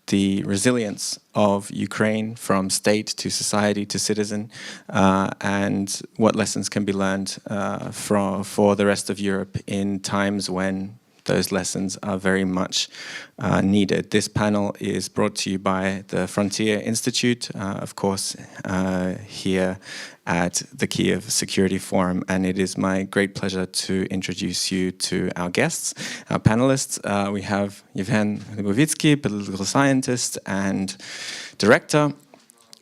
the resilience of Ukraine from state to society to citizen, and what lessons can be learned for the rest of Europe in times when those lessons are very much needed. This panel is brought to you by the Frontier Institute, of course, here at the Kyiv Security Forum, and it is my great pleasure to introduce you to our guests, our panelists. We have Yevhen Lubovitsky, political scientist and director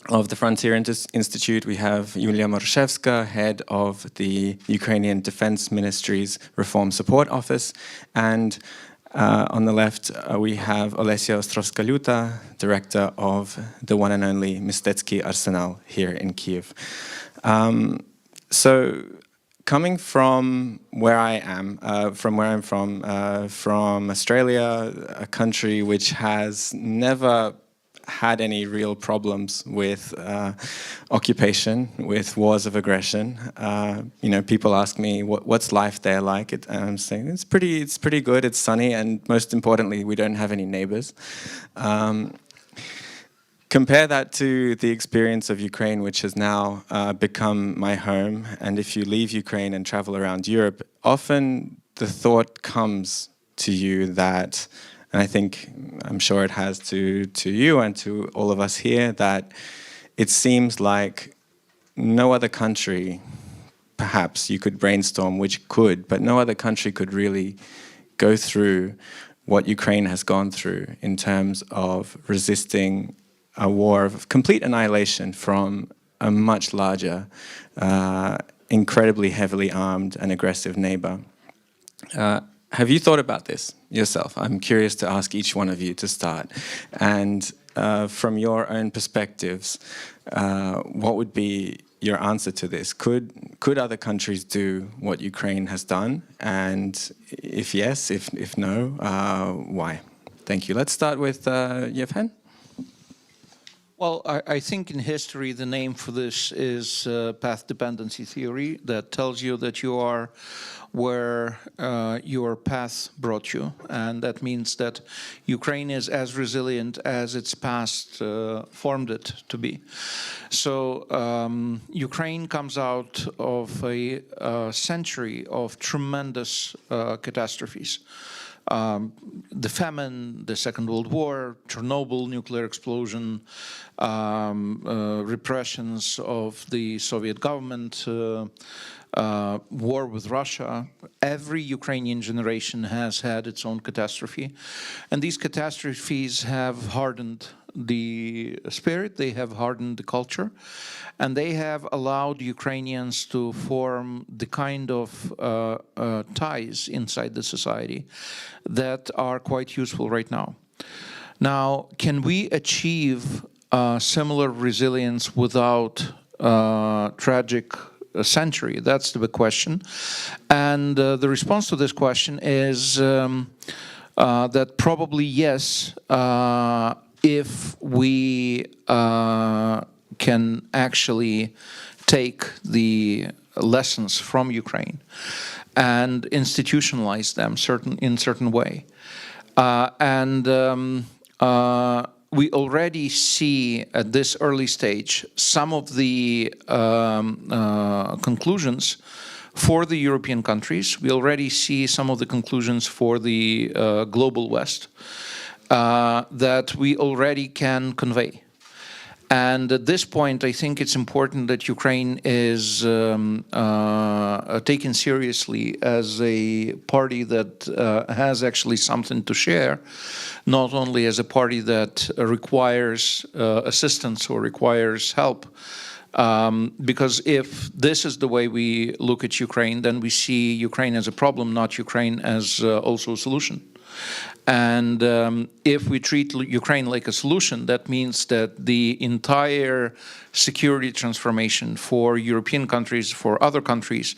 of the Frontier Institute. We have Yulia Marshevska, head of the Ukrainian Defense Ministry's Reform Support Office. And on the left, we have Olesya Ostrovskaluta, director of the one and only Mistetsky Arsenal here in Kyiv. So coming from where I am, from Australia, a country which has never had any real problems with occupation, with wars of aggression. You know, people ask me, what's life there like? I'm saying it's pretty good, it's sunny, and most importantly, we don't have any neighbors. Compare that to the experience of Ukraine, which has now become my home. And if you leave Ukraine and travel around Europe, often the thought comes to you that, and I'm sure it has to you and to all of us here, that it seems like no other country, perhaps you could brainstorm which could, but no other country could really go through what Ukraine has gone through in terms of resisting a war of complete annihilation from a much larger, incredibly heavily armed and aggressive neighbor. Have you thought about this yourself? I'm curious to ask each one of you to start. And from your own perspectives, what would be your answer to this? Could other countries do what Ukraine has done? And if yes, if no, why? Thank you. Let's start with Yevhen. Well, I think in history the name for this is path dependency theory, that tells you that you are where your path brought you. And that means that Ukraine is as resilient as its past formed it to be. So Ukraine comes out of a century of tremendous catastrophes. The famine, the Second World War, Chernobyl nuclear explosion, repressions of the Soviet government, war with Russia. Every Ukrainian generation has had its own catastrophe. And these catastrophes have hardened the spirit, they have hardened the culture, and they have allowed Ukrainians to form the kind of ties inside the society that are quite useful right now. Now, can we achieve similar resilience without tragic century? That's the big question. And the response to this question is that probably yes, if we can actually take the lessons from Ukraine and institutionalize them in certain way. We already see at this early stage some of the conclusions for the European countries. We already see some of the conclusions for the global West that we already can convey. And at this point, I think it's important that Ukraine is taken seriously as a party that has actually something to share, not only as a party that requires assistance or requires help. Because if this is the way we look at Ukraine, then we see Ukraine as a problem, not Ukraine as also a solution. And if we treat Ukraine like a solution, that means that the entire security transformation for European countries, for other countries,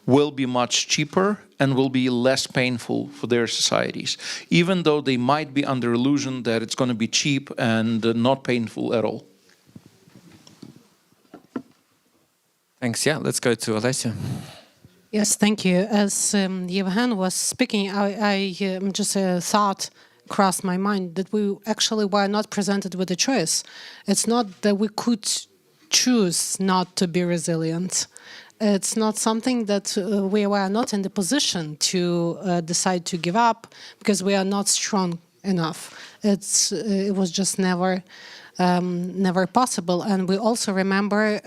will be much cheaper and will be less painful for their societies, even though they might be under illusion that it's going to be cheap and not painful at all. Thanks. Yeah, let's go to Olesya. Yes, thank you. As Yevhen was speaking, I just thought crossed my mind, that we actually were not presented with a choice. It's not that we could choose not to be resilient. It's not something that we were not in the position to decide to give up because we are not strong enough. It was just never possible. And we also remember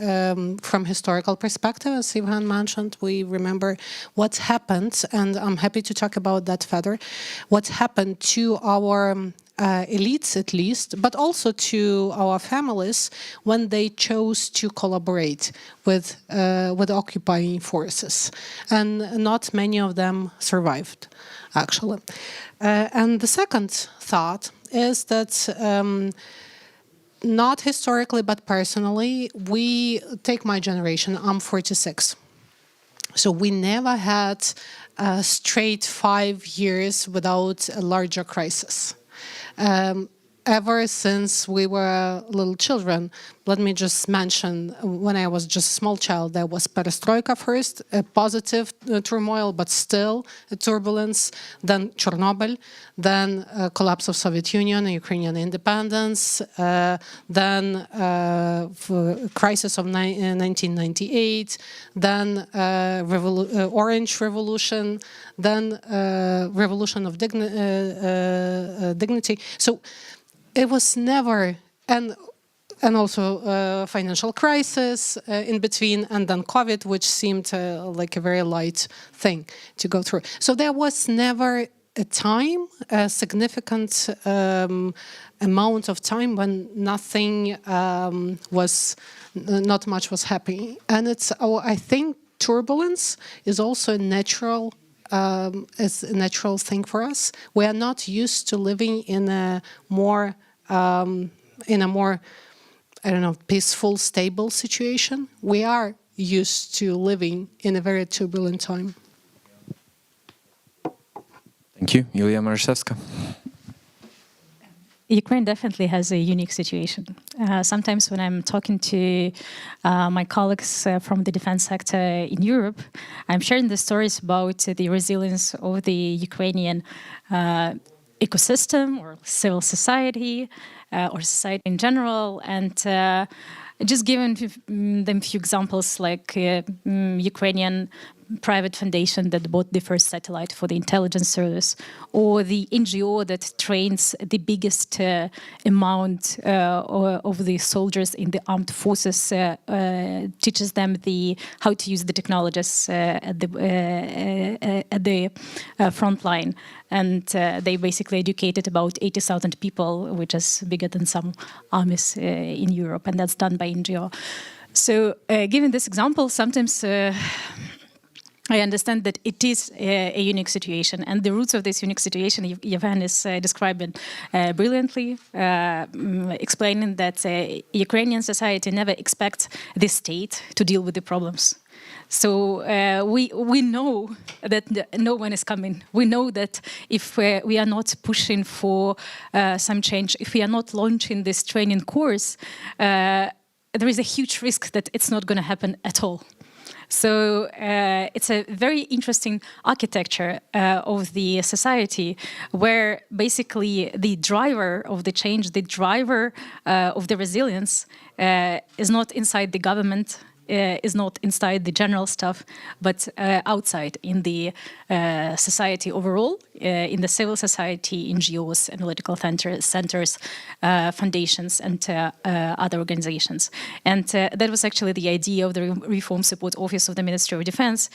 from historical perspective, as Ivan mentioned, we remember what's happened, and I'm happy to talk about that further, what's happened to our elites at least, but also to our families when they chose to collaborate with occupying forces. And not many of them survived, actually. And the second thought is that not historically, but personally, we take my generation, I'm 46. So we never had a straight 5 years without a larger crisis. Ever since we were little children. Let me just mention, when I was just a small child, there was perestroika first, a positive turmoil, but still a turbulence, then Chernobyl, then collapse of Soviet Union, Ukrainian independence, then crisis of 1998, then Orange Revolution, then Revolution of Dignity. So it was never, and also financial crisis in between, and then COVID, which seemed like a very light thing to go through. So there was never a time, a significant amount of time when nothing not much was happening. And I think turbulence is also a natural thing for us. We are not used to living in a more peaceful, stable situation. We are used to living in a very turbulent time. Thank you. Yulia Marashevska. Ukraine definitely has a unique situation. Sometimes when I'm talking to my colleagues from the defense sector in Europe, I'm sharing the stories about the resilience of the Ukrainian ecosystem or civil society or society in general, and just giving them a few examples, like Ukrainian private foundation that bought the first satellite for the intelligence service, or the NGO that trains the biggest amount of the soldiers in the armed forces, teaches them how to use the technologies at the front line. And they basically educated about 80,000 people, which is bigger than some armies in Europe, and that's done by NGO. So given this example, sometimes I understand that it is a unique situation, and the roots of this unique situation, Yevhen is describing brilliantly, explaining that Ukrainian society never expects the state to deal with the problems. So we know that no one is coming. We know that if we are not pushing for some change, if we are not launching this training course, there is a huge risk that it's not going to happen at all. So it's a very interesting architecture of the society, where basically the driver of the change, the driver of the resilience is not inside the government, is not inside the general stuff, but outside in the society overall, in the civil society, NGOs, analytical centers, foundations, and other organizations. And that was actually the idea of the Reform Support Office of the Ministry of Defense,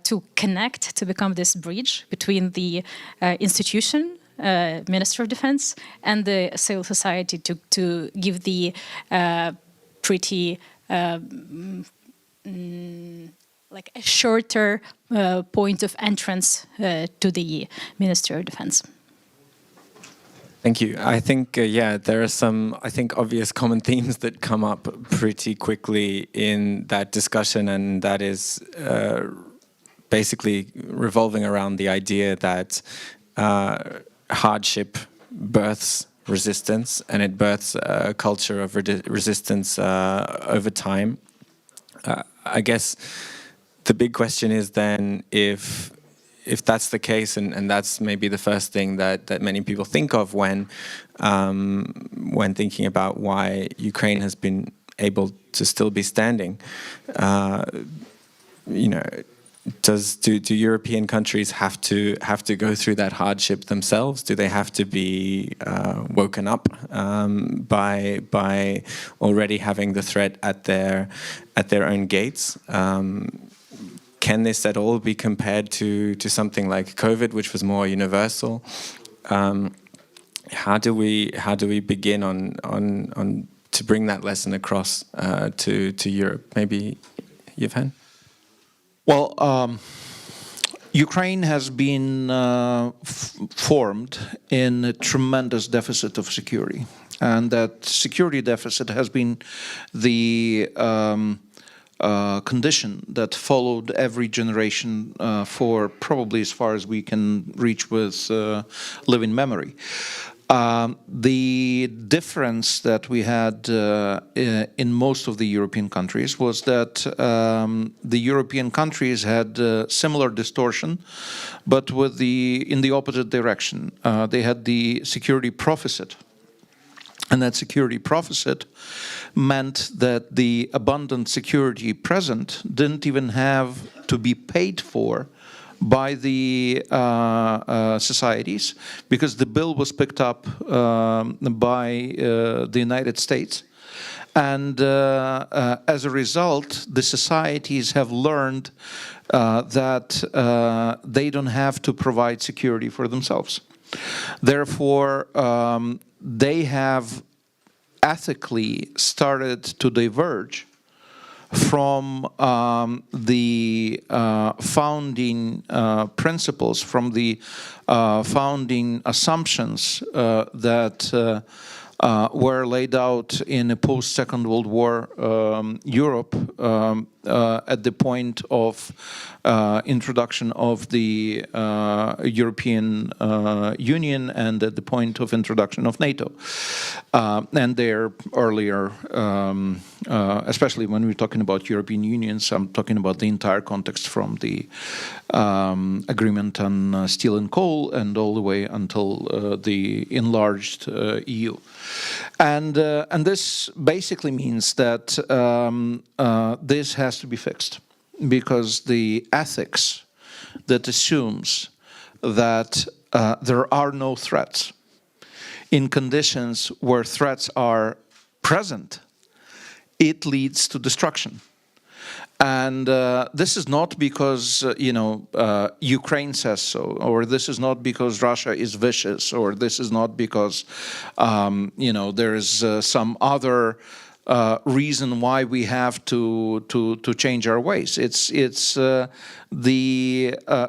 to connect, to become this bridge between the institution, Ministry of Defense, and the civil society, to give the pretty like a shorter point of entrance to the Ministry of Defense. Thank you. I think, there are some, obvious common themes that come up pretty quickly in that discussion, and that is basically revolving around the idea that hardship births resistance, and it births a culture of resistance over time. I guess the big question is then, if if that's the case, and that's maybe the first thing that many people think of when thinking about why Ukraine has been able to still be standing, do European countries have to go through that hardship themselves? Do they have to be woken up by already having the threat at their own gates? Can this at all be compared to something like COVID, which was more universal? How do we begin on to bring that lesson across to Europe? Maybe Yevhen? Well, Ukraine has been formed in a tremendous deficit of security, and that security deficit has been the condition that followed every generation for probably as far as we can reach with living memory. The difference that we had in most of the European countries was that the European countries had similar distortion, but in the opposite direction. They had the security proficit. And that security proficit meant that the abundant security present didn't even have to be paid for by the societies, because the bill was picked up by the United States. And as a result, the societies have learned that they don't have to provide security for themselves. Therefore, they have ethically started to diverge from the founding principles, from the founding assumptions that were laid out in a post-Second World War Europe at the point of introduction of the European Union and at the point of introduction of NATO. And their earlier, especially when we're talking about European unions, I'm talking about the entire context from the agreement on steel and coal and all the way until the enlarged EU. And this basically means that this has to be fixed, because the ethics that assumes that there are no threats in conditions where threats are present, it leads to destruction. And this is not because, Ukraine says so, or this is not because Russia is vicious, or this is not because, there is some other reason why we have to change our ways. It's the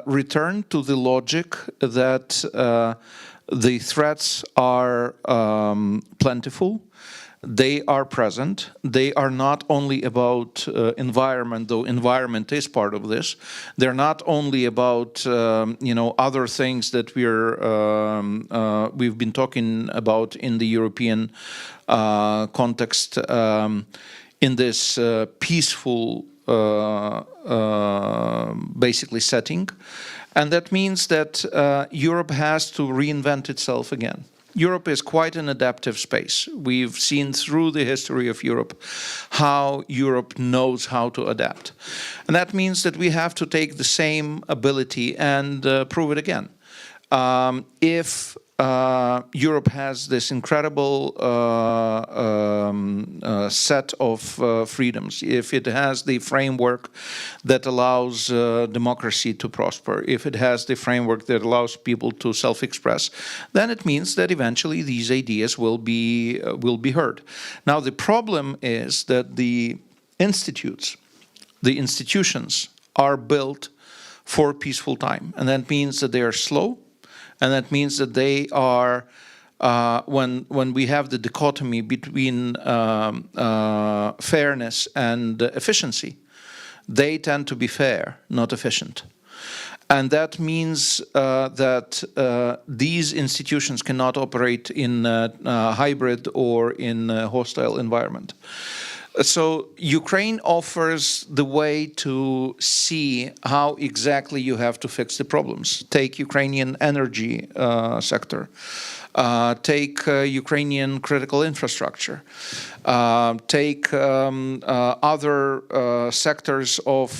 return to the logic that the threats are plentiful. They are present. They are not only about environment, though environment is part of this. They're not only about other things that we've been talking about in the European context in this peaceful basically setting, and that means that Europe has to reinvent itself again. Europe is quite an adaptive space. We've seen through the history of Europe how Europe knows how to adapt. And that means that we have to take the same ability and prove it again. If Europe has this incredible set of freedoms, if it has the framework that allows democracy to prosper, if it has the framework that allows people to self-express, then it means that eventually these ideas will be heard. Now, the problem is that the institutions are built for peaceful time, and that means that they are slow. And that means that they are, when we have the dichotomy between fairness and efficiency, they tend to be fair, not efficient. And that means that these institutions cannot operate in a hybrid or in a hostile environment. So Ukraine offers the way to see how exactly you have to fix the problems. Take Ukrainian energy sector. Take Ukrainian critical infrastructure. Take other sectors of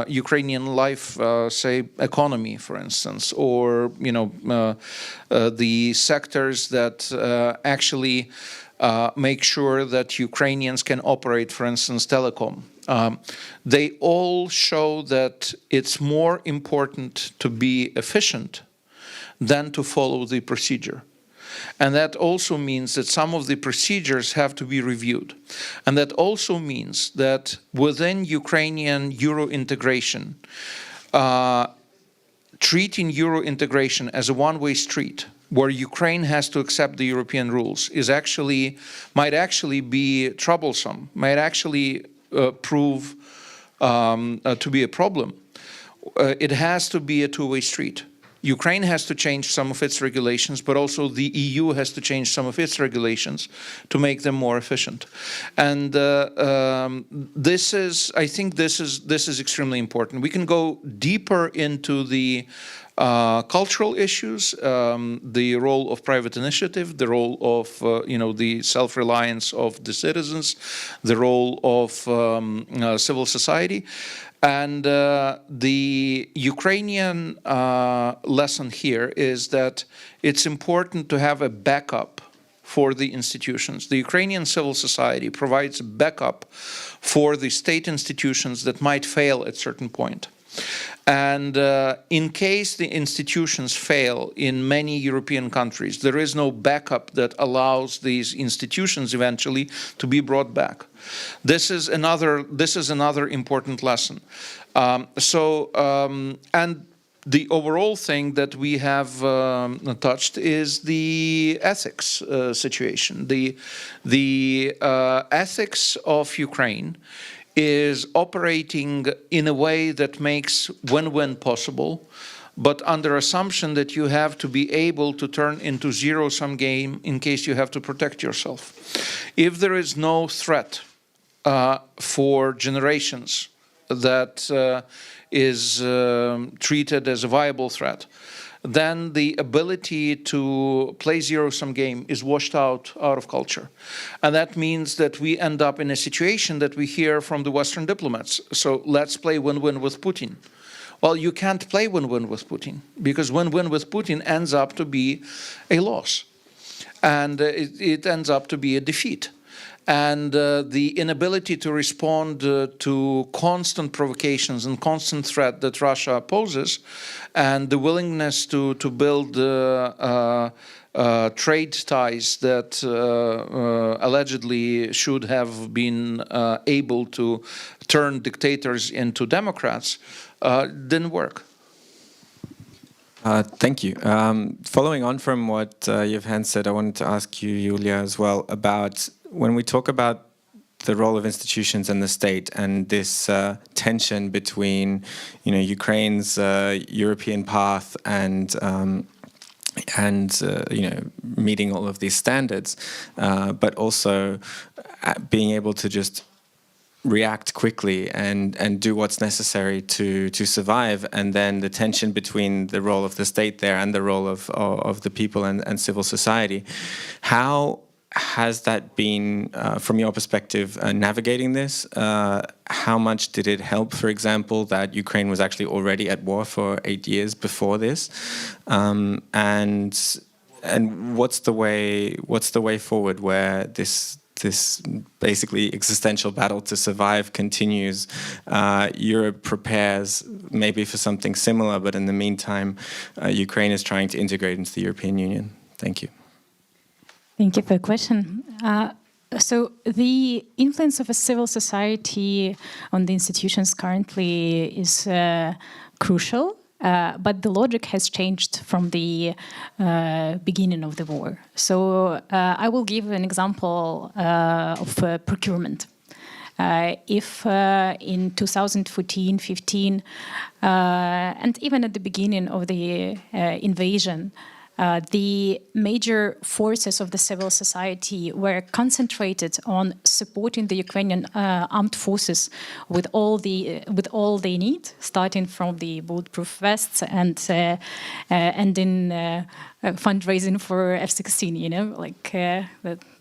Ukrainian life, say economy, for instance, or the sectors that actually make sure that Ukrainians can operate, for instance, telecom. They all show that it's more important to be efficient than to follow the procedure. And that also means that some of the procedures have to be reviewed. And that also means that within Ukrainian Euro integration, treating Euro integration as a one-way street, where Ukraine has to accept the European rules, might actually be troublesome, might actually prove to be a problem. It has to be a two-way street. Ukraine has to change some of its regulations, but also the EU has to change some of its regulations to make them more efficient. And I think this is extremely important. We can go deeper into the cultural issues, the role of private initiative, the role of the self-reliance of the citizens, the role of civil society. And the Ukrainian lesson here is that it's important to have a backup for the institutions. The Ukrainian civil society provides backup for the state institutions that might fail at a certain point. And in case the institutions fail in many European countries, there is no backup that allows these institutions eventually to be brought back. This is another important lesson. And the overall thing that we have touched is the ethics situation. The ethics of Ukraine is operating in a way that makes win-win possible, but under assumption that you have to be able to turn into zero-sum game in case you have to protect yourself. If there is no threat for generations that is treated as a viable threat, then the ability to play zero-sum game is washed out of culture. And that means that we end up in a situation that we hear from the Western diplomats. So let's play win-win with Putin. Well, you can't play win-win with Putin, because win-win with Putin ends up to be a loss. And it ends up to be a defeat. And the inability to respond to constant provocations and constant threat that Russia poses, and the willingness to build trade ties that allegedly should have been able to turn dictators into democrats, didn't work. Thank you. Following on from what Yevhen said, I wanted to ask you, Yulia, as well, about when we talk about the role of institutions and the state and this tension between, Ukraine's European path and meeting all of these standards, but also being able to just react quickly and do what's necessary to survive, and then the tension between the role of the state there and the role of the people and civil society. How has that been, from your perspective, navigating this? How much did it help, for example, that Ukraine was actually already at war for 8 years before this? And what's the way forward where this basically existential battle to survive continues? Europe prepares maybe for something similar, but in the meantime, Ukraine is trying to integrate into the European Union. Thank you. Thank you for the question. So the influence of a civil society on the institutions currently is crucial, but the logic has changed from the beginning of the war. So I will give an example of procurement. If in 2014-15, and even at the beginning of the invasion, the major forces of the civil society were concentrated on supporting the Ukrainian armed forces with all they need, starting from the bulletproof vests and in fundraising for F-16.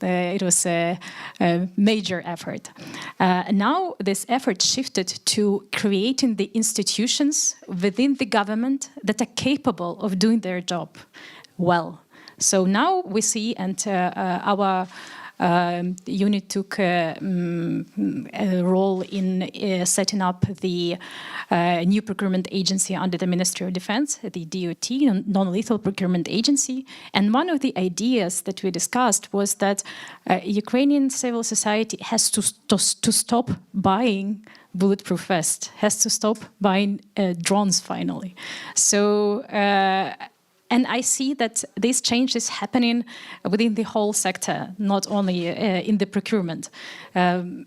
It was a major effort. Now this effort shifted to creating the institutions within the government that are capable of doing their job well. So now we see, and our unit took a role in setting up the new procurement agency under the Ministry of Defense, the DOT, Non-Lethal Procurement Agency. And one of the ideas that we discussed was that Ukrainian civil society has to stop buying bulletproof vests, has to stop buying drones finally. So. And I see that this change is happening within the whole sector, not only in the procurement. There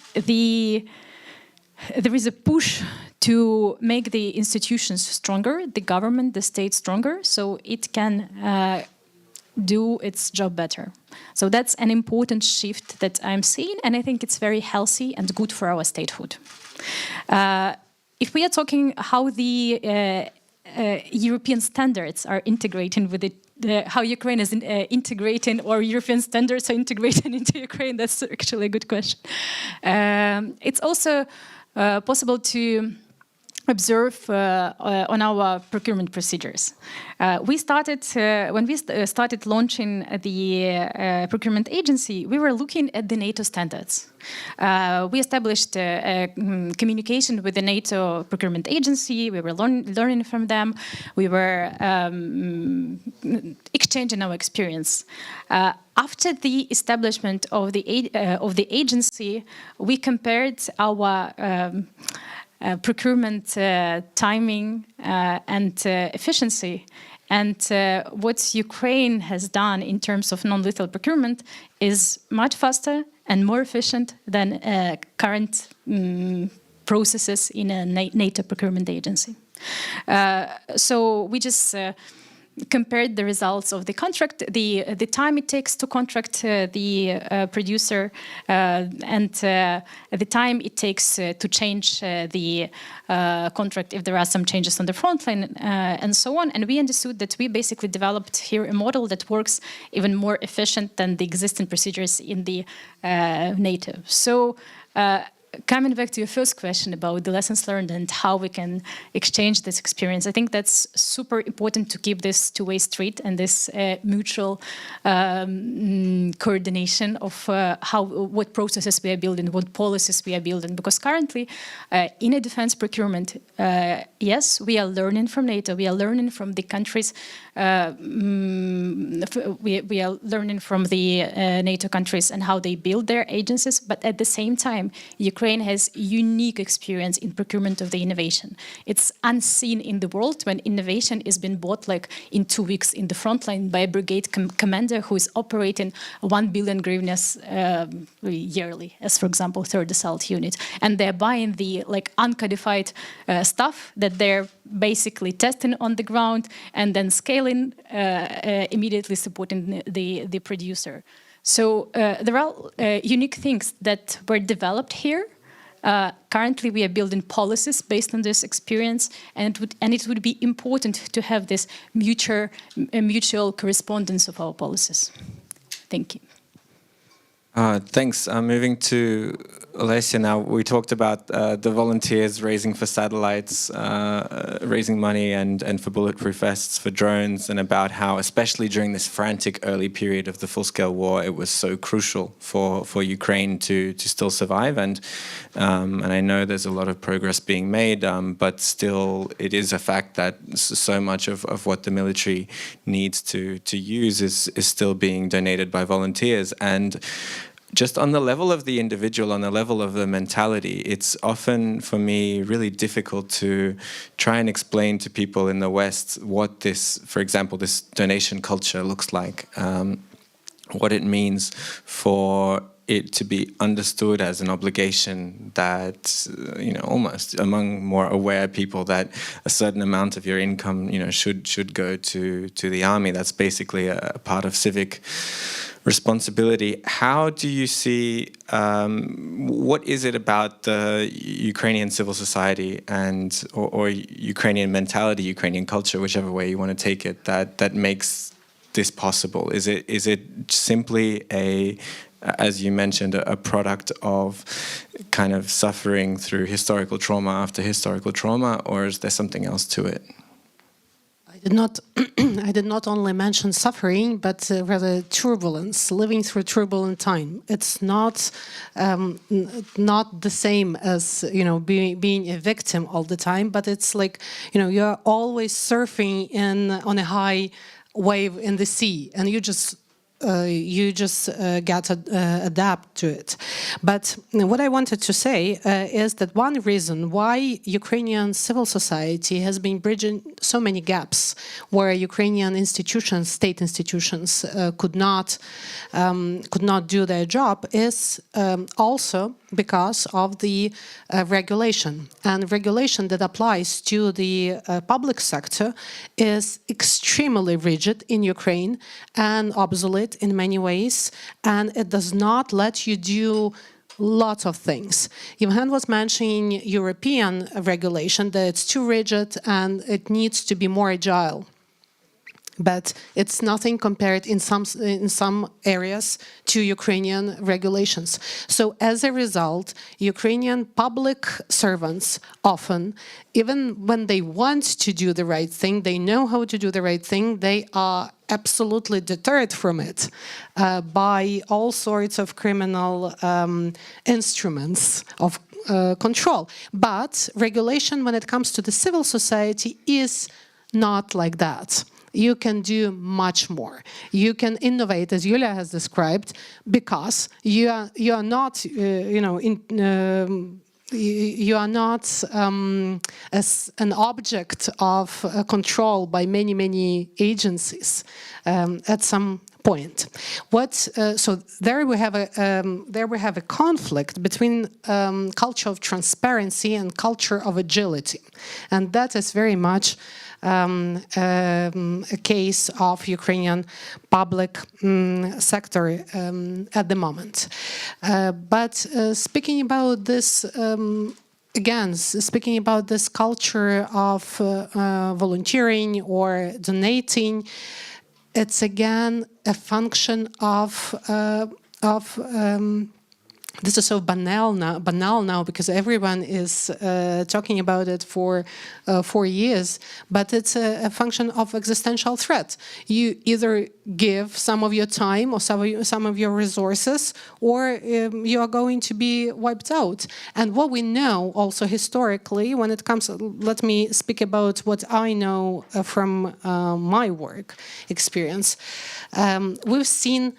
is a push to make the institutions stronger, the government, the state stronger, so it can do its job better. So that's an important shift that I'm seeing, and I think it's very healthy and good for our statehood. If we are talking how the European standards are integrating with how Ukraine is integrating, or European standards are integrating into Ukraine, that's actually a good question. It's also possible to observe on our procurement procedures. We started, when we started launching the procurement agency, we were looking at the NATO standards. We established communication with the NATO procurement agency. We were learning from them. We were exchanging our experience. After the establishment of the agency, we compared our procurement timing and efficiency. And what Ukraine has done in terms of non-lethal procurement is much faster and more efficient than current processes in a NATO procurement agency. So we just compared the results of the contract, the time it takes to contract the producer, and the time it takes to change the contract if there are some changes on the front line, and so on. And we understood that we basically developed here a model that works even more efficient than the existing procedures in the NATO. So coming back to your first question about the lessons learned and how we can exchange this experience, I think that's super important to keep this two-way street and this mutual coordination of what processes we are building, what policies we are building. Because currently, in a defense procurement, yes, we are learning from NATO, we are learning from the countries, we are learning from the NATO countries and how they build their agencies, but at the same time, Ukraine has unique experience in procurement of the innovation. It's unseen in the world when innovation is being bought like in 2 weeks in the front line by a brigade commander who is operating 1 billion hryvnias yearly, as for example, 3rd Assault Unit. And they're buying the like uncodified stuff that they're basically testing on the ground and then scaling, immediately supporting the producer. So there are unique things that were developed here. Currently, we are building policies based on this experience, and it would be important to have this mutual correspondence of our policies. Thank you. Thanks. Moving to Olesya now. We talked about the volunteers raising for satellites, raising money and for bulletproof vests, for drones, and about how, especially during this frantic early period of the full-scale war, it was so crucial for Ukraine to still survive. And I know there's a lot of progress being made, but still it is a fact that so much of what the military needs to use is still being donated by volunteers. And just on the level of the individual, on the level of the mentality, it's often, for me, really difficult to try and explain to people in the West what this, for example, this donation culture looks like, what it means for it to be understood as an obligation that, almost among more aware people, that a certain amount of your income, should go to the army. That's basically a part of civic responsibility. How do you see, what is it about the Ukrainian civil society or Ukrainian mentality, Ukrainian culture, whichever way you want to take it, that makes this possible? Is it simply as you mentioned, a product of kind of suffering through historical trauma after historical trauma, or is there something else to it? I did not only mention suffering, but rather turbulence, living through turbulent time. It's not the same as being a victim all the time, but it's like you're always surfing on a high wave in the sea, and you just get to adapt to it. But what I wanted to say is that one reason why Ukrainian civil society has been bridging so many gaps where Ukrainian institutions, state institutions, could not do their job is also because of the regulation. And regulation that applies to the public sector is extremely rigid in Ukraine and obsolete in many ways, and it does not let you do lots of things. Yevhen was mentioning European regulation, that it's too rigid and it needs to be more agile. But it's nothing compared in some areas to Ukrainian regulations. So as a result, Ukrainian public servants often, even when they want to do the right thing, they know how to do the right thing, they are absolutely deterred from it by all sorts of criminal instruments of control. But regulation, when it comes to the civil society, is not like that. You can do much more. You can innovate, as Yulia has described, because you are not, you are not as an object of control by many agencies at some point. So there we have a conflict between culture of transparency and culture of agility, and that is very much a case of Ukrainian public sector at the moment. But speaking about this, again, speaking about this culture of volunteering or donating, it's again a function of this is so banal now because everyone is talking about it for 4 years, but it's a function of existential threat. You either give some of your time or some of your resources, or you are going to be wiped out. And what we know also historically, when it comes, let me speak about what I know from my work experience. We've seen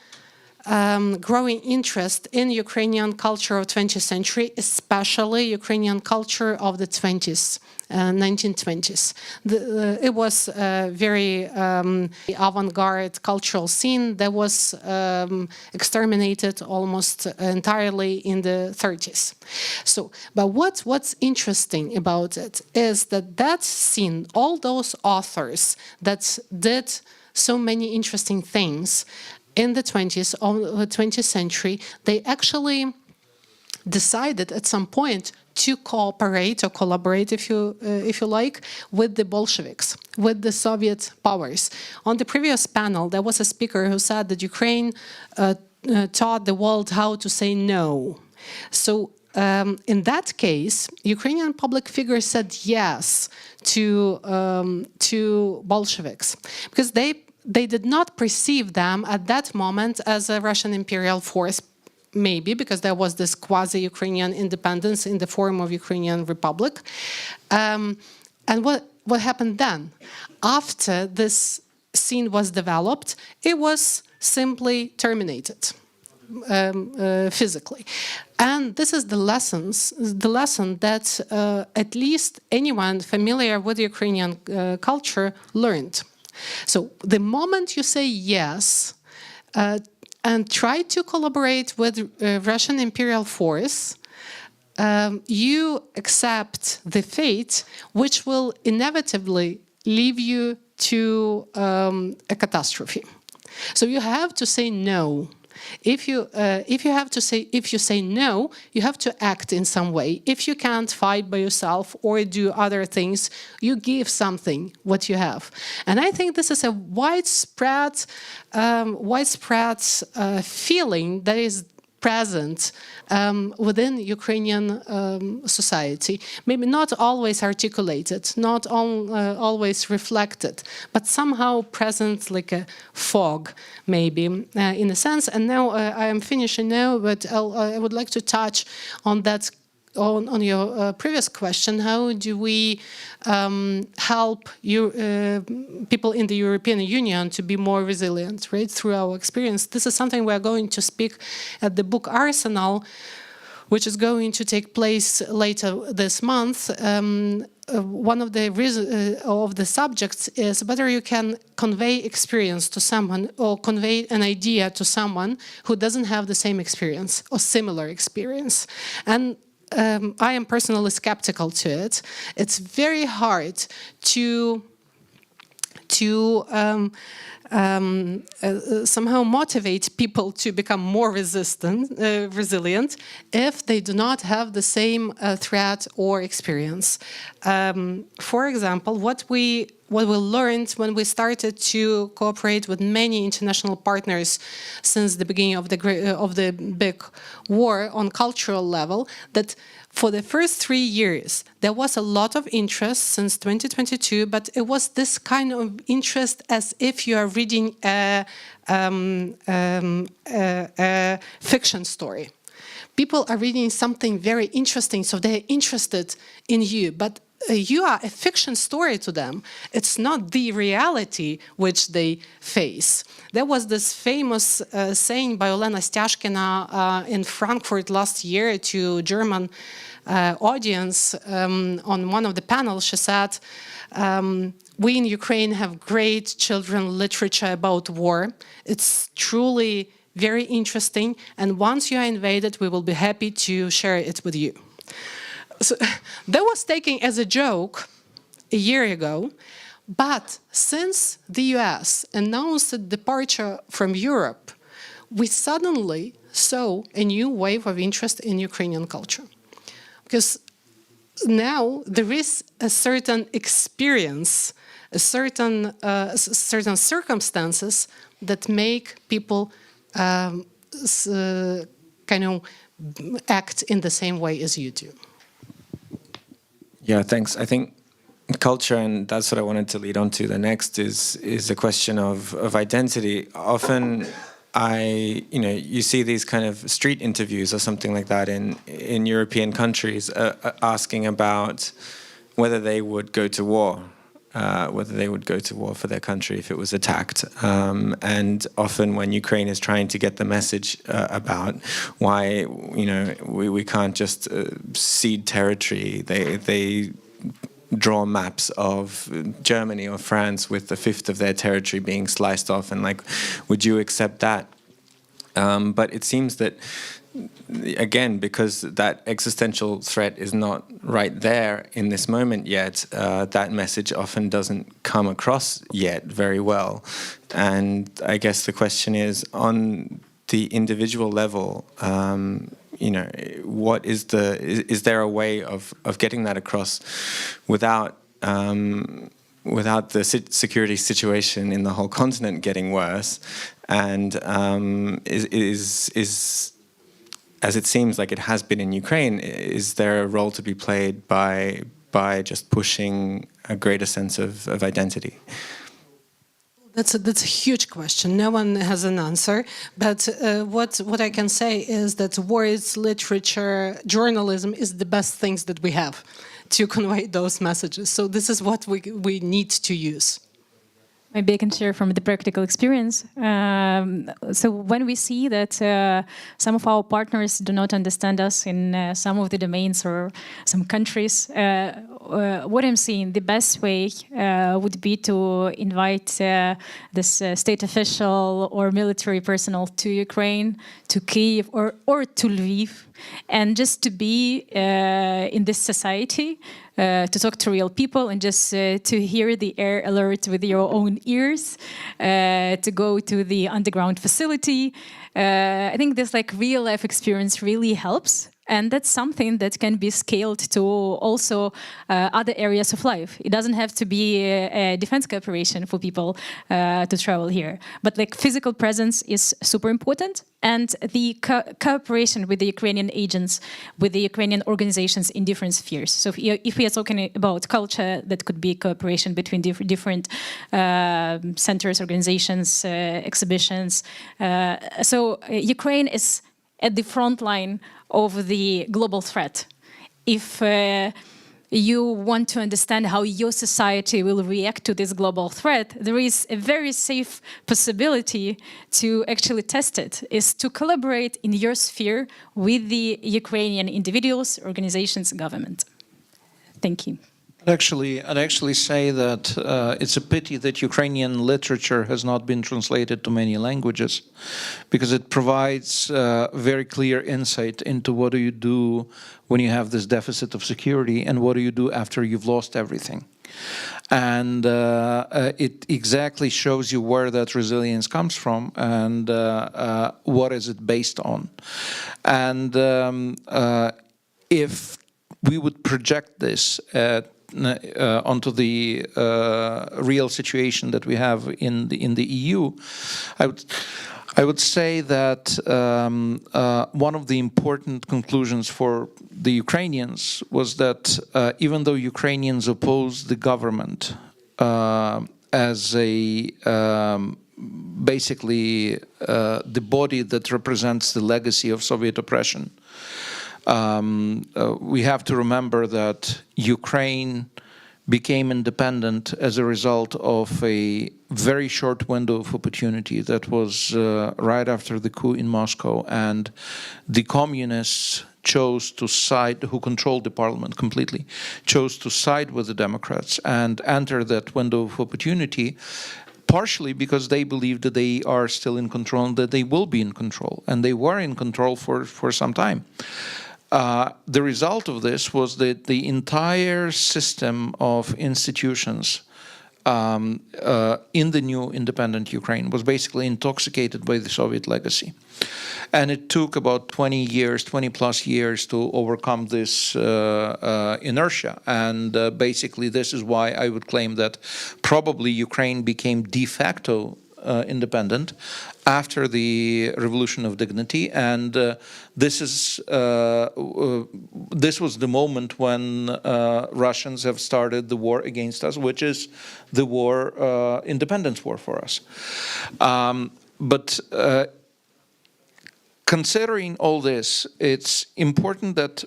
growing interest in Ukrainian culture of 20th century, especially Ukrainian culture of the 1920s. It was a very avant-garde cultural scene that was exterminated almost entirely in the 30s. So, but what's interesting about it is that scene, all those authors that did so many interesting things in the 20th century, they actually decided at some point to cooperate or collaborate, if you like, with the Bolsheviks, with the Soviet powers. On the previous panel, there was a speaker who said that Ukraine taught the world how to say no. So in that case, Ukrainian public figures said yes to Bolsheviks because they did not perceive them at that moment as a Russian imperial force, maybe because there was this quasi-Ukrainian independence in the form of Ukrainian Republic. And what happened then? After this scene was developed, it was simply terminated physically. And this is the lesson that at least anyone familiar with Ukrainian culture learned. So the moment you say yes, and try to collaborate with Russian imperial force, you accept the fate which will inevitably lead you to a catastrophe. So you have to say no. If you say no, you have to act in some way. If you can't fight by yourself or do other things, you give something what you have. And I think this is a widespread feeling that is present within Ukrainian society. Maybe not always articulated, not always reflected, but somehow present like a fog, maybe, in a sense. And now I am finishing now, but I would like to touch on that, on your previous question. How do we help people in the European Union to be more resilient, right, through our experience? This is something we are going to speak at the book Arsenal, which is going to take place later this month. One of the subjects is whether you can convey experience to someone or convey an idea to someone who doesn't have the same experience or similar experience. And I am personally skeptical to it. It's very hard to somehow motivate people to become more resilient if they do not have the same threat or experience. For example, what we learned when we started to cooperate with many international partners since the beginning of the big war on cultural level, that for the first 3 years, there was a lot of interest since 2022, but it was this kind of interest as if you are reading a fiction story. People are reading something very interesting, so they're interested in you, but you are a fiction story to them. It's not the reality which they face. There was this famous saying by Olena Styashkina in Frankfurt last year to German audience on one of the panels. She said, we in Ukraine have great children literature about war. It's truly very interesting, and once you are invaded, we will be happy to share it with you. So that was taken as a joke a year ago, but since the US announced the departure from Europe, we suddenly saw a new wave of interest in Ukrainian culture. Because now there is a certain experience, certain circumstances that make people kind of act in the same way as you do. Yeah, thanks. I think culture, and that's what I wanted to lead on to the next, is a question of identity. Often you see these kind of street interviews or something like that in European countries asking about whether they would go to war, for their country if it was attacked. And often when Ukraine is trying to get the message about why we can't just cede territory, they draw maps of Germany or France with a fifth of their territory being sliced off, and like, would you accept that? But it seems that, again, because that existential threat is not right there in this moment yet, that message often doesn't come across yet very well. And I guess the question is, on the individual level, what is there a way of getting that across without the security situation in the whole continent getting worse, and is as it seems like it has been in Ukraine, is there a role to be played by just pushing a greater sense of identity? That's a huge question. No one has an answer. But what I can say is that words, literature, journalism is the best things that we have to convey those messages. So this is what we need to use. Maybe I can share from the practical experience. So when we see that some of our partners do not understand us in some of the domains or some countries, what I'm seeing, the best way would be to invite this state official or military personnel to Ukraine, to Kyiv or to Lviv, and just to be in this society, to talk to real people and just to hear the air alert with your own ears, to go to the underground facility. I think this like real life experience really helps. And that's something that can be scaled to also other areas of life. It doesn't have to be a defense cooperation for people to travel here. But like physical presence is super important. And the cooperation with the Ukrainian agents, with the Ukrainian organizations in different spheres. So if we are talking about culture, that could be cooperation between different centers, organizations, exhibitions. So Ukraine is at the front line of the global threat. If you want to understand how your society will react to this global threat, there is a very safe possibility to actually test it, is to collaborate in your sphere with the Ukrainian individuals, organizations, government. Thank you. I'd actually say that it's a pity that Ukrainian literature has not been translated to many languages, because it provides very clear insight into what do you do when you have this deficit of security and what do you do after you've lost everything. And it exactly shows you where that resilience comes from and what is it based on. And if we would project this onto the real situation that we have in the EU, I would say that one of the important conclusions for the Ukrainians was that even though Ukrainians oppose the government as a basically the body that represents the legacy of Soviet oppression, we have to remember that Ukraine became independent as a result of a very short window of opportunity that was right after the coup in Moscow, and the communists chose to side, who controlled the parliament completely, chose to side with the Democrats and enter that window of opportunity, partially because they believed that they are still in control and that they will be in control, and they were in control for some time. The result of this was that the entire system of institutions in the new independent Ukraine was basically intoxicated by the Soviet legacy. And it took about 20 years, 20 plus years to overcome this inertia. And basically this is why I would claim that probably Ukraine became de facto independent after the Revolution of Dignity, and this was the moment when Russians have started the war against us, which is the war, independence war for us. But considering all this, it's important that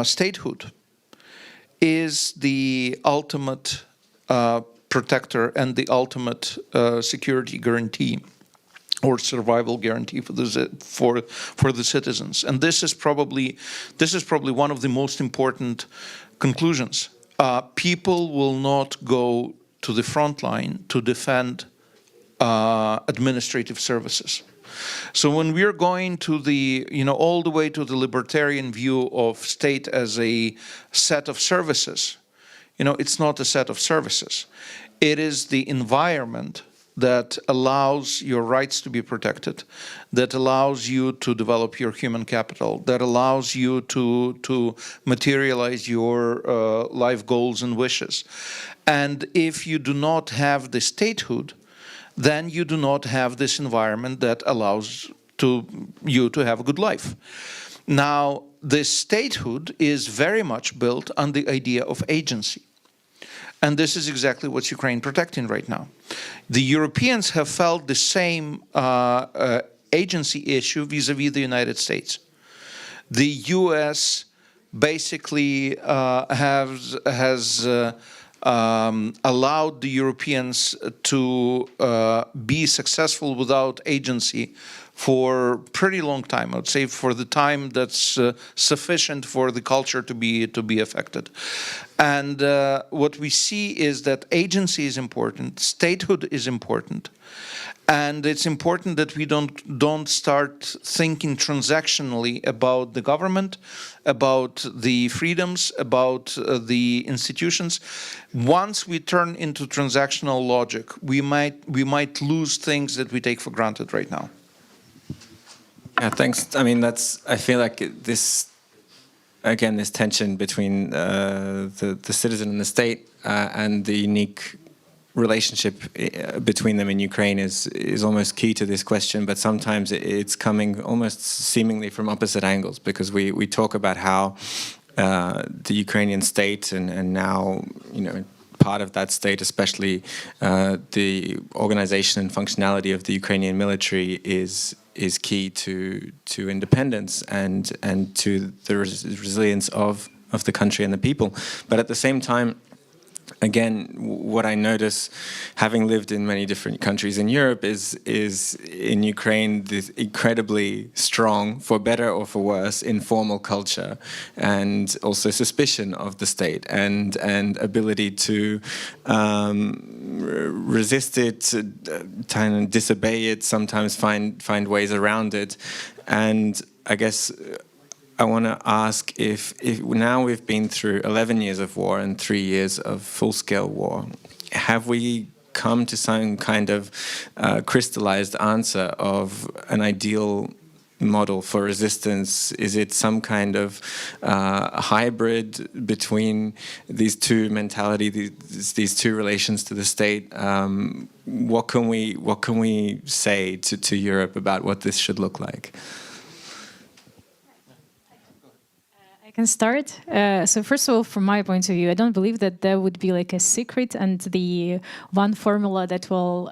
statehood is the ultimate protector and the ultimate security guarantee or survival guarantee for the citizens. And this is probably one of the most important conclusions. People will not go to the front line to defend administrative services. So when we're going to the, all the way to the libertarian view of state as a set of services, it's not a set of services. It is the environment that allows your rights to be protected, that allows you to develop your human capital, that allows you to materialize your life goals and wishes. And if you do not have the statehood, then you do not have this environment that allows you to have a good life. Now, this statehood is very much built on the idea of agency. And this is exactly what Ukraine protecting right now. The Europeans have felt the same agency issue vis-a-vis the United States. The US basically has allowed the Europeans to be successful without agency for pretty long time. I would say for the time that's sufficient for the culture to be affected. And what we see is that agency is important, statehood is important, and it's important that we don't start thinking transactionally about the government, about the freedoms, about the institutions. Once we turn into transactional logic, we might lose things that we take for granted right now. Yeah, thanks. I mean, I feel like this, again, this tension between the citizen and the state and the unique relationship between them in Ukraine is almost key to this question, but sometimes it's coming almost seemingly from opposite angles, because we talk about how the Ukrainian state and now, you know, part of that state, especially the organization and functionality of the Ukrainian military is key to independence and to the resilience of the country and the people. But at the same time, again, what I notice, having lived in many different countries in Europe, is in Ukraine this incredibly strong, for better or for worse, informal culture, and also suspicion of the state and ability to resist it, kind of disobey it, sometimes find ways around it. And I guess I want to ask if now we've been through 11 years of war and 3 years of full-scale war, have we come to some kind of crystallized answer of an ideal model for resistance? Is it some kind of hybrid between these two mentalities, these two relations to the state? What can we say to Europe about what this should look like? I can start. So first of all, from my point of view, I don't believe that there would be like a secret and the one formula that will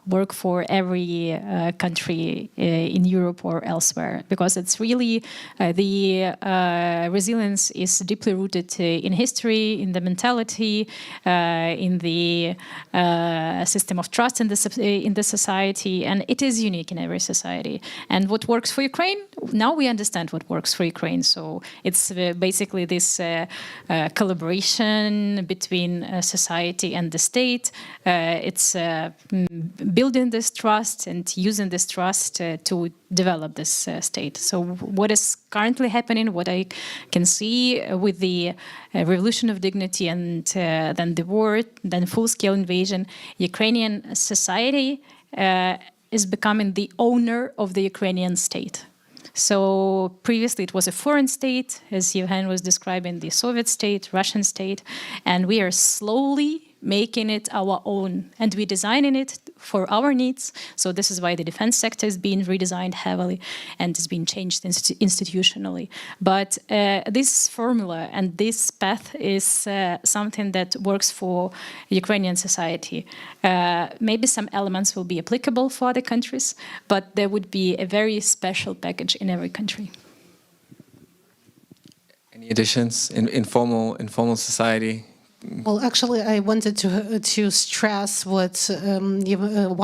work for every country in Europe or elsewhere, because it's really the resilience is deeply rooted in history, in the mentality, in the system of trust in the society, and it is unique in every society. And what works for Ukraine, now we understand what works for Ukraine. So it's basically this collaboration between society and the state. It's building this trust and using this trust to develop this state. So what is currently happening, what I can see with the revolution of dignity and then the war, then full-scale invasion, Ukrainian society is becoming the owner of the Ukrainian state. So previously it was a foreign state, as Yevhen was describing, the Soviet state, Russian state, and we are slowly making it our own, and we're designing it for our needs. So this is why the defense sector is being redesigned heavily and is being changed institutionally. But this formula and this path is something that works for Ukrainian society. Maybe some elements will be applicable for other countries, but there would be a very special package in every country. Any additions? Informal society? Well, actually, I wanted to stress what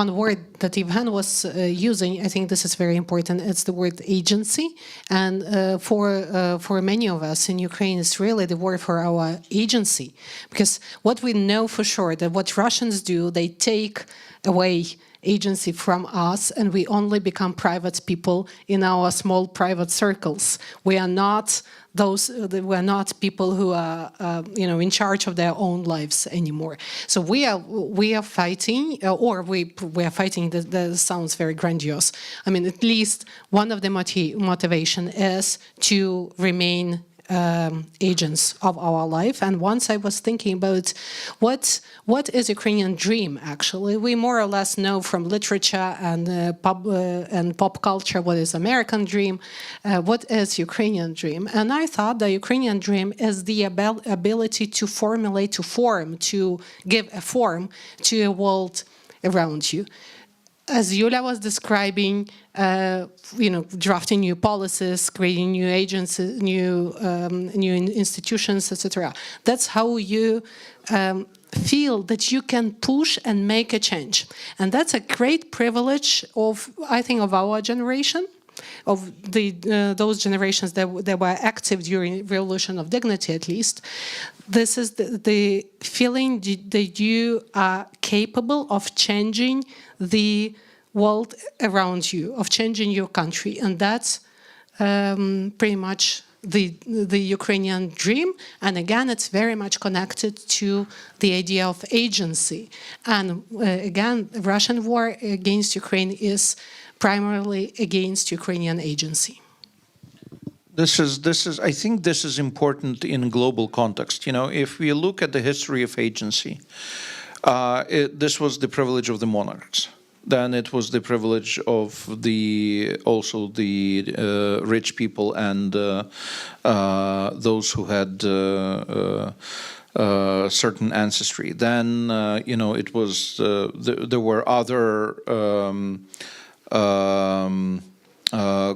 one word that Yevhen was using. I think this is very important. It's the word agency, and for many of us in Ukraine, it's really the word for our agency, because what we know for sure that what Russians do, they take away agency from us, and we only become private people in our small private circles. We are not people who are in charge of their own lives anymore. So we are fighting, or we are fighting. That sounds very grandiose. I mean, at least one of the motivation is to remain agents of our life. And once I was thinking about what is Ukrainian dream, actually. We more or less know from literature and pop culture what is American dream, what is Ukrainian dream. And I thought the Ukrainian dream is the ability to to give a form to a world around you. as Yulia was describing, drafting new policies, creating new agencies, new institutions, etc. That's how you feel that you can push and make a change, and that's a great privilege of, I think, of our generation, of those generations that were active during Revolution of Dignity, at least. This is the feeling that you are capable of changing the world around you, of changing your country, and that's pretty much the Ukrainian dream. And again, it's very much connected to the idea of agency. And again, the Russian war against Ukraine is primarily against Ukrainian agency. This is. I think this is important in global context. If we look at the history of agency, this was the privilege of the monarchs. Then it was the privilege of also the rich people and those who had certain ancestry. Then it was there were other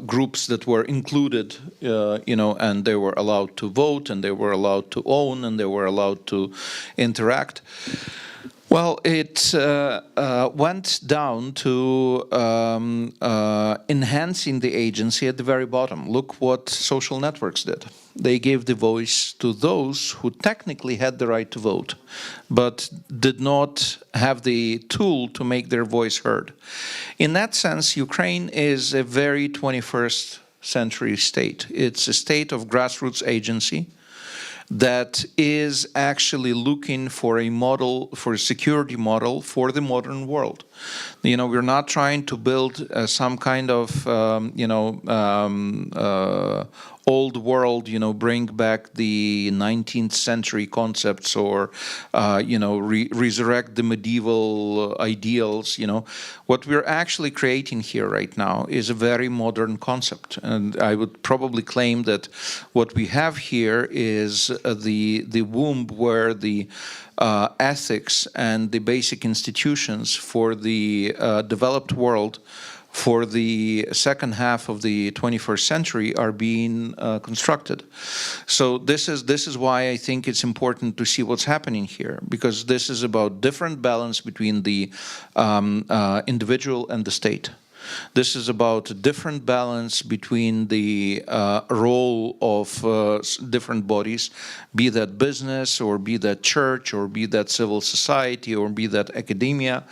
groups that were included, and they were allowed to vote, and they were allowed to own, and they were allowed to interact. Well, it went down to enhancing the agency at the very bottom. Look what social networks did. They gave the voice to those who technically had the right to vote, but did not have the tool to make their voice heard. In that sense, Ukraine is a very 21st century state. It's a state of grassroots agency that is actually looking for a model, for a security model for the modern world. We're not trying to build some kind of, old world, bring back the 19th century concepts or, resurrect the medieval ideals. What we're actually creating here right now is a very modern concept. And I would probably claim that what we have here is the womb where the ethics and the basic institutions for the developed world for the second half of the 21st century are being constructed. So this is why I think it's important to see what's happening here, because this is about different balance between the individual and the state. This is about a different balance between the role of different bodies, be that business or be that church or be that civil society or be that academia.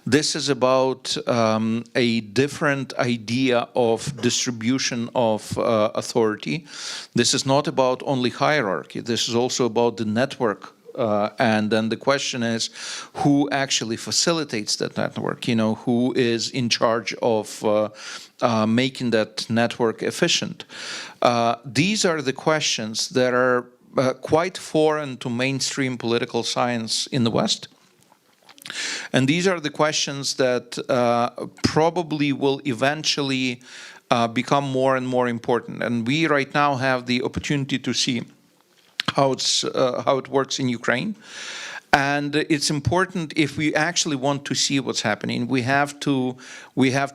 This is about a different idea of distribution of authority. This is not about only hierarchy. This is also about the network. And then the question is, who actually facilitates that network? Who is in charge of making that network efficient? These are the questions that are quite foreign to mainstream political science in the West. And these are the questions that probably will eventually become more and more important. And we right now have the opportunity to see how it works in Ukraine. And it's important, if we actually want to see what's happening, we have to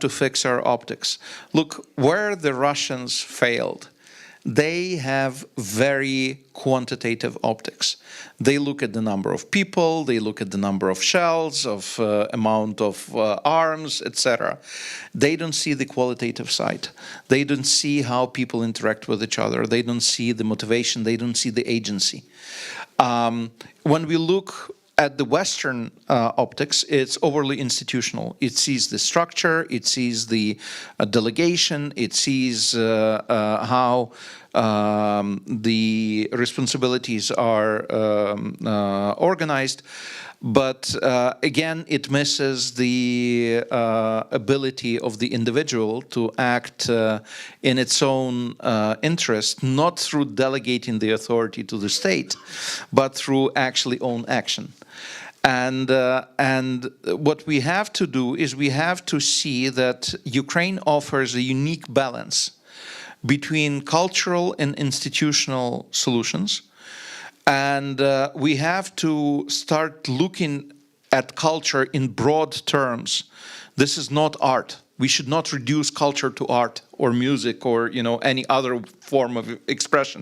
fix our optics. Look, where the Russians failed, they have very quantitative optics. They look at the number of people, they look at the number of shells, of amount of arms, etc. They don't see the qualitative side. They don't see how people interact with each other. They don't see the motivation. They don't see the agency. When we look at the Western optics, it's overly institutional. It sees the structure, it sees the delegation, it sees how the responsibilities are organized. But again, it misses the ability of the individual to act in its own interest, not through delegating the authority to the state, but through actually own action. And what we have to do is we have to see that Ukraine offers a unique balance between cultural and institutional solutions. And we have to start looking at culture in broad terms. This is not art. We should not reduce culture to art or music or, you know, any other form of expression.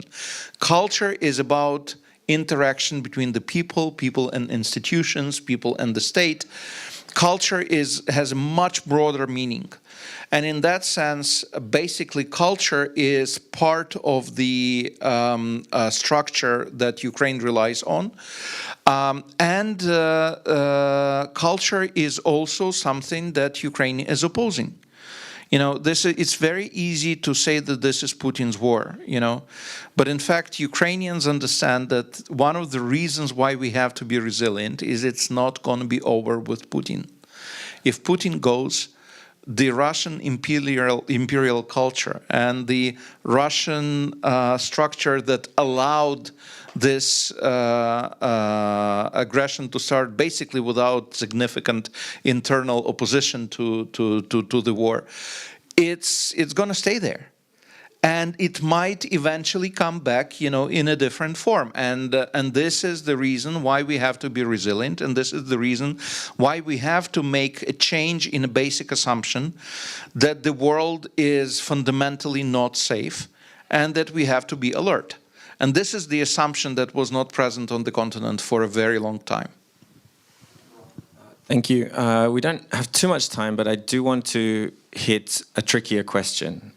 Culture is about interaction between the people and institutions, people and the state. Culture has a much broader meaning. And in that sense, basically, culture is part of the structure that Ukraine relies on. Culture is also something that Ukraine is opposing. You know, it's very easy to say that this is Putin's war, you know. But in fact, Ukrainians understand that one of the reasons why we have to be resilient is it's not going to be over with Putin. If Putin goes, the Russian imperial culture and the Russian structure that allowed this aggression to start basically without significant internal opposition to the war, it's going to stay there. And it might eventually come back, you know, in a different form. And this is the reason why we have to be resilient. And this is the reason why we have to make a change in a basic assumption that the world is fundamentally not safe and that we have to be alert. And this is the assumption that was not present on the continent for a very long time. Thank you. We don't have too much time, but I do want to hit a trickier question,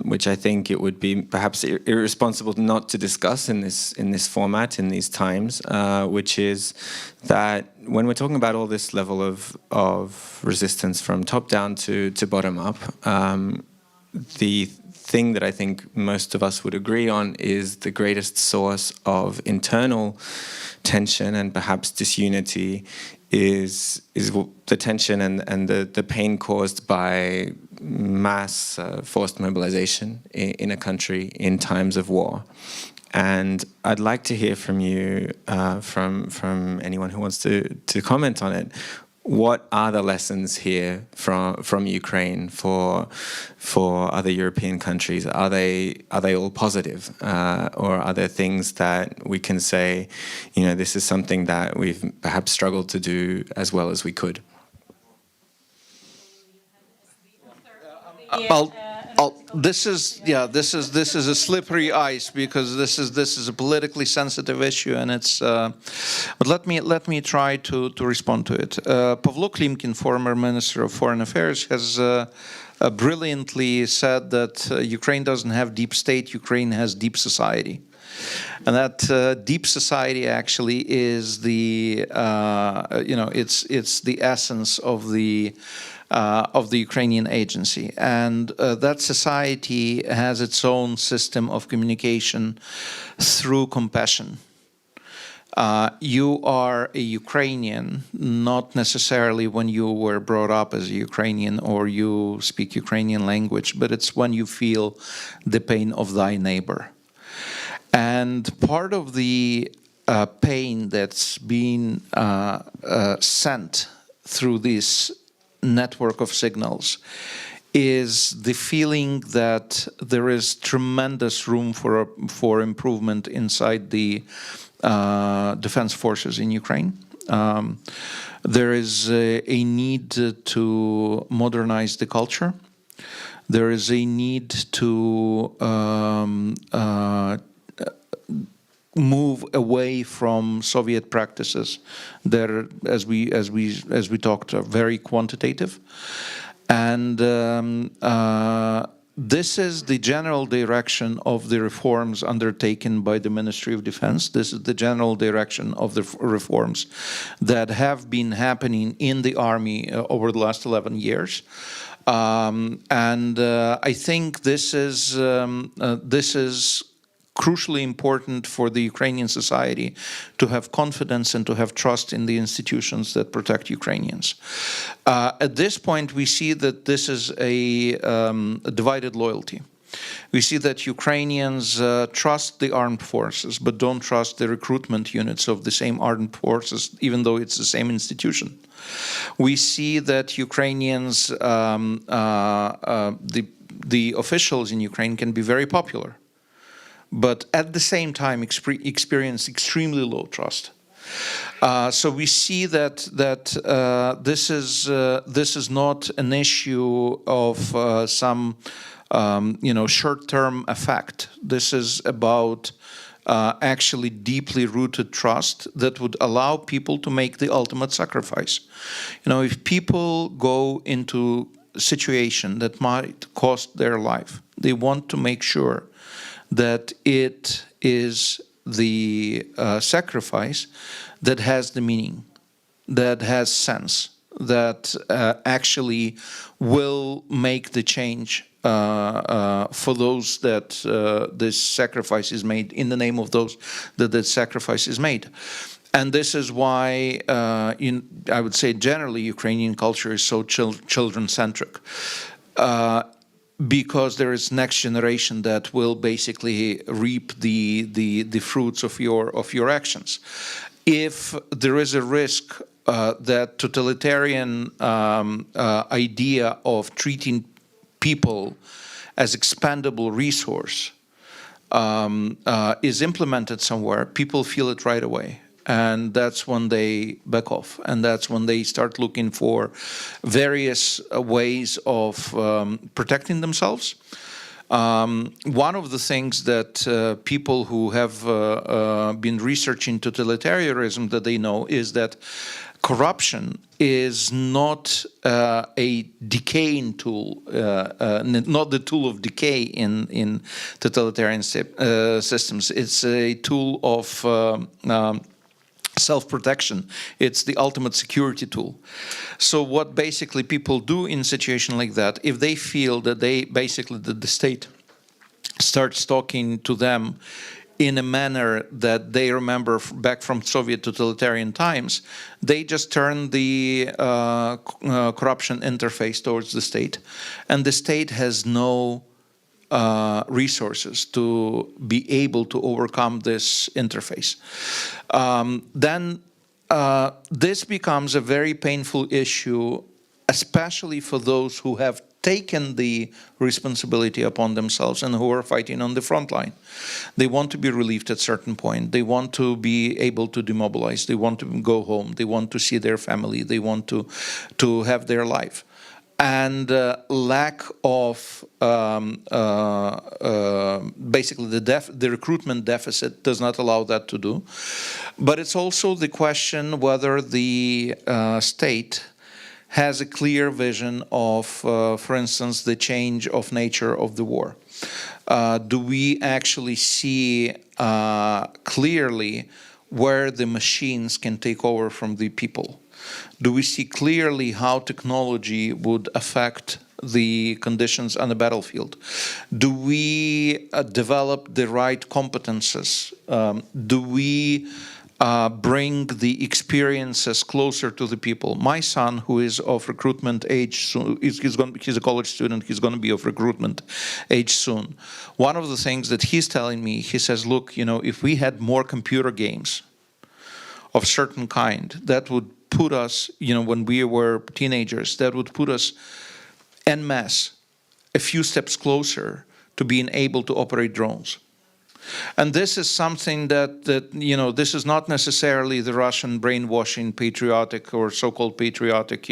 which I think it would be perhaps irresponsible not to discuss in this format, in these times, which is that when we're talking about all this level of resistance from top down to bottom up, the thing that I think most of us would agree on is the greatest source of internal tension and perhaps disunity is the tension and the pain caused by mass forced mobilization in a country in times of war. And I'd like to hear from you, from anyone who wants to comment on it. What are the lessons here from Ukraine for other European countries? Are they all positive, or are there things that we can say, you know, this is something that we've perhaps struggled to do as well as we could? This is a slippery ice because this is a politically sensitive issue, and it's. But let me try to respond to it. Pavlo Klimkin, former Minister of Foreign Affairs, has brilliantly said that Ukraine doesn't have deep state. Ukraine has deep society. And that deep society actually is the, it's the essence of the Ukrainian agency. And that society has its own system of communication through compassion. You are a Ukrainian, not necessarily when you were brought up as a Ukrainian or you speak Ukrainian language, but it's when you feel the pain of thy neighbor. And part of the pain that's been sent through this network of signals is the feeling that there is tremendous room for improvement inside the defense forces in Ukraine. There is a need to modernize the culture. There is a need to move away from Soviet practices that are, as we talked, are very quantitative. And this is the general direction of the reforms undertaken by the Ministry of Defense. This is the general direction of the reforms that have been happening in the army over the last 11 years. I think this is crucially important for the Ukrainian society to have confidence and to have trust in the institutions that protect Ukrainians. At this point, we see that this is a divided loyalty. We see that Ukrainians trust the armed forces, but don't trust the recruitment units of the same armed forces, even though it's the same institution. We see that Ukrainians, the officials in Ukraine can be very popular, but at the same time experience extremely low trust. So we see that this is not an issue of some short-term effect. This is about actually deeply rooted trust that would allow people to make the ultimate sacrifice. If people go into a situation that might cost their life, they want to make sure that it is the sacrifice that has the meaning, that has sense, that actually will make the change for those that this sacrifice is made, in the name of those that the sacrifice is made. And this is why, I would say generally, Ukrainian culture is so children-centric. Because there is next generation that will basically reap the fruits of your actions. If there is a risk that totalitarian idea of treating people as expendable resource is implemented somewhere, people feel it right away. And that's when they back off. And that's when they start looking for various ways of protecting themselves. One of the things that people who have been researching totalitarianism that they know is that corruption is not a decaying tool, not the tool of decay in totalitarian systems. It's a tool of self-protection. It's the ultimate security tool. So what basically people do in a situation like that, if they feel that that the state starts talking to them in a manner that they remember back from Soviet totalitarian times, they just turn the corruption interface towards the state. And the state has no resources to be able to overcome this interface. Then this becomes a very painful issue, especially for those who have taken the responsibility upon themselves and who are fighting on the front line. They want to be relieved at a certain point. They want to be able to demobilize. They want to go home. They want to see their family. They want to have their life. And lack of basically the recruitment deficit does not allow that to do. But it's also the question whether the state has a clear vision of, for instance, the change of nature of the war. Do we actually see clearly where the machines can take over from the people? Do we see clearly how technology would affect the conditions on the battlefield? Do we develop the right competences? Do we bring the experiences closer to the people? My son, who is of recruitment age soon, he's a college student, he's going to be of recruitment age soon. One of the things that he's telling me, he says, look, if we had more computer games of certain kind, that would put us, when we were teenagers, that would put us en masse a few steps closer to being able to operate drones. And this is something that this is not necessarily the Russian brainwashing patriotic or so-called patriotic,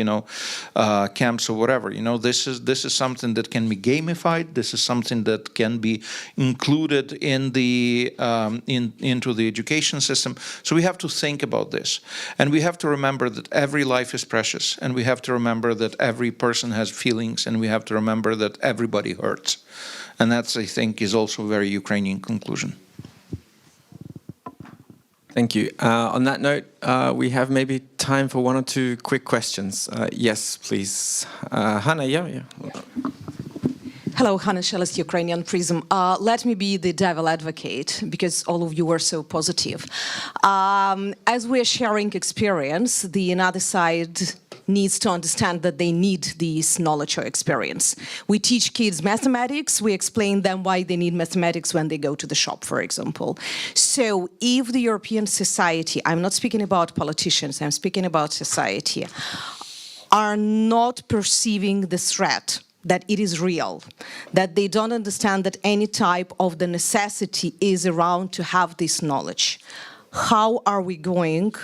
camps or whatever. This is something that can be gamified. This is something that can be included in the into the education system. So we have to think about this, and we have to remember that every life is precious, and we have to remember that every person has feelings, and we have to remember that everybody hurts. And that's, I think, is also a very Ukrainian conclusion. Thank you. On that note, we have maybe time for one or two quick questions. Yes, please. Hanna, yeah. Hello, Hanna Shelest, Ukrainian Prism. Let me be the devil advocate, because all of you were so positive. As we're sharing experience, the other side needs to understand that they need this knowledge or experience. We teach kids mathematics, we explain them why they need mathematics when they go to the shop, for example. So if the European society, I'm not speaking about politicians, I'm speaking about society, are not perceiving the threat, that it is real, that they don't understand that any type of the necessity is around to have this knowledge, how are we going,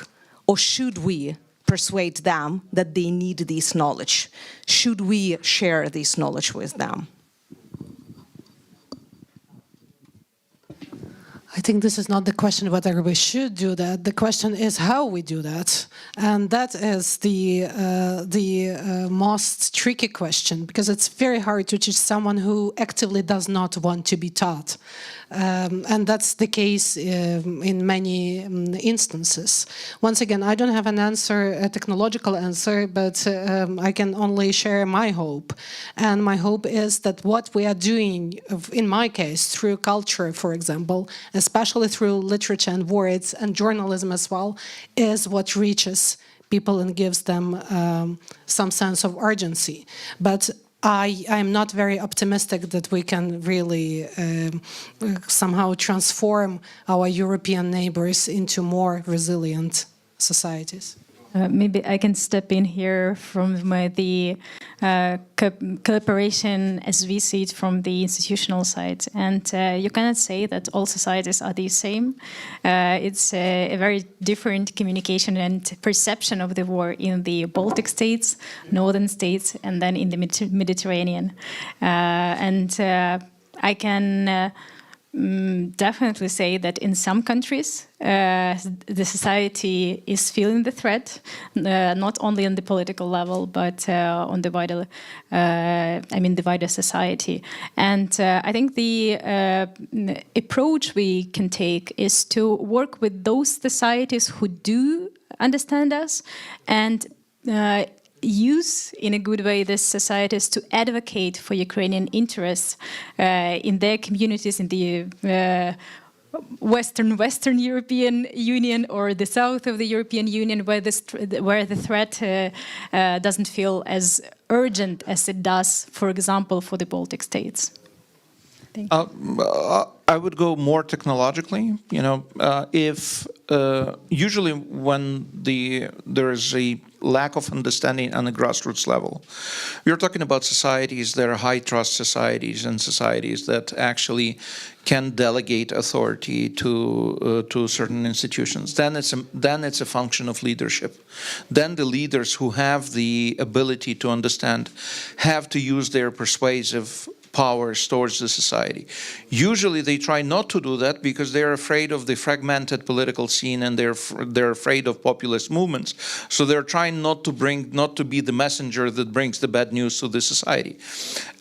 or should we persuade them that they need this knowledge? Should we share this knowledge with them? I think this is not the question whether we should do that. The question is how we do that, and that is the most tricky question, because it's very hard to teach someone who actively does not want to be taught. And that's the case in many instances. Once again, I don't have an answer, a technological answer, but I can only share my hope. And my hope is that what we are doing, in my case, through culture, for example, especially through literature and words and journalism as well, is what reaches people and gives them some sense of urgency. But I am not very optimistic that we can really somehow transform our European neighbors into more resilient societies. Maybe I can step in here from the cooperation as we see it from the institutional side. And you cannot say that all societies are the same. It's a very different communication and perception of the war in the Baltic states, northern states, and then in the Mediterranean. I can definitely say that in some countries the society is feeling the threat, not only on the political level but on the wider, the wider society. And I think the approach we can take is to work with those societies who do understand us and use in a good way these societies to advocate for Ukrainian interests in their communities in the Western European Union or the south of the European Union, where the threat doesn't feel as urgent as it does, for example, for the Baltic states. Thank you. I would go more technologically. If usually when there is a lack of understanding on a grassroots level, we're talking about societies that are high trust societies and societies that actually can delegate authority to certain institutions. Then it's a function of leadership. Then the leaders who have the ability to understand have to use their persuasive powers towards the society. Usually they try not to do that because they're afraid of the fragmented political scene and they're afraid of populist movements. So they're trying not to be the messenger that brings the bad news to the society.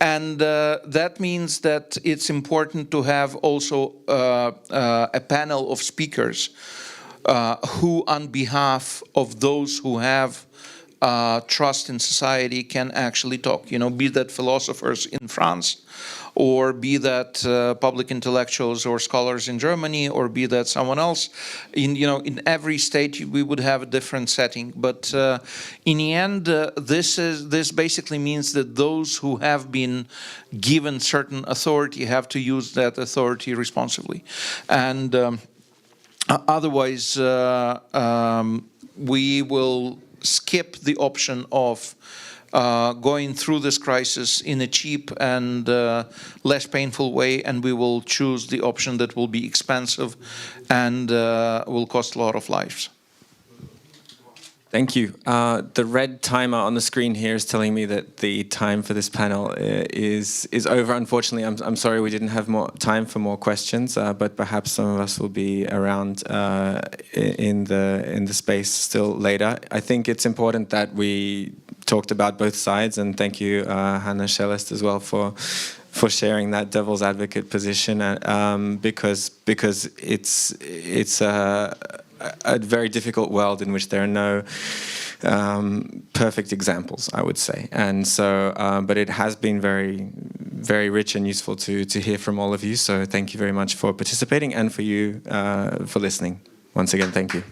And that means that it's important to have also a panel of speakers who, on behalf of those who have trust in society, can actually talk, be that philosophers in France, or be that public intellectuals or scholars in Germany, or be that someone else. In every state we would have a different setting, but in the end, this basically means that those who have been given certain authority have to use that authority responsibly, and otherwise we will skip the option of going through this crisis in a cheap and less painful way, and we will choose the option that will be expensive and will cost a lot of lives. Thank you. The red timer on the screen here is telling me that the time for this panel is over. Unfortunately, I'm sorry we didn't have more time for more questions, but perhaps some of us will be around in the space still later. I think it's important that we talked about both sides, and thank you, Hannah Shelest, as well for sharing that devil's advocate position, because it's a very difficult world in which there are no perfect examples, I would say. And so, but it has been very, very rich and useful to hear from all of you. So thank you very much for participating and for you for listening. Once again, thank you.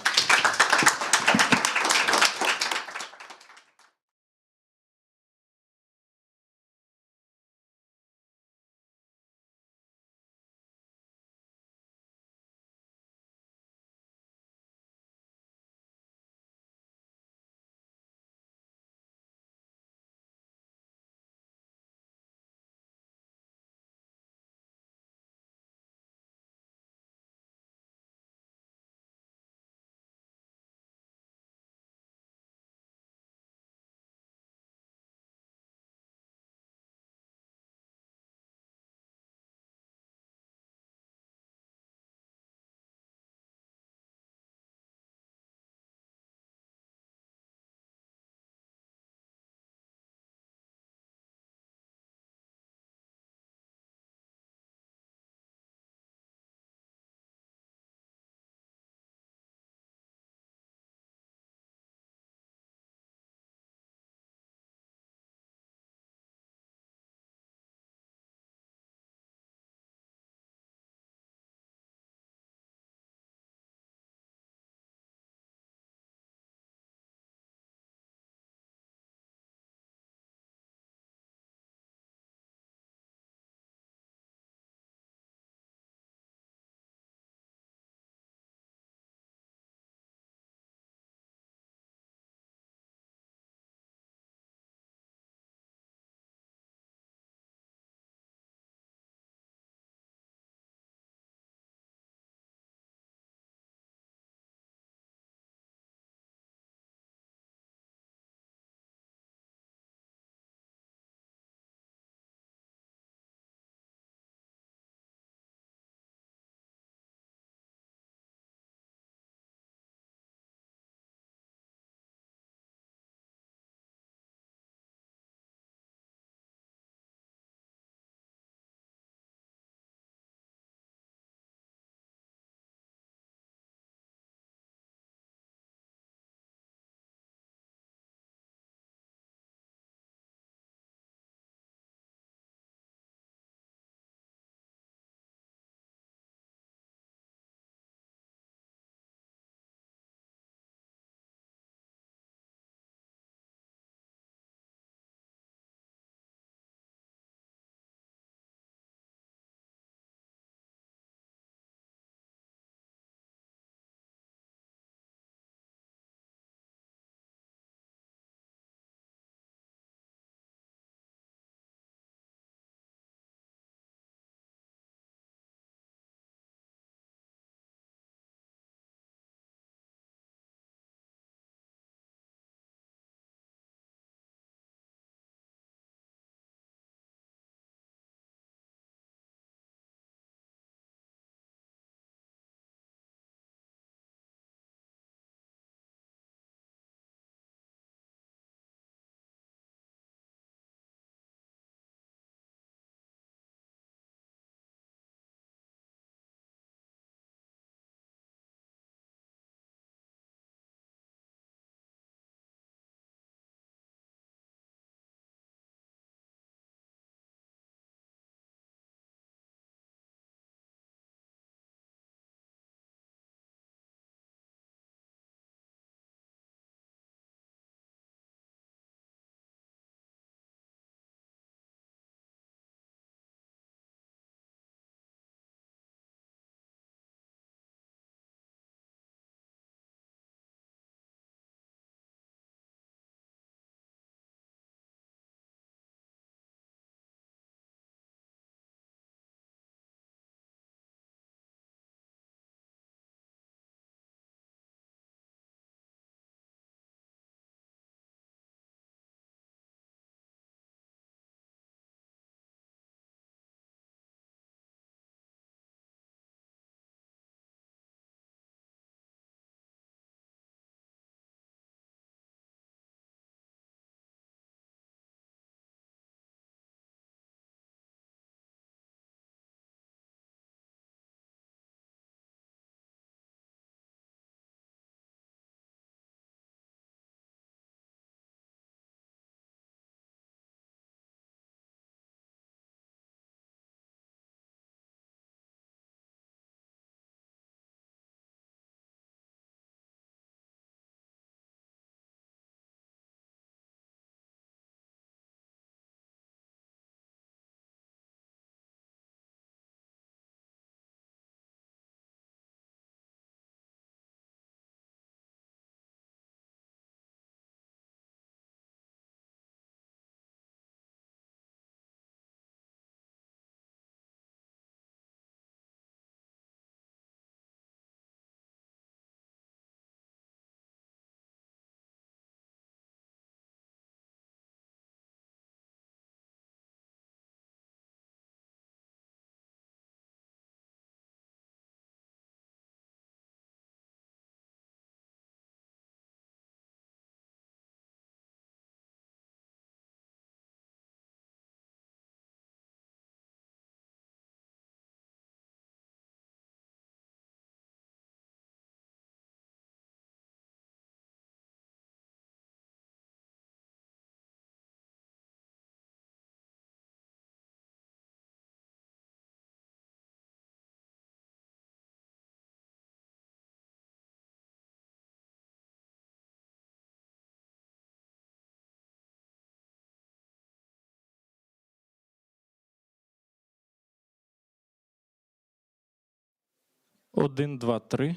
Один, два, три.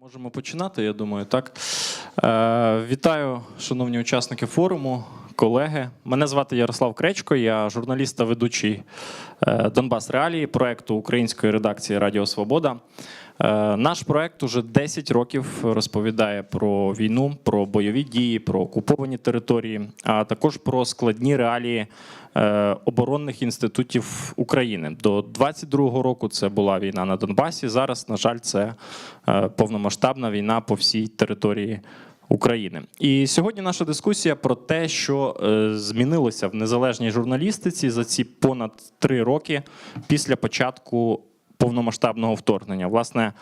Можемо починати, я думаю, так. Вітаю, шановні учасники форуму, колеги. Мене звати Ярослав Кречко, я журналіст та ведучий Donbas.Реалії, проєкту української редакції Радіо Свобода. Наш проєкт уже 10 років розповідає про війну, про бойові дії, про окуповані території, а також про складні реалії оборонних інститутів України. До 22-го року це була війна на Донбасі, зараз, на жаль, це повномасштабна війна по всій території України. І сьогодні наша дискусія про те, що змінилося в незалежній журналістиці за ці понад 3 роки після початку повномасштабного вторгнення. Власне,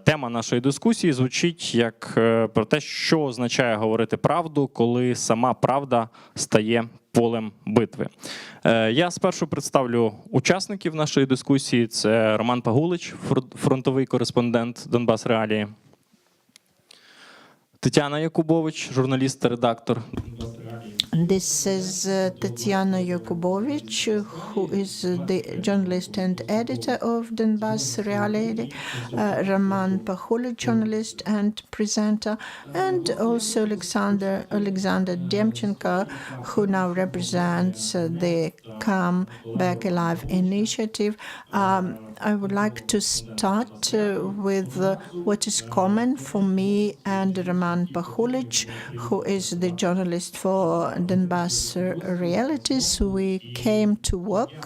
тема нашої дискусії звучить як про те, що означає говорити правду, коли сама правда стає полем битви. Я спершу представлю учасників нашої дискусії. Це Роман Пагулич, фронтовий кореспондент Donbas.Реалії. Тетяна Якубович, журналіст та редактор. This is Tatiana Yakubovich, who is the journalist and editor of Donbas.Reality, Roman Pakhulich, journalist and presenter, and also Alexander Demchenko, who now represents the Come Back Alive initiative. I would like to start with what is common for me and Roman Pakhulich, who is the journalist for Donbas.Realities. We came to work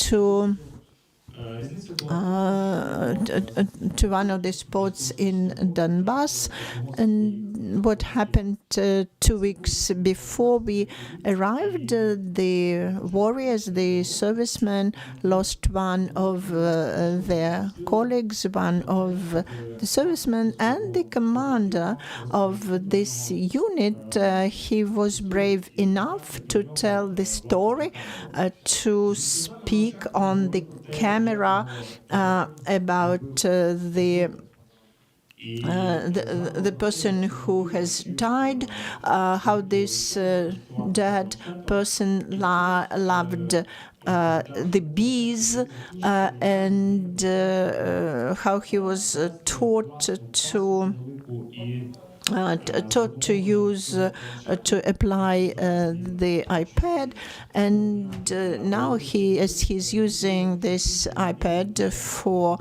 to one of the spots in Donbas. And what happened 2 weeks before we arrived, the warriors, the servicemen, lost one of their colleagues, one of the servicemen, and the commander of this unit. He was brave enough to tell the story, to speak on the camera about the person who has died, how this dead person loved the bees, and how he was taught to use, to apply the iPad, and now as he's using this iPad for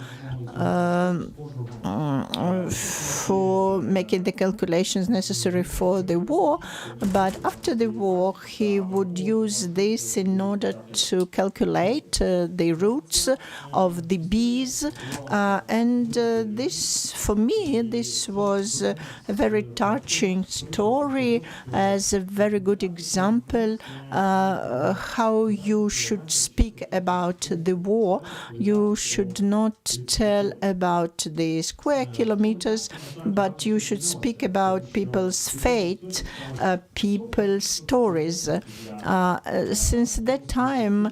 making the calculations necessary for the war, but after the war he would use this in order to calculate the routes of the bees, and this, for me, this was a very touching story, as a very good example how you should speak about the war. You should not tell about the square kilometers, but you should speak about people's fate, people's stories. Since that time,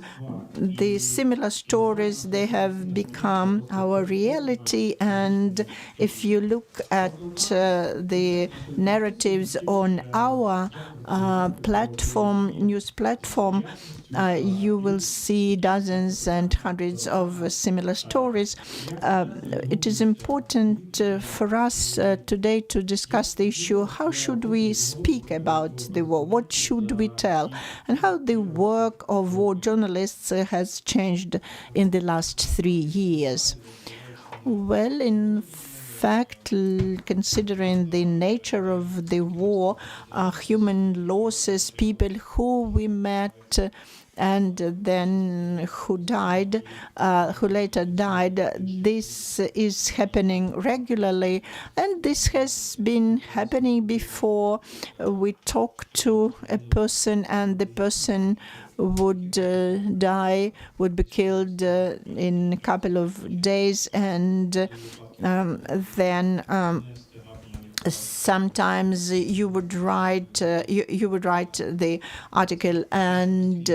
the similar stories, they have become our reality, and if you look at the narratives on our news platform, you will see dozens and hundreds of similar stories. It is important for us today to discuss the issue: how should we speak about the war? What should we tell? And how the work of war journalists has changed in the last 3 years. Well, in fact, considering the nature of the war, human losses, people who we met and then who later died, this is happening regularly, and this has been happening before. We talk to a person and the person would die, would be killed in a couple of days, and then sometimes you would write the article and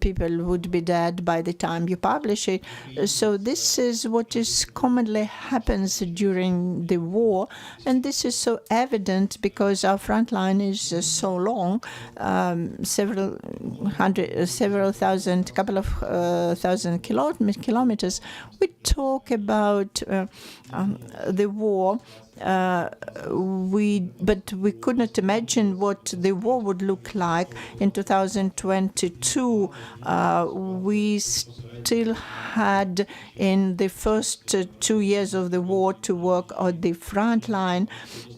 people would be dead by the time you publish it. So this is what is commonly happens during the war, and this is so evident because our front line is so long, several thousand, couple of thousand kilometers. We talk about the war. But we could not imagine what the war would look like in 2022. We still had, in the first 2 years of the war, to work on the front line,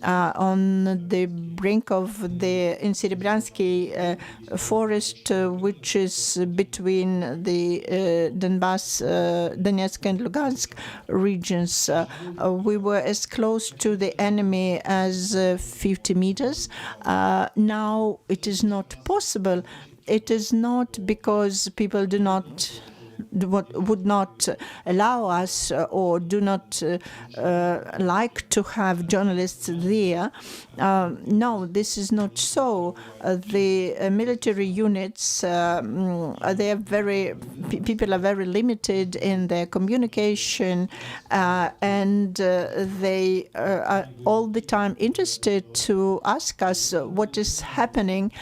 on the brink of the in Serebryansky forest, which is between the Donbas, Donetsk and Lugansk regions. We were as close to the enemy as 50 meters. Now it is not possible. It is not because people would not allow us or do not like to have journalists there. No, this is not so. The military units, people are very limited in their communication, and they are all the time interested to ask us what is happening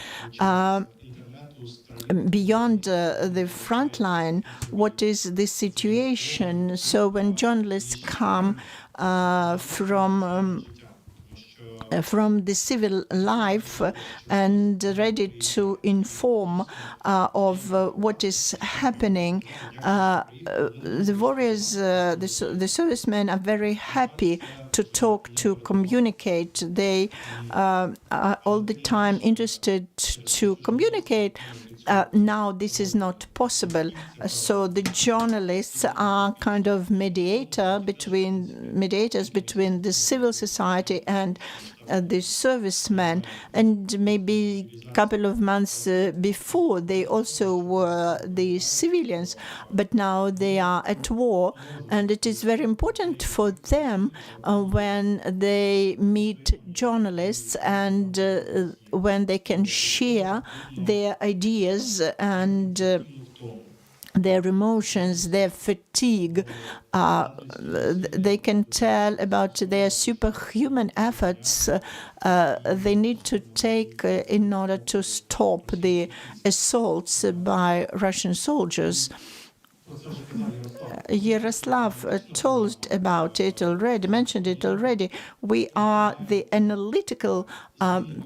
beyond the front line, what is the situation. So when journalists come from the civil life and ready to inform of what is happening, the warriors, the servicemen are very happy to talk, to communicate. They are all the time interested to communicate. Now this is not possible. So the journalists are kind of mediators between the civil society and the servicemen, and maybe a couple of months before they also were the civilians, but now they are at war, and it is very important for them when they meet journalists and when they can share their ideas and their emotions, their fatigue. They can tell about their superhuman efforts they need to take in order to stop the assaults by Russian soldiers. Yaroslav told about it already, mentioned it already. We are the analytical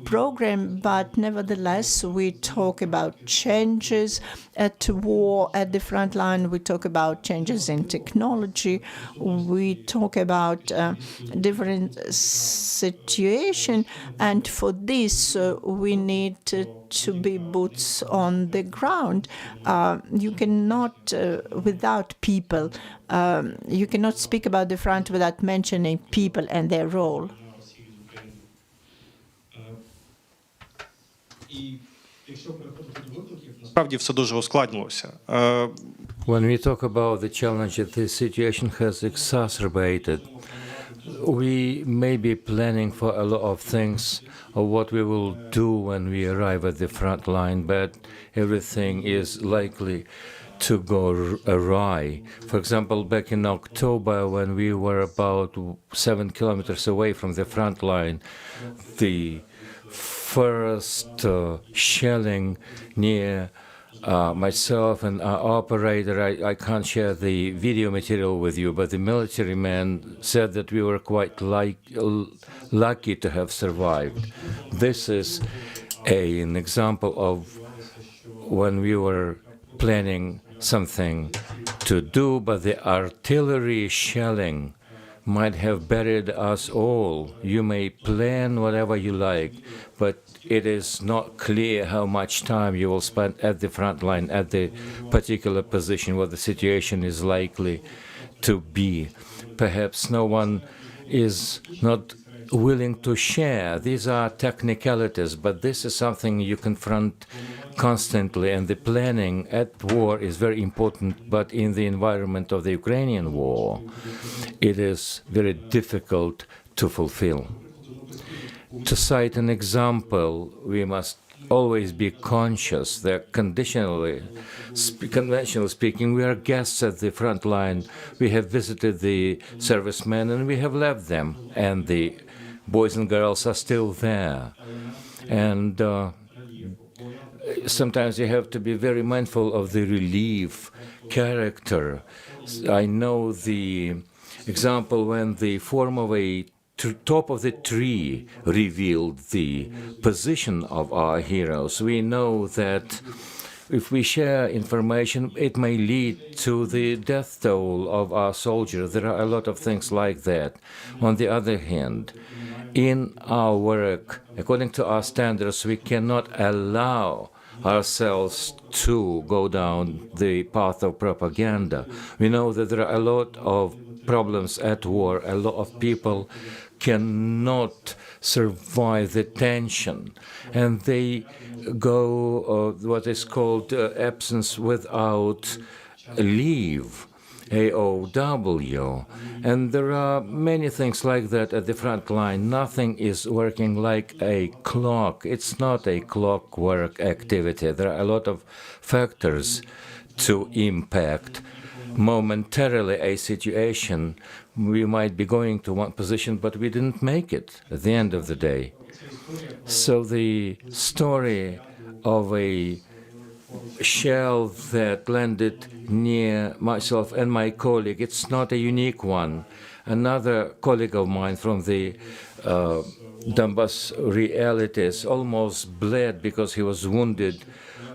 program, but nevertheless we talk about changes at war, at the front line. We talk about changes in technology. We talk about different situation, and for this we need to be boots on the ground. You cannot, without people, you cannot speak about the front without mentioning people and their role. Насправді все дуже ускладнилося. When we talk about the challenge that this situation has exacerbated, we may be planning for a lot of things of what we will do when we arrive at the front line, but everything is likely to go awry. For example, back in October, when we were about 7 kilometers away from the front line, the first shelling near myself and our operator, I can't share the video material with you, but the military man said that we were quite lucky to have survived. This is an example of when we were planning something to do, but the artillery shelling might have buried us all. You may plan whatever you like, but it is not clear how much time you will spend at the front line, at the particular position where the situation is likely to be. Perhaps no one is not willing to share. These are technicalities, but this is something you confront constantly, and the planning at war is very important, but in the environment of the Ukrainian war, it is very difficult to fulfill. to cite an example, we must always be conscious that conventionally speaking, we are guests at the front line. We have visited the servicemen and we have left them, and the boys and girls are still there. And sometimes you have to be very mindful of the relief character. I know the example when the form of a top of the tree revealed the position of our heroes. We know that if we share information, it may lead to the death toll of our soldiers. There are a lot of things like that. On the other hand, in our work, according to our standards, we cannot allow ourselves to go down the path of propaganda. We know that there are a lot of problems at war. A lot of people cannot survive the tension, and they go what is called absence without leave, AOW. And there are many things like that at the front line. Nothing is working like a clock. It's not a clockwork activity. There are a lot of factors to impact momentarily a situation. We might be going to one position, but we didn't make it at the end of the day. So the story of a shell that landed near myself and my colleague, it's not a unique one. Another colleague of mine from the Donbas.Realities almost bled because he was wounded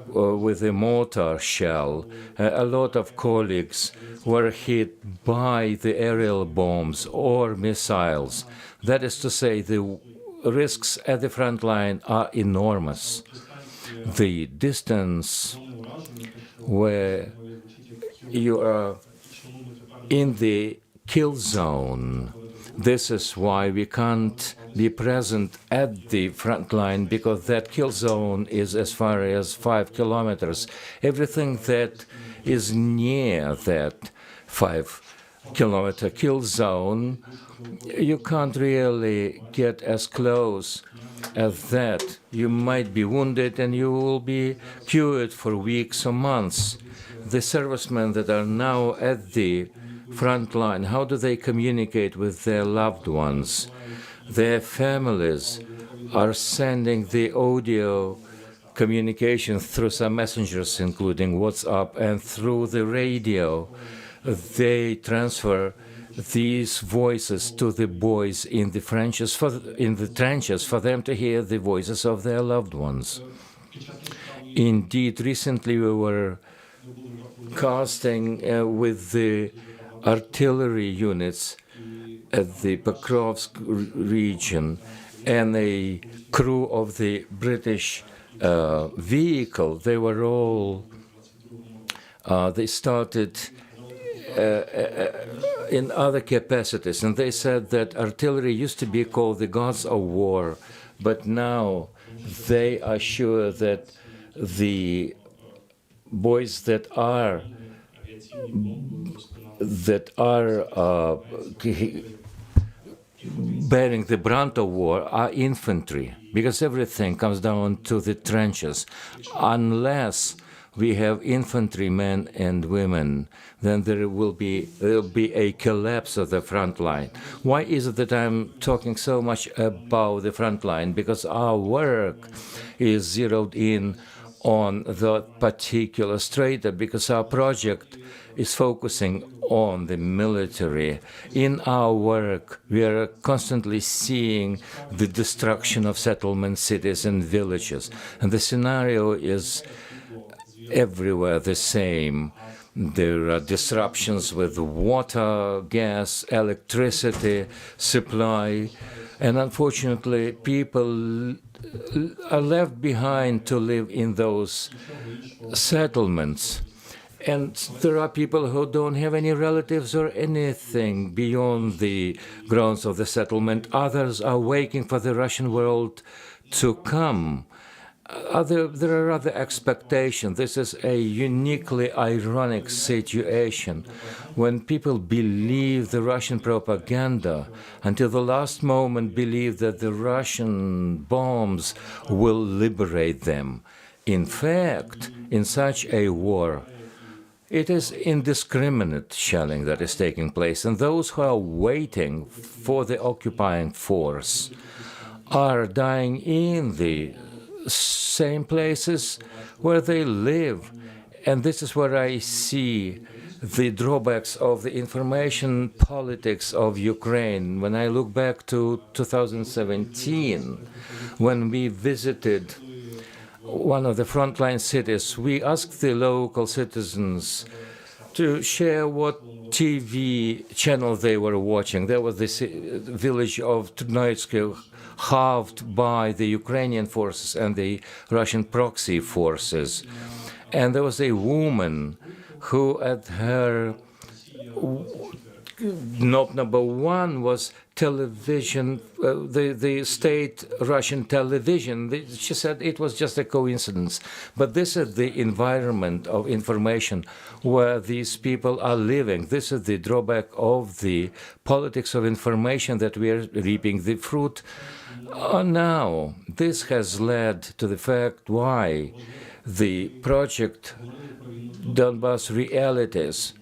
with a mortar shell. A lot of colleagues were hit by the aerial bombs or missiles. That is to say, the risks at the front line are enormous. The distance where you are in the kill zone, this is why we can't be present at the front line, because that kill zone is as far as 5 kilometers. Everything that is near that 5-kilometer kill zone, you can't really get as close as that. You might be wounded and you will be cured for weeks or months. The servicemen that are now at the front line, how do they communicate with their loved ones? Their families are sending the audio communication through some messengers, including WhatsApp, and through the radio. They transfer these voices to the boys in the trenches for them to hear the voices of their loved ones. Indeed, recently we were casting with the artillery units at the Pokrovsk region, and a crew of the British vehicle. They were all, they started in other capacities, and they said that artillery used to be called the gods of war, but now they are sure that the boys that are bearing the brunt of war are infantry, because everything comes down to the trenches. Unless we have infantrymen and women, then there will be a collapse of the front line. Why is it that I'm talking so much about the front line? Because our work is zeroed in on that particular strata, because our project is focusing on the military. In our work, we are constantly seeing the destruction of settlement cities and villages. And the scenario is everywhere the same. There are disruptions with water, gas, electricity supply. And unfortunately, people are left behind to live in those settlements. And there are people who don't have any relatives or anything beyond the grounds of the settlement. Others are waiting for the Russian world to come. there are other expectations. This is a uniquely ironic situation when people believe the Russian propaganda until the last moment, believe that the Russian bombs will liberate them. In fact, in such a war, it is indiscriminate shelling that is taking place, and those who are waiting for the occupying force are dying in the same places where they live. And this is where I see the drawbacks of the information politics of Ukraine. When I look back to 2017, when we visited one of the frontline cities, we asked the local citizens to share what TV channel they were watching. There was this village of Trnoitsky, halved by the Ukrainian forces and the Russian proxy forces. And there was a woman who at her knob number one was television, the state Russian television. She said it was just a coincidence. But this is the environment of information where these people are living. This is the drawback of the politics of information that we are reaping the fruit now. This has led to the fact why the project Donbas.Realities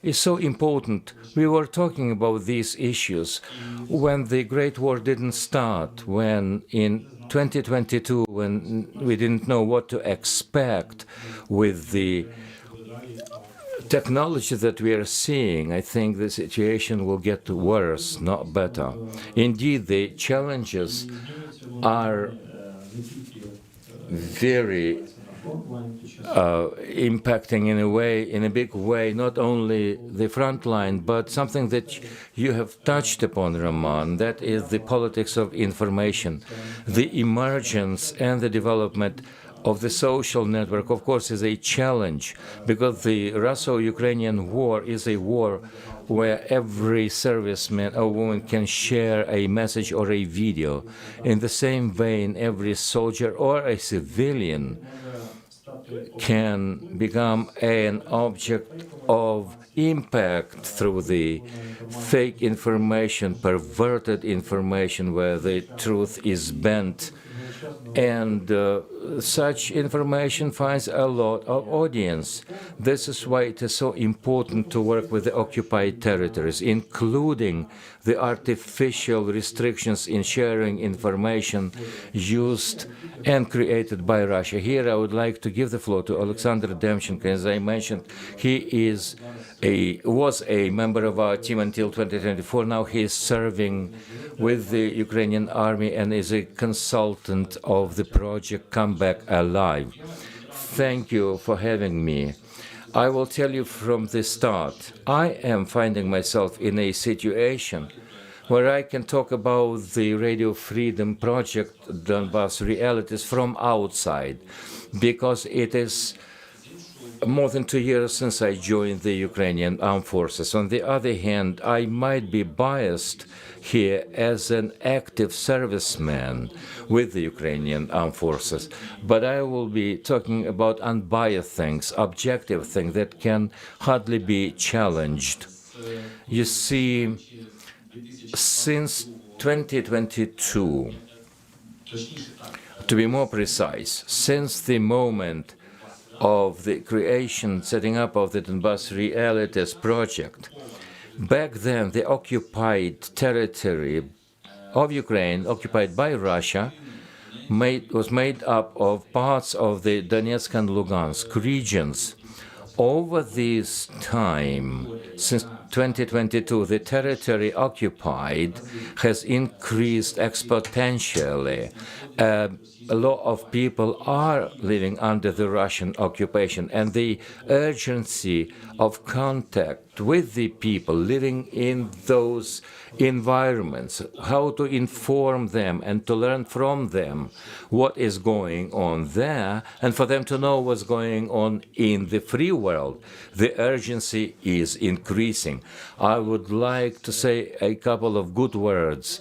is so important. We were talking about these issues when the Great War didn't start, when in 2022, when we didn't know what to expect with the technology that we are seeing. I think the situation will get worse, not better. Indeed, the challenges are very impacting in a big way, not only the front line, but something that you have touched upon, Roman, that is the politics of information. The emergence and the development of the social network, of course, is a challenge, because the Russo-Ukrainian war is a war where every serviceman or woman can share a message or a video. In the same vein, every soldier or a civilian can become an object of impact through the fake information, perverted information, where the truth is bent. And such information finds a lot of audience. This is why it is so important to work with the occupied territories, including the artificial restrictions in sharing information used and created by Russia. Here I would like to give the floor to Alexander Demchenko. As I mentioned, he was a member of our team until 2024. Now he is serving with the Ukrainian army and is a consultant of the project Come Back Alive. Thank you for having me. I will tell you from the start, I am finding myself in a situation where I can talk about the Radio Freedom Project, Donbas.Realities, from outside, because it is more than 2 years since I joined the Ukrainian Armed Forces. On the other hand, I might be biased here as an active serviceman with the Ukrainian Armed Forces, but I will be talking about unbiased things, objective things that can hardly be challenged. You see, since 2022, to be more precise, since the moment of the creation, setting up of the Donbas.Realities project, back then the occupied territory of Ukraine, occupied by Russia, was made up of parts of the Donetsk and Lugansk regions. Over this time, since 2022, the territory occupied has increased exponentially. A lot of people are living under the Russian occupation, and the urgency of contact with the people living in those environments, how to inform them and to learn from them what is going on there, and for them to know what's going on in the free world, the urgency is increasing. I would like to say a couple of good words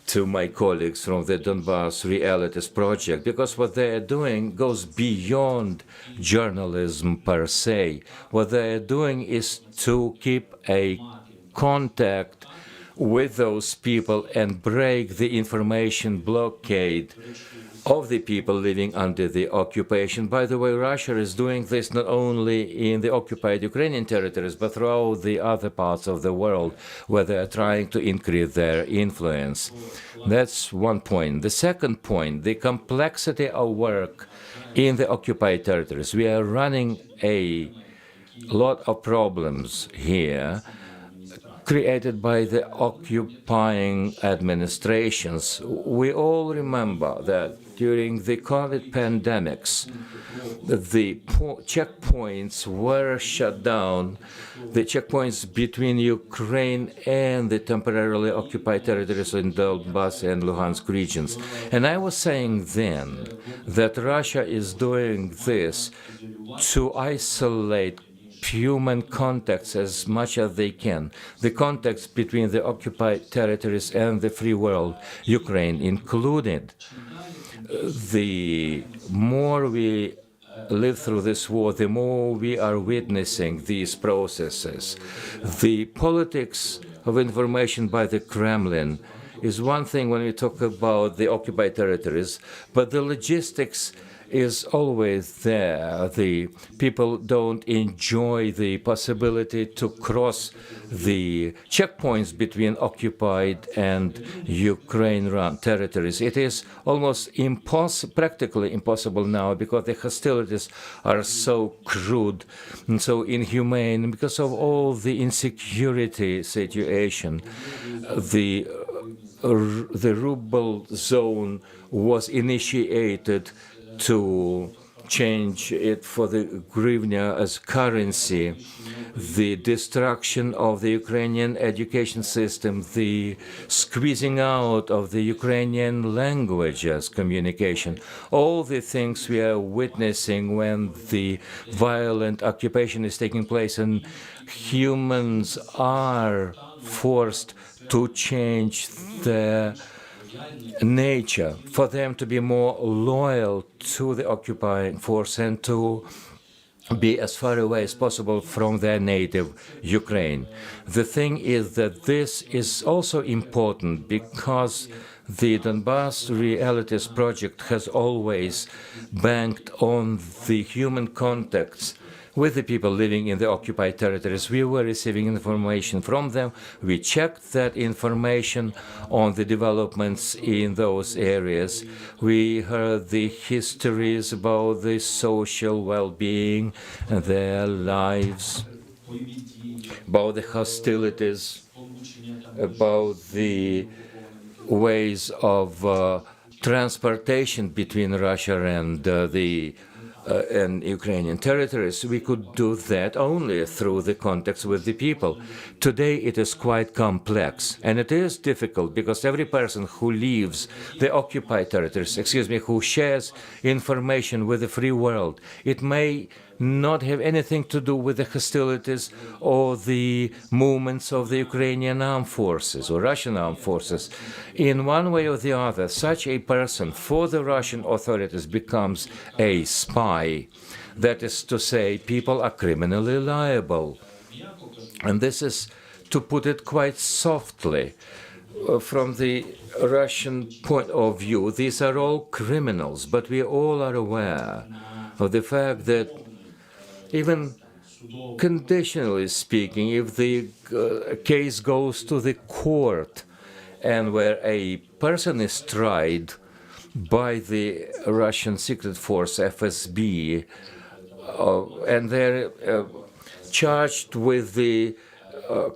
to my colleagues from the Donbas.Realities project, because what they are doing goes beyond journalism per se. What they are doing is to keep a contact with those people and break the information blockade of the people living under the occupation. By the way, Russia is doing this not only in the occupied Ukrainian territories, but throughout the other parts of the world where they are trying to increase their influence. That's one point. The second point, the complexity of work in the occupied territories. We are running a lot of problems here created by the occupying administrations. We all remember that during the COVID pandemics, the checkpoints were shut down, the checkpoints between Ukraine and the temporarily occupied territories in Donbas and Luhansk regions. And I was saying then that Russia is doing this to isolate human contacts as much as they can, the contacts between the occupied territories and the free world, Ukraine included. The more we live through this war, the more we are witnessing these processes. The politics of information by the Kremlin is one thing when we talk about the occupied territories, but the logistics is always there. The people don't enjoy the possibility to cross the checkpoints between occupied and Ukraine-run territories. It is almost practically impossible now because the hostilities are so crude and so inhumane because of all the insecurity situation. The ruble zone was initiated to change it for the hryvnia as currency, the destruction of the Ukrainian education system, the squeezing out of the Ukrainian language as communication, all the things we are witnessing when the violent occupation is taking place and humans are forced to change their nature, for them to be more loyal to the occupying force and to be as far away as possible from their native Ukraine. The thing is that this is also important because the Donbas.Realities project has always banked on the human contacts with the people living in the occupied territories. We were receiving information from them. We checked that information on the developments in those areas. We heard the histories about the social well-being and their lives, about the hostilities, about the ways of transportation between Russia and and Ukrainian territories. We could do that only through the contacts with the people. Today it is quite complex, and it is difficult because every person who leaves the occupied territories, who shares information with the free world, it may not have anything to do with the hostilities or the movements of the Ukrainian armed forces or Russian armed forces. In one way or the other, such a person for the Russian authorities becomes a spy. That is to say, people are criminally liable. And this is, to put it quite softly, from the Russian point of view, these are all criminals, but we all are aware of the fact that even conditionally speaking, if the case goes to the court and where a person is tried by the Russian secret force, FSB, and they're charged with the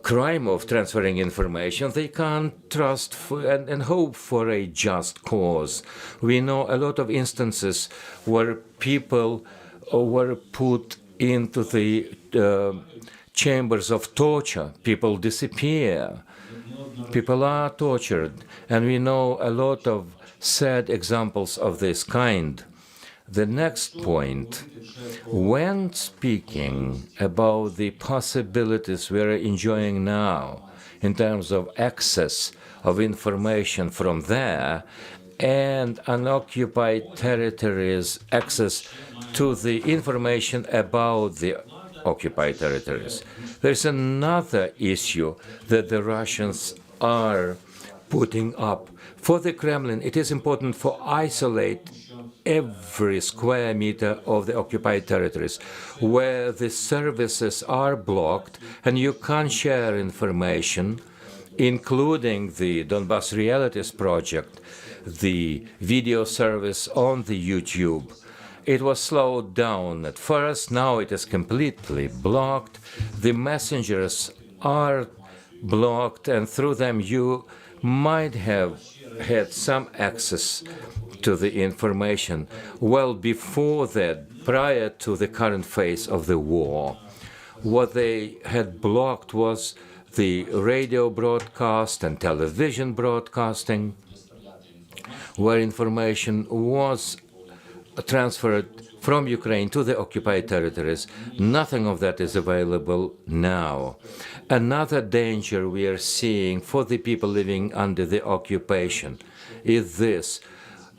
crime of transferring information, they can't trust and hope for a just cause. We know a lot of instances where people were put into the chambers of torture. People disappear. People are tortured. And we know a lot of sad examples of this kind. The next point, when speaking about the possibilities we're enjoying now in terms of access of information from there and unoccupied territories access to the information about the occupied territories. There's another issue that the Russians are putting up. For the Kremlin, it is important to isolate every square meter of the occupied territories where the services are blocked and you can't share information, including the Donbas.Realities project, the video service on the YouTube. It was slowed down at first, now it is completely blocked. The messengers are blocked, and through them you might have had some access to the information. Well, before that, prior to the current phase of the war, what they had blocked was the radio broadcast and television broadcasting, where information was transferred from Ukraine to the occupied territories. Nothing of that is available now. Another danger we are seeing for the people living under the occupation is this.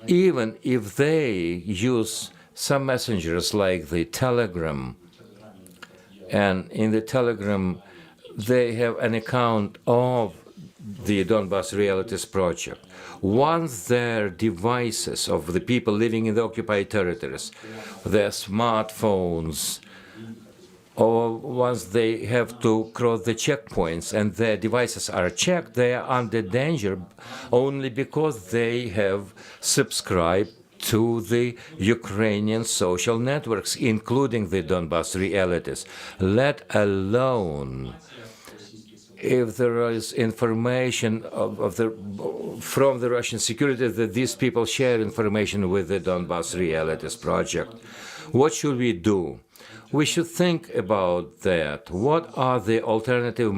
Even if they use some messengers like the Telegram, and in the Telegram they have an account of the Donbas.Realities project, once their devices of the people living in the occupied territories, their smartphones, or once they have to cross the checkpoints and their devices are checked, they are under danger only because they have subscribed to the Ukrainian social networks, including the Donbas.Realities, let alone if there is information from the Russian security that these people share information with the Donbas.Realities project. What should we do? We should think about that. What are the alternative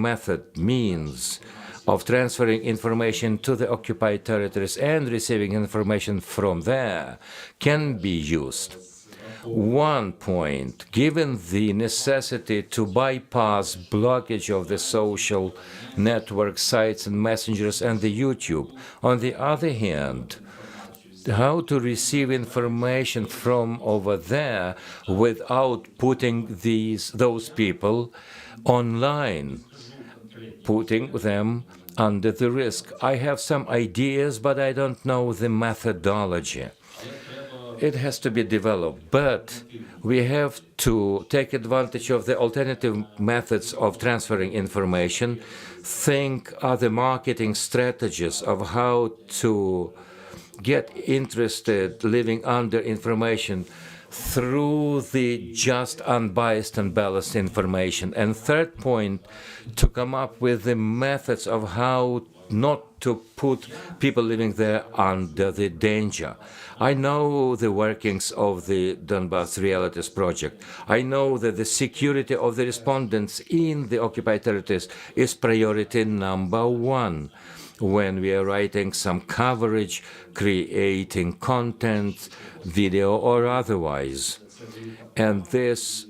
means of transferring information to the occupied territories and receiving information from there can be used? One point, given the necessity to bypass blockage of the social network sites and messengers and the YouTube, on the other hand, how to receive information from over there without putting those people online, putting them under the risk. I have some ideas, but I don't know the methodology. It has to be developed, but we have to take advantage of the alternative methods of transferring information, think other marketing strategies of how to get interested living under information through the just, unbiased, and balanced information. And third point, to come up with the methods of how not to put people living there under the danger. I know the workings of the Donbas.Realities project. I know that the security of the respondents in the occupied territories is priority number one when we are writing some coverage, creating content, video or otherwise. And this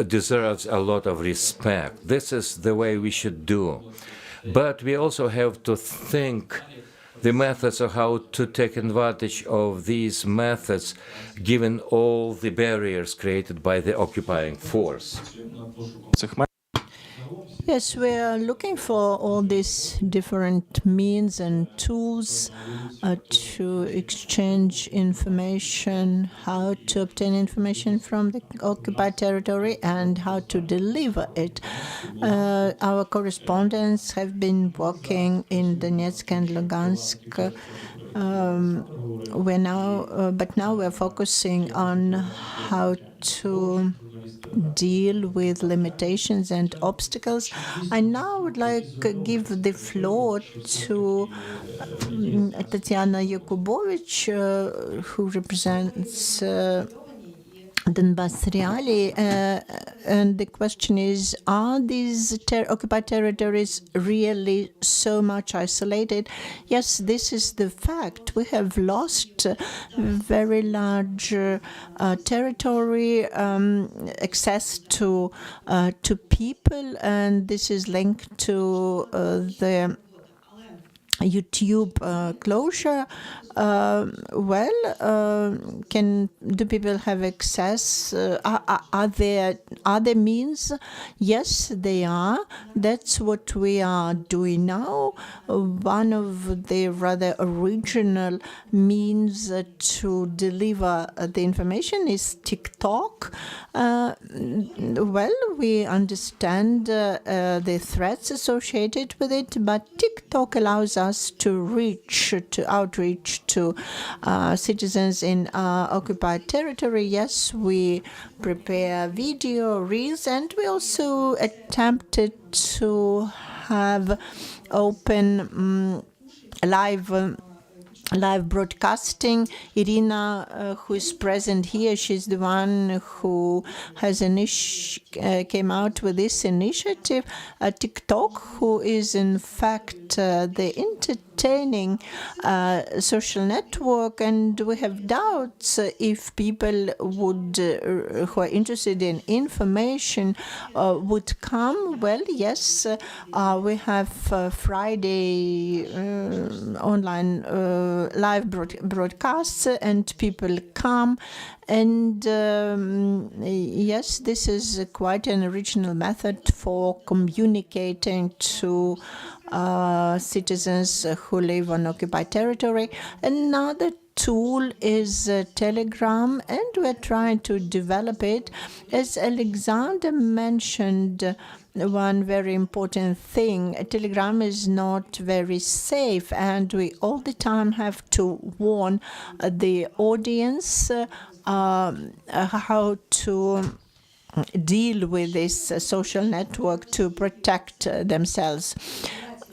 deserves a lot of respect. This is the way we should do. But we also have to think the methods of how to take advantage of these methods, given all the barriers created by the occupying force. Yes, we are looking for all these different means and tools to exchange information, how to obtain information from the occupied territory and how to deliver it. Our correspondents have been working in Donetsk and Lugansk. But now we're focusing on how to deal with limitations and obstacles. I now would like to give the floor to Tatiana Yakubovich, who represents Donbas.Realities, and the question is, are these occupied territories really so much isolated? Yes, this is the fact. We have lost very large territory, access to people, and this is linked to the YouTube closure. Do people have access? Are there means? Yes, they are. That's what we are doing now. One of the rather original means to deliver the information is TikTok. We understand the threats associated with it, but TikTok allows us to outreach to citizens in occupied territory. Yes, we prepare video reels, and we also attempted to have open live broadcasting. Irina, who is present here, she's the one who has came out with this initiative. TikTok, who is in fact the entertaining social network, and we have doubts if people would who are interested in information would come. Well, yes, we have Friday online live broadcasts, and people come. And yes, this is quite an original method for communicating to citizens who live on occupied territory. Another tool is Telegram, and we're trying to develop it. As Alexander mentioned, one very important thing, Telegram is not very safe, and we all the time have to warn the audience how to deal with this social network to protect themselves.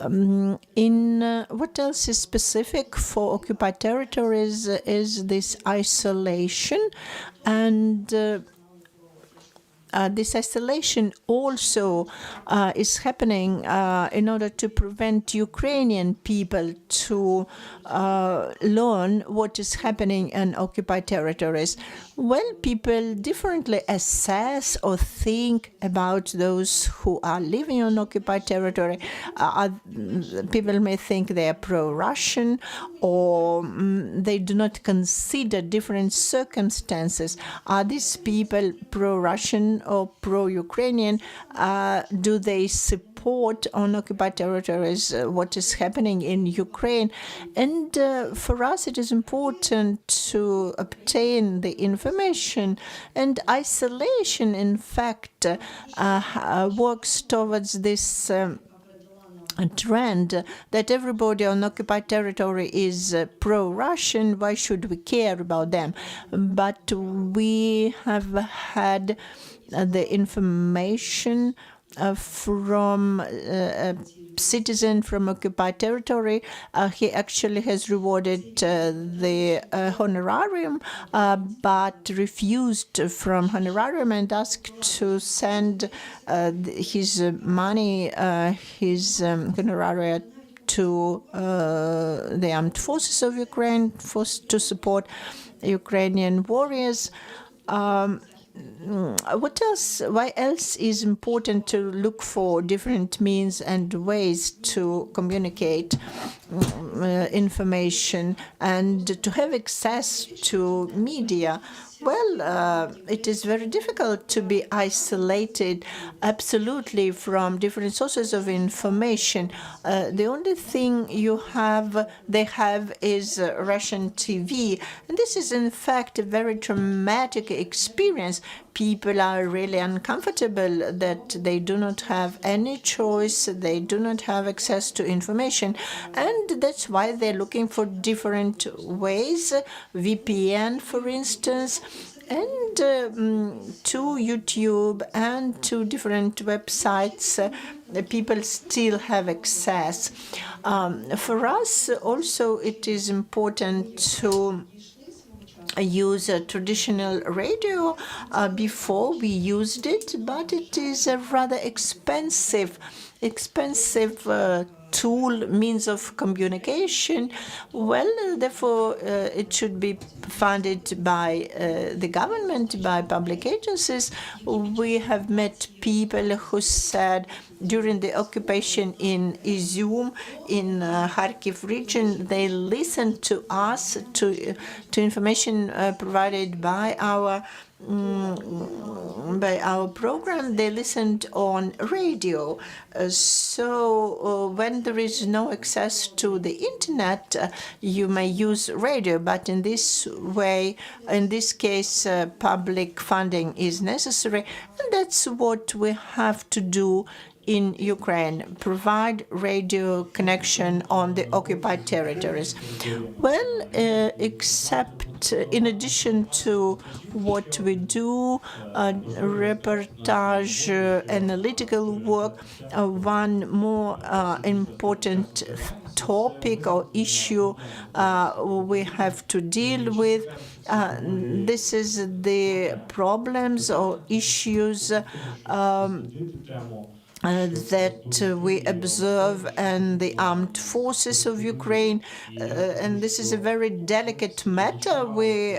What else is specific for occupied territories is this isolation, and this isolation also is happening in order to prevent Ukrainian people to learn what is happening in occupied territories. Well, people differently assess or think about those who are living on occupied territory. People may think they are pro-Russian, or they do not consider different circumstances. Are these people pro-Russian or pro-Ukrainian? Do they support on occupied territories what is happening in Ukraine? And for us, it is important to obtain the information. And isolation, in fact, works towards this trend that everybody on occupied territory is pro-Russian. Why should we care about them? But we have had the information from a citizen from occupied territory. He actually has rewarded the honorarium, but refused from honorarium and asked to send his money, his honoraria, to the armed forces of Ukraine to support Ukrainian warriors. What else? Why else is important to look for different means and ways to communicate information and to have access to media? Well, it is very difficult to be isolated absolutely from different sources of information. The only thing they have is Russian TV. And this is, in fact, a very traumatic experience. People are really uncomfortable that they do not have any choice, they do not have access to information. And that's why they're looking for different ways, VPN, for instance, and to YouTube and to different websites. People still have access. For us, also, it is important to use a traditional radio. Before we used it, but it is a rather expensive tool, means of communication. Well, therefore, it should be funded by the government, by public agencies. We have met people who said during the occupation in Izium, in Kharkiv region, they listened to us, to information provided by our program. They listened on radio. So when there is no access to the internet, you may use radio, but in this way, in this case, public funding is necessary, and that's what we have to do in Ukraine, provide radio connection on the occupied territories. Well, except in addition to what we do, reportage, analytical work, one more important topic or issue we have to deal with. This is the problems or issues that we observe in the armed forces of Ukraine, and this is a very delicate matter. We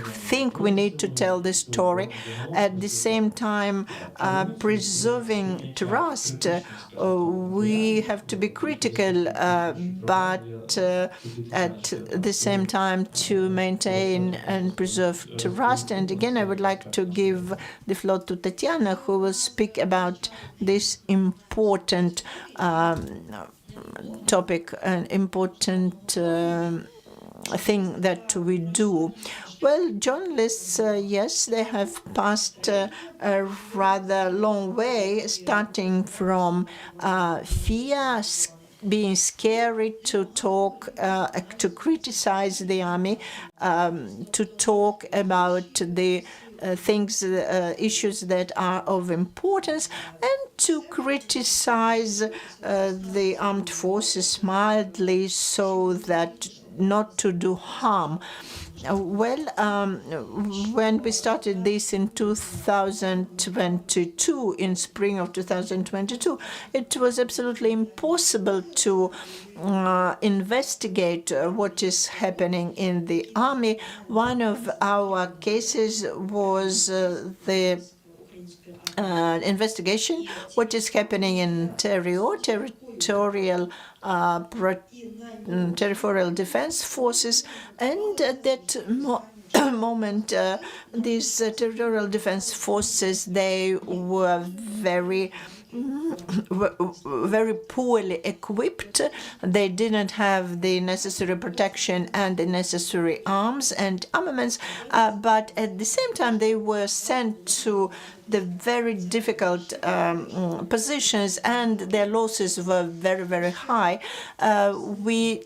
think we need to tell this story. At the same time, preserving trust, we have to be critical, but at the same time to maintain and preserve trust. And again, I would like to give the floor to Tatiana, who will speak about this important topic, an important thing that we do. Well, journalists, yes, they have passed a rather long way, starting from fear, being scary to talk, to criticize the army, to talk about the issues that are of importance, and to criticize the armed forces mildly so that not to do harm. Well, when we started this in 2022, in spring of 2022, it was absolutely impossible to investigate what is happening in the army. One of our cases was the investigation what is happening in territorial defense forces, and at that moment, these territorial defense forces, they were very poorly equipped. They didn't have the necessary protection and the necessary arms and armaments, but at the same time they were sent to the very difficult positions, and their losses were very, very high. We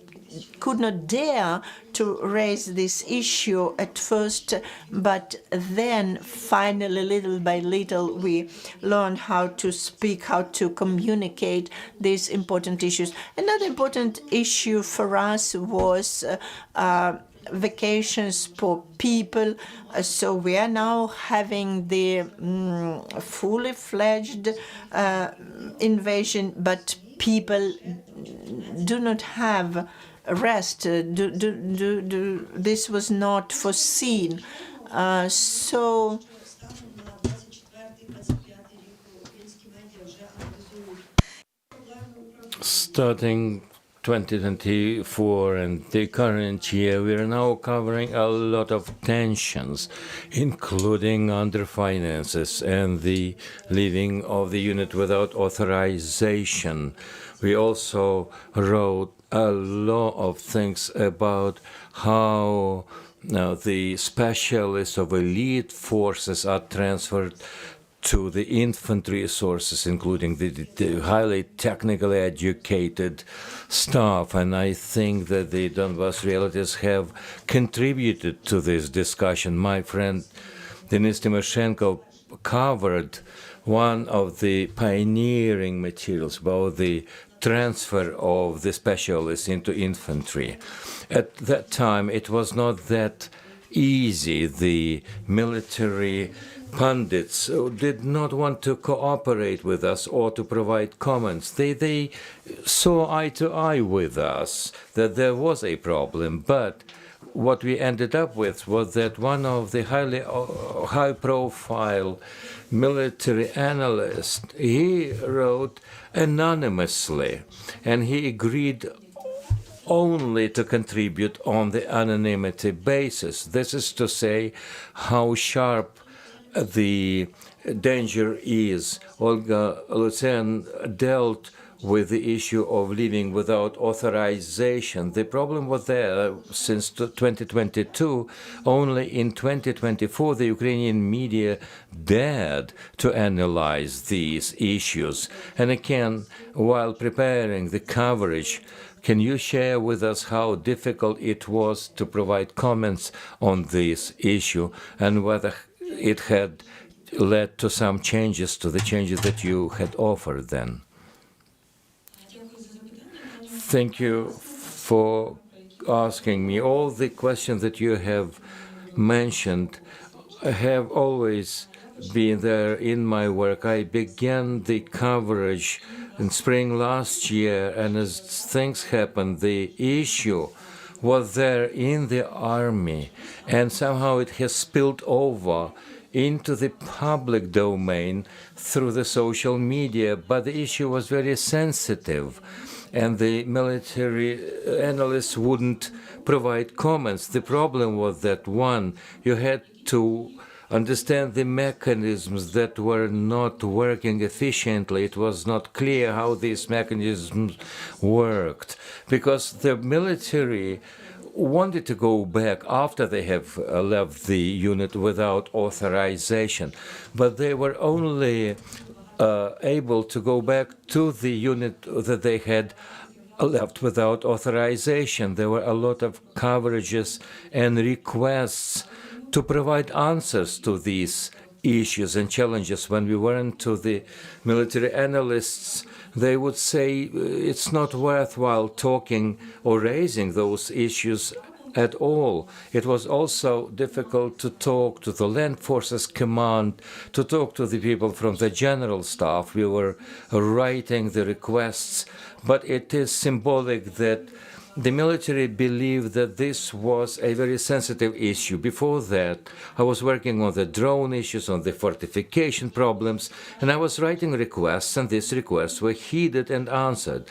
could not dare to raise this issue at first, but then finally, little by little, we learned how to speak, how to communicate these important issues. Another important issue for us was vacations for people. So we are now having the fully fledged invasion, but people do not have rest. This was not foreseen. So starting 2024 and the current year, we are now covering a lot of tensions, including under finances and the leaving of the unit without authorization. We also wrote a lot of things about how the specialists of elite forces are transferred to the infantry sources, including the highly technically educated staff. And I think that the Donbas.Realities have contributed to this discussion. My friend Denis Timoshenko covered one of the pioneering materials about the transfer of the specialists into infantry. At that time, it was not that easy. The military pundits did not want to cooperate with us or to provide comments. They saw eye to eye with us that there was a problem, but what we ended up with was that one of the high-profile military analysts, he wrote anonymously, and he agreed only to contribute on the anonymity basis. This is to say how sharp the danger is. Olga Lucien dealt with the issue of living without authorization. The problem was there since 2022. Only in 2024 the Ukrainian media dared to analyze these issues. And again, while preparing the coverage, can you share with us how difficult it was to provide comments on this issue and whether it had led to some changes, to the changes that you had offered then? Thank you for asking me. All the questions that you have mentioned have always been there in my work. I began the coverage in spring last year, and as things happened, the issue was there in the army, and somehow it has spilled over into the public domain through the social media. But the issue was very sensitive, and the military analysts wouldn't provide comments. The problem was that, one, you had to understand the mechanisms that were not working efficiently. It was not clear how these mechanisms worked, because the military wanted to go back after they have left the unit without authorization, but they were only able to go back to the unit that they had left without authorization. There were a lot of coverages and requests to provide answers to these issues and challenges. When we went to the military analysts, they would say it's not worthwhile talking or raising those issues at all. It was also difficult to talk to the Land Forces Command, to talk to the people from the General Staff. We were writing the requests, but it is symbolic that the military believed that this was a very sensitive issue. Before that, I was working on the drone issues, on the fortification problems, and I was writing requests, and these requests were heeded and answered.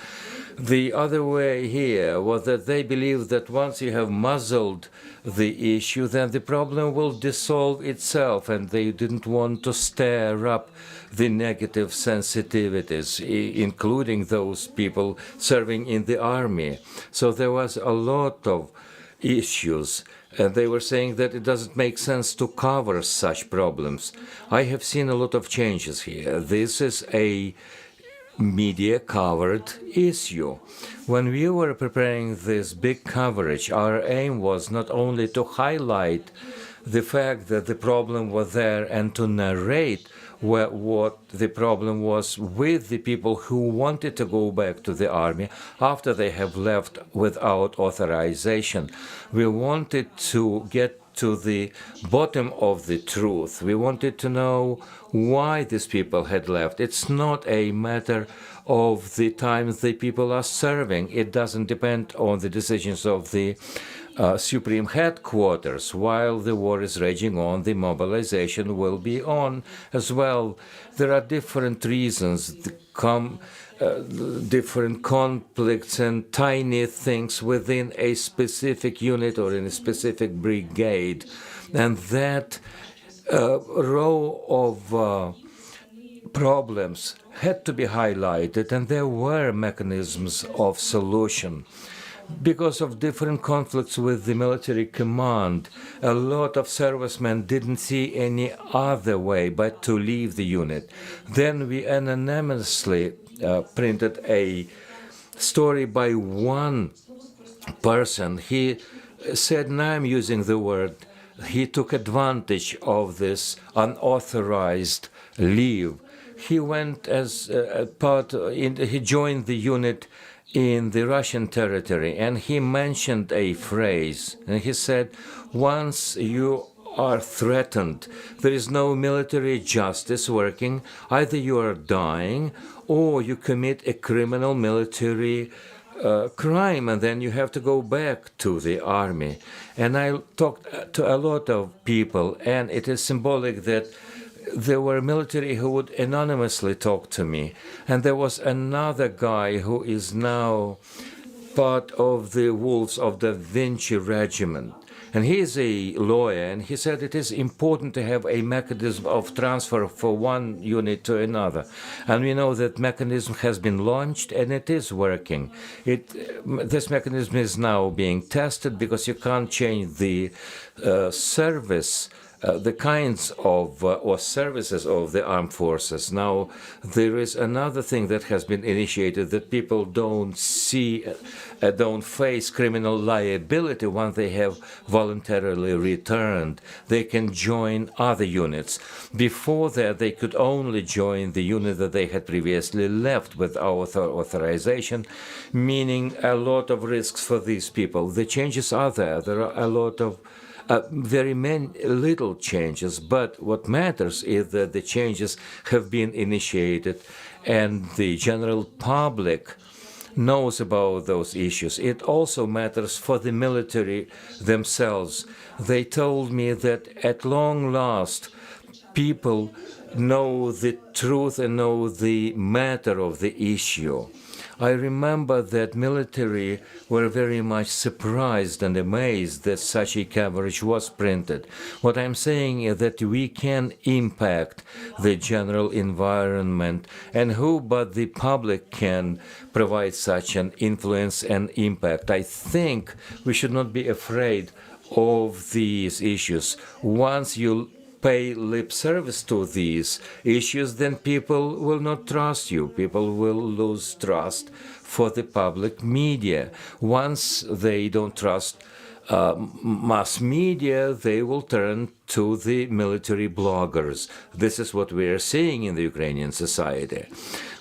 The other way here was that they believed that once you have muzzled the issue, then the problem will dissolve itself, and they didn't want to stir up the negative sensitivities, including those people serving in the army. So there was a lot of issues, and they were saying that it doesn't make sense to cover such problems. I have seen a lot of changes here. This is a media-covered issue. When we were preparing this big coverage, our aim was not only to highlight the fact that the problem was there and to narrate what the problem was with the people who wanted to go back to the army after they have left without authorization. We wanted to get to the bottom of the truth. We wanted to know why these people had left. It's not a matter of the time the people are serving. It doesn't depend on the decisions of the Supreme Headquarters. While the war is raging on, the mobilization will be on as well. There are different reasons, different conflicts and tiny things within a specific unit or in a specific brigade. And that row of problems had to be highlighted, and there were mechanisms of solution. Because of different conflicts with the military command, a lot of servicemen didn't see any other way but to leave the unit. Then we anonymously printed a story by one person. He said, and I'm using the word, he took advantage of this unauthorized leave. He went as he joined the unit in the Russian territory, and he mentioned a phrase, and he said, once you are threatened, there is no military justice working. Either you are dying or you commit a criminal military crime, and then you have to go back to the army. And I talked to a lot of people, and it is symbolic that there were military who would anonymously talk to me. And there was another guy who is now part of the Wolves of the Vinci Regiment. And he is a lawyer, and he said it is important to have a mechanism of transfer for one unit to another. And we know that mechanism has been launched, and it is working. This mechanism is now being tested because you can't change the service, the kinds of or services of the armed forces. Now, there is another thing that has been initiated, that people don't face criminal liability once they have voluntarily returned. They can join other units. Before that, they could only join the unit that they had previously left without authorization, meaning a lot of risks for these people. The changes are there. There are a lot of very little changes, but what matters is that the changes have been initiated and the general public knows about those issues. It also matters for the military themselves. They told me that at long last, people know the truth and know the matter of the issue. I remember that military were very much surprised and amazed that such a coverage was printed. What I'm saying is that we can impact the general environment, and who but the public can provide such an influence and impact. I think we should not be afraid of these issues. Once you pay lip service to these issues, then people will not trust you. People will lose trust for the public media. Once they don't trust mass media, they will turn to the military bloggers. This is what we are seeing in the Ukrainian society.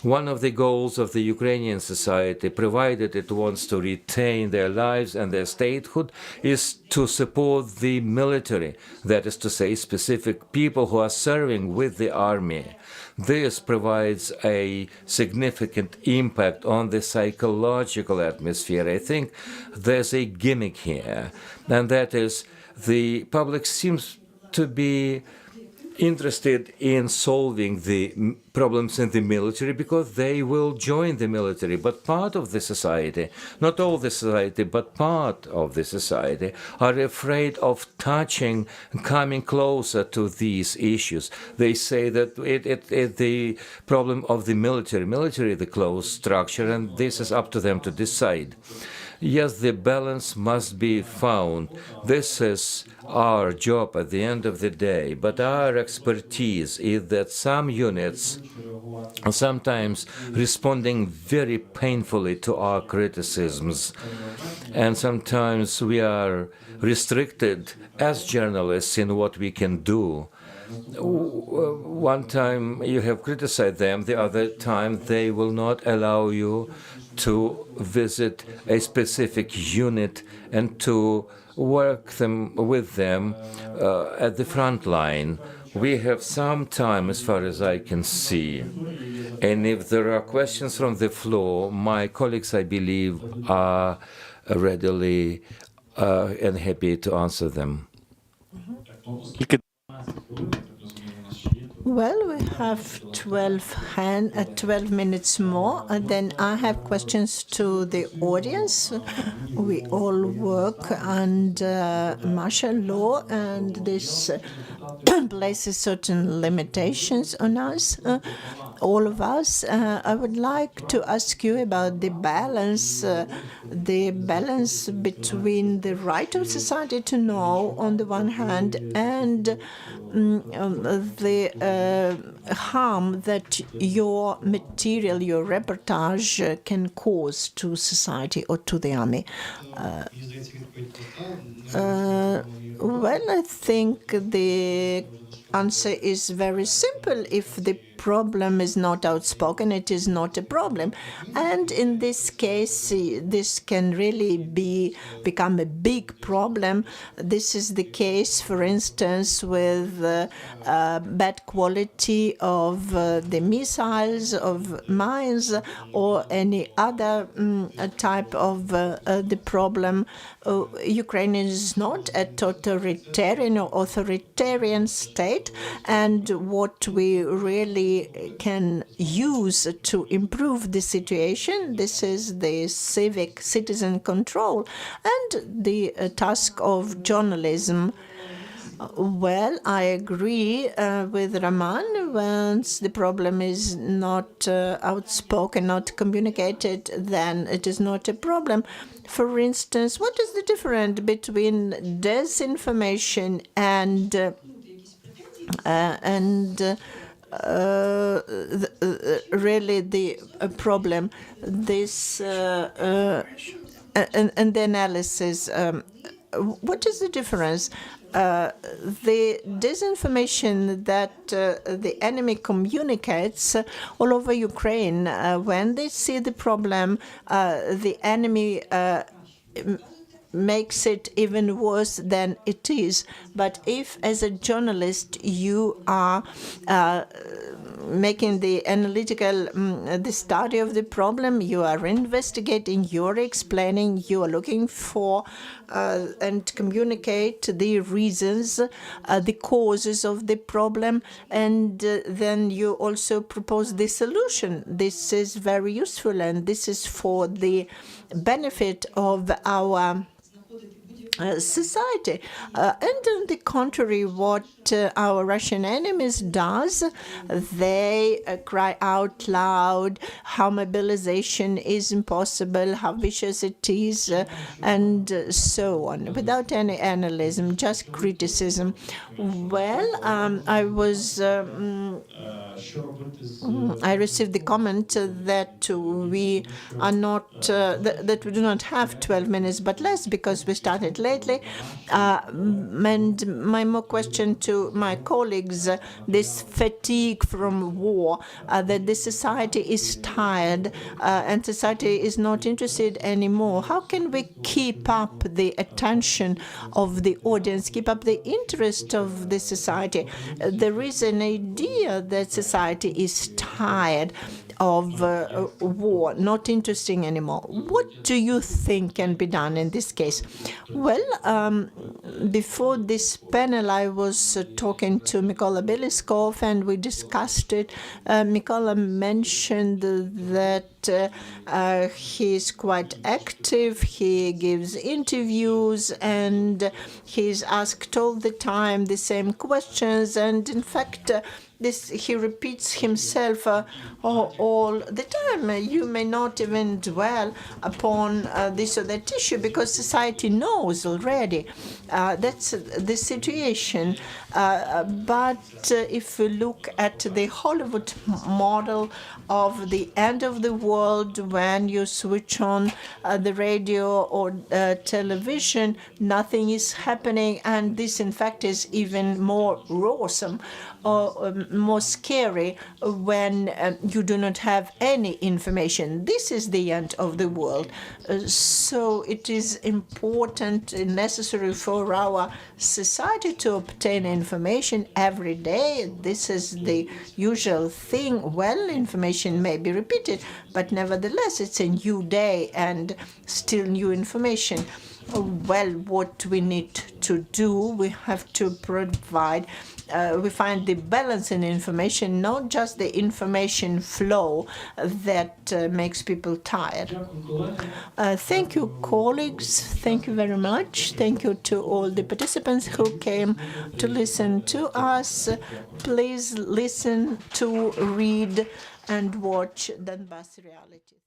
One of the goals of the Ukrainian society, provided it wants to retain their lives and their statehood, is to support the military, that is to say, specific people who are serving with the army. This provides a significant impact on the psychological atmosphere. I think there's a gimmick here, and that is the public seems to be interested in solving the problems in the military because they will join the military. But part of the society, not all the society, but part of the society, are afraid of touching, coming closer to these issues. They say that it's the problem of the military, the closed structure, and this is up to them to decide. Yes, the balance must be found. This is our job at the end of the day. But our expertise is that some units are sometimes responding very painfully to our criticisms. And sometimes we are restricted as journalists in what we can do. One time you have criticized them, the other time they will not allow you to visit a specific unit and to work with them at the front line. We have some time, as far as I can see. And if there are questions from the floor, my colleagues, I believe, are readily and happy to answer them. Well, we have 12 minutes more, and then I have questions to the audience. We all work under martial law, and this places certain limitations on us, all of us. I would like to ask you about the balance between the right of society to know on the one hand and the harm that your material, your reportage can cause to society or to the army. Well, I think the answer is very simple. If the problem is not outspoken, it is not a problem. And in this case, this can really become a big problem. This is the case, for instance, with bad quality of the missiles, of mines, or any other type of the problem. Ukraine is not a totalitarian or authoritarian state, and what we really can use to improve the situation, this is the civic citizen control and the task of journalism. Well, I agree with Raman. Once the problem is not outspoken, not communicated, then it is not a problem. For instance, what is the difference between disinformation and really the problem? This and the analysis. What is the difference? The disinformation that the enemy communicates all over Ukraine, when they see the problem, the enemy makes it even worse than it is. But if, as a journalist, you are making the analytical, the study of the problem, you are investigating, you are explaining, you are looking for and communicate the reasons, the causes of the problem, and then you also propose the solution. This is very useful, and this is for the benefit of our society. And on the contrary, what our Russian enemies does, they cry out loud how mobilization is impossible, how vicious it is, and so on, without any analysis, just criticism. Well, I received the comment that we are not, that we do not have 12 minutes, but less because we started lately. And my more question to my colleagues, this fatigue from war, that the society is tired and society is not interested anymore. How can we keep up the attention of the audience, keep up the interest of the society? There is an idea that society is tired of war, not interesting anymore. What do you think can be done in this case? Well, before this panel, I was talking to Mykola Beliskov, and we discussed it. Mykola mentioned that he is quite active, he gives interviews, and he's asked all the time the same questions, and in fact, he repeats himself all the time. You may not even dwell upon this or that issue because society knows already. That's the situation. But if we look at the Hollywood model of the end of the world, when you switch on the radio or television, nothing is happening, and this in fact is even more awesome or more scary when you do not have any information. This is the end of the world. So it is important and necessary for our society to obtain information every day. This is the usual thing. Well, information may be repeated, but nevertheless, it's a new day and still new information. Well, what we need to do, we have to provide, we find the balance in information, not just the information flow that makes people tired. Thank you, colleagues. Thank you very much. Thank you to all the participants who came to listen to us. Please listen to, read, and watch Donbas.Realities.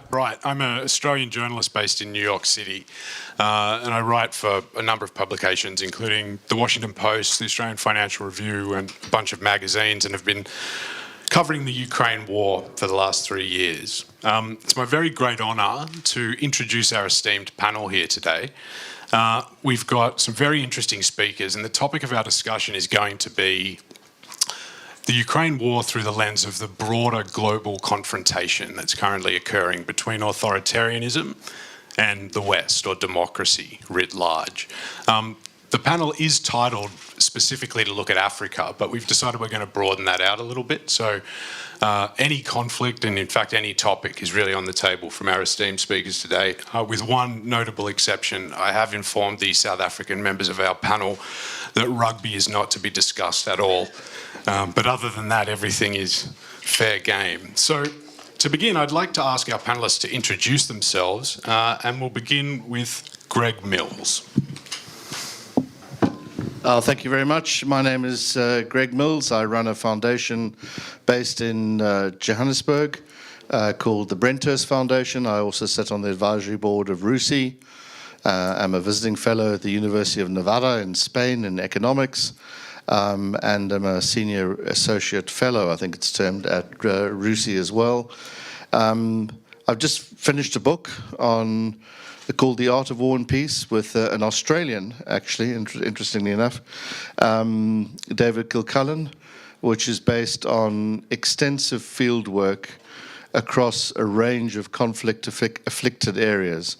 Right, I'm an Australian journalist based in New York City, and I write for a number of publications, including the Washington Post, the Australian Financial Review, and a bunch of magazines, and have been covering the Ukraine war for the last 3 years. It's my very great honour to introduce our esteemed panel here today. We've got some very interesting speakers, and the topic of our discussion is going to be the Ukraine war through the lens of the broader global confrontation that's currently occurring between authoritarianism and the West, or democracy writ large. The panel is titled specifically to look at Africa, but we've decided we're going to broaden that out a little bit. So any conflict, and in fact any topic, is really on the table from our esteemed speakers today. With one notable exception, I have informed the South African members of our panel that rugby is not to be discussed at all. But other than that, everything is fair game. So to begin, I'd like to ask our panellists to introduce themselves, and we'll begin with Greg Mills. Thank you very much. My name is Greg Mills. I run a foundation based in Johannesburg called the Brenthurst Foundation. I also sit on the advisory board of RUSI. I'm a visiting fellow at the University of Nevada in Spain in economics, and I'm a senior associate fellow, I think it's termed, at RUSI as well. I've just finished a book called The Art of War and Peace with an Australian, actually, interestingly enough, David Kilcullen, which is based on extensive field work across a range of conflict-afflicted areas.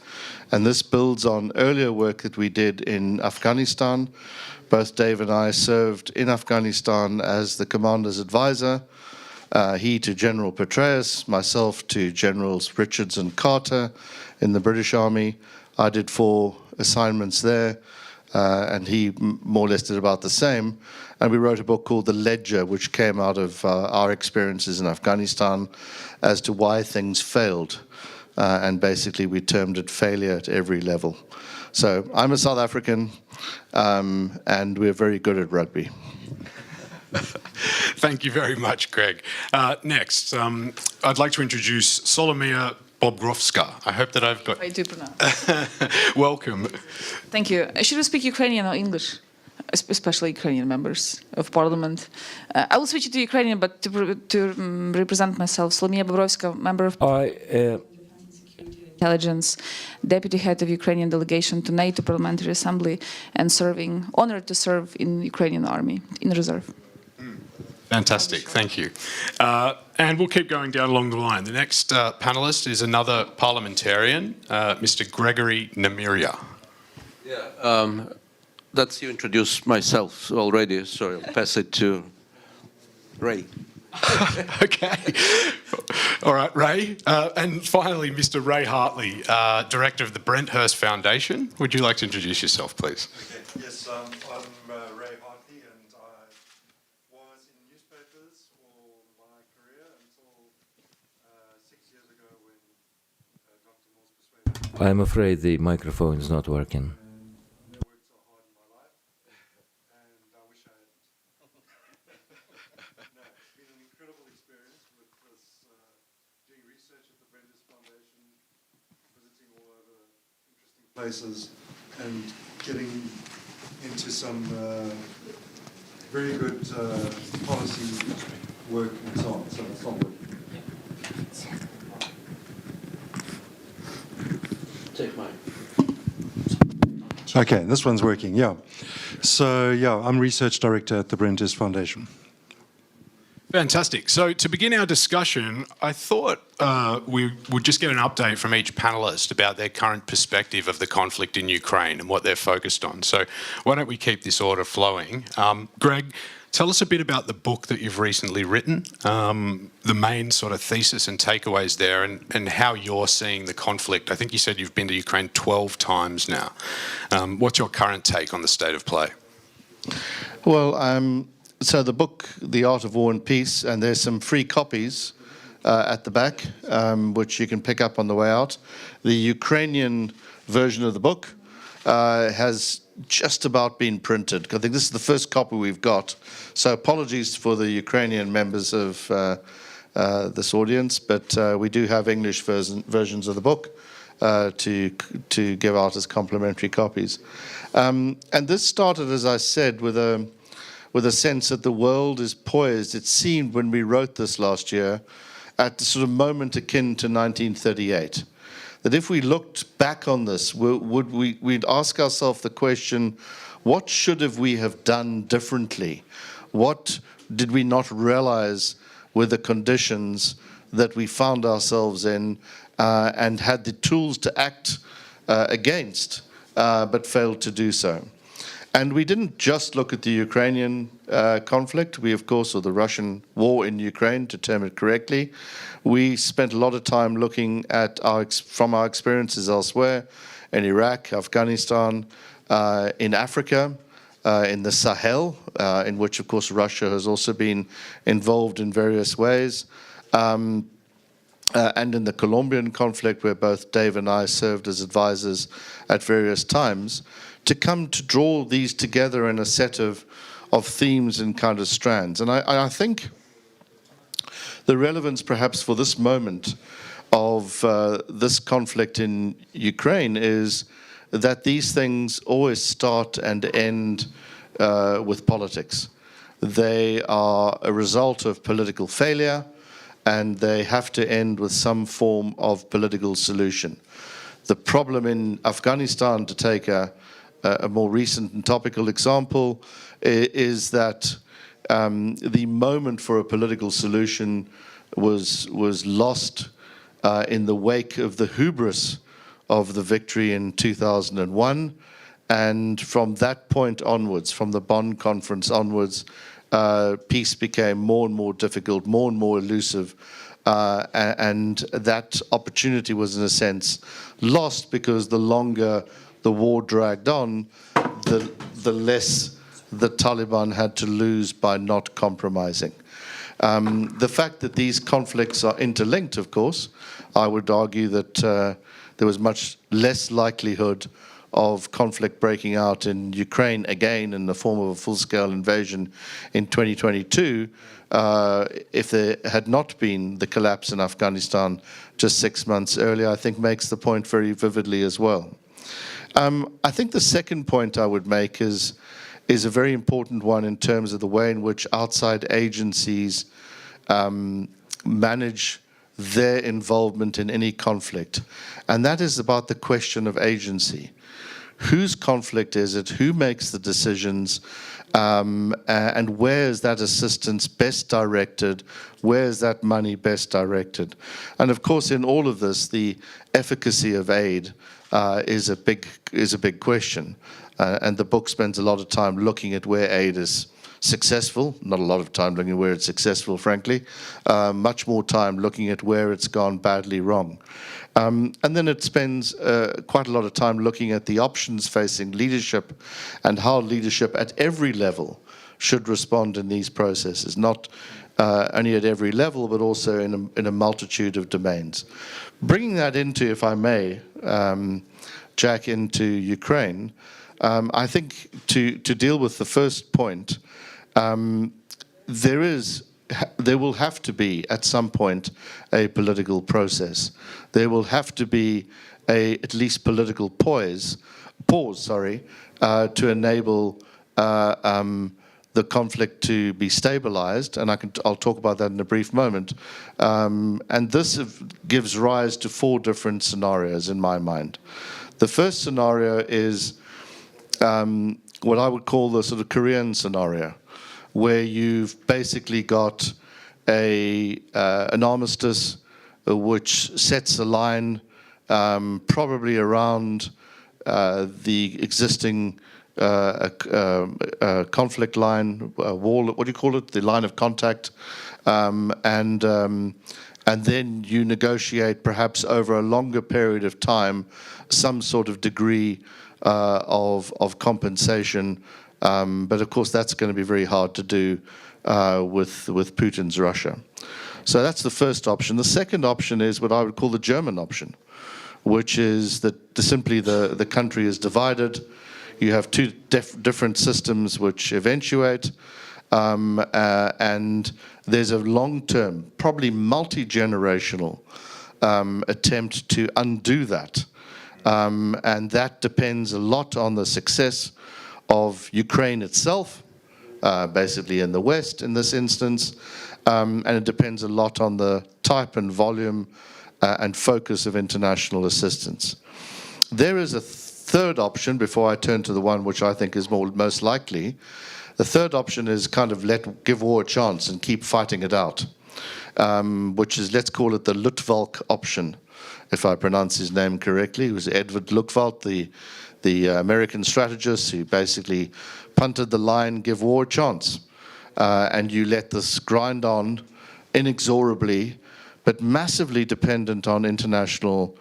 And this builds on earlier work that we did in Afghanistan. Both Dave and I served in Afghanistan as the commander's advisor, he to General Petraeus, myself to Generals Richards and Carter in the British Army. I did 4 assignments there, and he more or less did about the same. And we wrote a book called The Ledger, which came out of our experiences in Afghanistan as to why things failed. And basically we termed it failure at every level. So I'm a South African, and we're very good at rugby. Thank you very much, Greg. Next, I'd like to introduce Solomia Bobrovska. I hope that I've got... I do pronounce. Welcome. Thank you. Should we speak Ukrainian or English? Especially Ukrainian members of parliament. I will switch to Ukrainian, but to represent myself, Solomia Bobrovska, member of Intelligence, Deputy Head of Ukrainian Delegation to NATO Parliamentary Assembly, and honored to serve in Ukrainian Army, in reserve. Fantastic, thank you. And we'll keep going down along the line. The next panelist is another parliamentarian, Mr. Gregory Namiria. Yeah, that's you introduced myself already, so I'll pass it to Ray. Okay. All right, Ray. And finally, Mr. Ray Hartley, Director of the Brenthurst Foundation. Would you like to introduce yourself, please? Okay. Yes, I'm Ray Hartley, and I was in newspapers all my career until 6 years ago when Dr. Mills persuaded me. I'm afraid the microphone is not working. Places and getting into some very good policy work and so on. So it's not working. Take mine. Okay, this one's working, yeah. So, yeah, I'm Research Director at the Brenthurst Foundation. Fantastic. So to begin our discussion, I thought we would just get an update from each panelist about their current perspective of the conflict in Ukraine and what they're focused on. So why don't we keep this order flowing? Greg, tell us a bit about the book that you've recently written, the main sort of thesis and takeaways there, and how you're seeing the conflict. I think you said you've been to Ukraine 12 times now. What's your current take on the state of play? Well, so the book, The Art of War and Peace, and there's some free copies at the back, which you can pick up on the way out. The Ukrainian version of the book has just about been printed. I think this is the first copy we've got. So apologies for the Ukrainian members of this audience, but we do have English versions of the book to give out as complimentary copies. And this started, as I said, with a sense that the world is poised. It seemed when we wrote this last year at the sort of moment akin to 1938. That if we looked back on this, we'd ask ourselves the question, what should we have done differently? What did we not realize were the conditions that we found ourselves in and had the tools to act against, but failed to do so? And we didn't just look at the Ukrainian conflict. We, of course, or the Russian war in Ukraine, to term it correctly. We spent a lot of time looking at from our experiences elsewhere, in Iraq, Afghanistan, in Africa, in the Sahel, in which, of course, Russia has also been involved in various ways, and in the Colombian conflict, where both Dave and I served as advisors at various times, to come to draw these together in a set of themes and kind of strands. And I think the relevance perhaps for this moment of this conflict in Ukraine is that these things always start and end with politics. They are a result of political failure, and they have to end with some form of political solution. The problem in Afghanistan, to take a more recent and topical example, is that the moment for a political solution was lost in the wake of the hubris of the victory in 2001, and from that point onwards, from the Bonn Conference onwards, peace became more and more difficult, more and more elusive, and that opportunity was, in a sense, lost, because the longer the war dragged on, the less the Taliban had to lose by not compromising. The fact that these conflicts are interlinked, of course, I would argue that there was much less likelihood of conflict breaking out in Ukraine again in the form of a full-scale invasion in 2022 if there had not been the collapse in Afghanistan just 6 months earlier, I think makes the point very vividly as well. I think the second point I would make is a very important one in terms of the way in which outside agencies manage their involvement in any conflict. And that is about the question of agency. Whose conflict is it? Who makes the decisions? And where is that assistance best directed? Where is that money best directed? And of course, in all of this, the efficacy of aid is a big question. And the book spends a lot of time looking at where aid is successful, not a lot of time looking at where it's successful, frankly, much more time looking at where it's gone badly wrong. And then it spends quite a lot of time looking at the options facing leadership and how leadership at every level should respond in these processes, not only at every level, but also in a multitude of domains. Bringing that into, if I may, Jack, into Ukraine, I think to deal with the first point, there will have to be, at some point, a political process. There will have to be at least political pause, to enable the conflict to be stabilized, and I'll talk about that in a brief moment. And this gives rise to 4 different scenarios in my mind. The first scenario is what I would call the sort of Korean scenario, where you've basically got an armistice which sets a line probably around the existing conflict line, wall, what do you call it, the line of contact, and then you negotiate perhaps over a longer period of time some sort of degree of compensation, but of course that's going to be very hard to do with Putin's Russia. So that's the first option. The second option is what I would call the German option, which is that simply the country is divided. You have 2 different systems which eventuate, and there's a long-term, probably multi-generational attempt to undo that. And that depends a lot on the success of Ukraine itself, basically in the West in this instance, and it depends a lot on the type and volume and focus of international assistance. There is a third option, before I turn to the one which I think is most likely. The third option is kind of give war a chance and keep fighting it out, which is, let's call it the Luttwak option, if I pronounce his name correctly. It was Edward Luttwak, the American strategist who basically punted the line, give war a chance. And you let this grind on inexorably, but massively dependent on international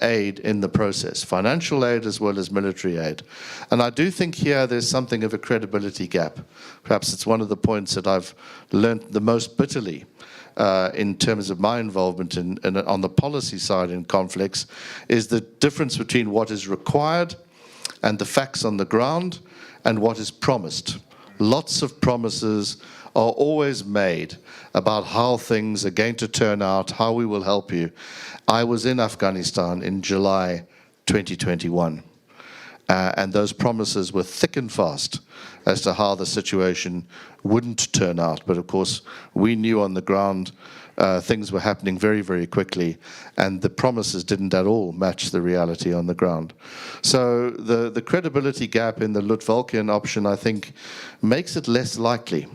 aid in the process, financial aid as well as military aid. And I do think here there's something of a credibility gap. Perhaps it's one of the points that I've learned the most bitterly in terms of my involvement on the policy side in conflicts, is the difference between what is required and the facts on the ground and what is promised. Lots of promises are always made about how things are going to turn out, how we will help you. I was in Afghanistan in July 2021, and those promises were thick and fast as to how the situation wouldn't turn out. But of course, we knew on the ground things were happening very, very quickly, and the promises didn't at all match the reality on the ground. So the credibility gap in the Luttwakian option, I think, makes it less likely.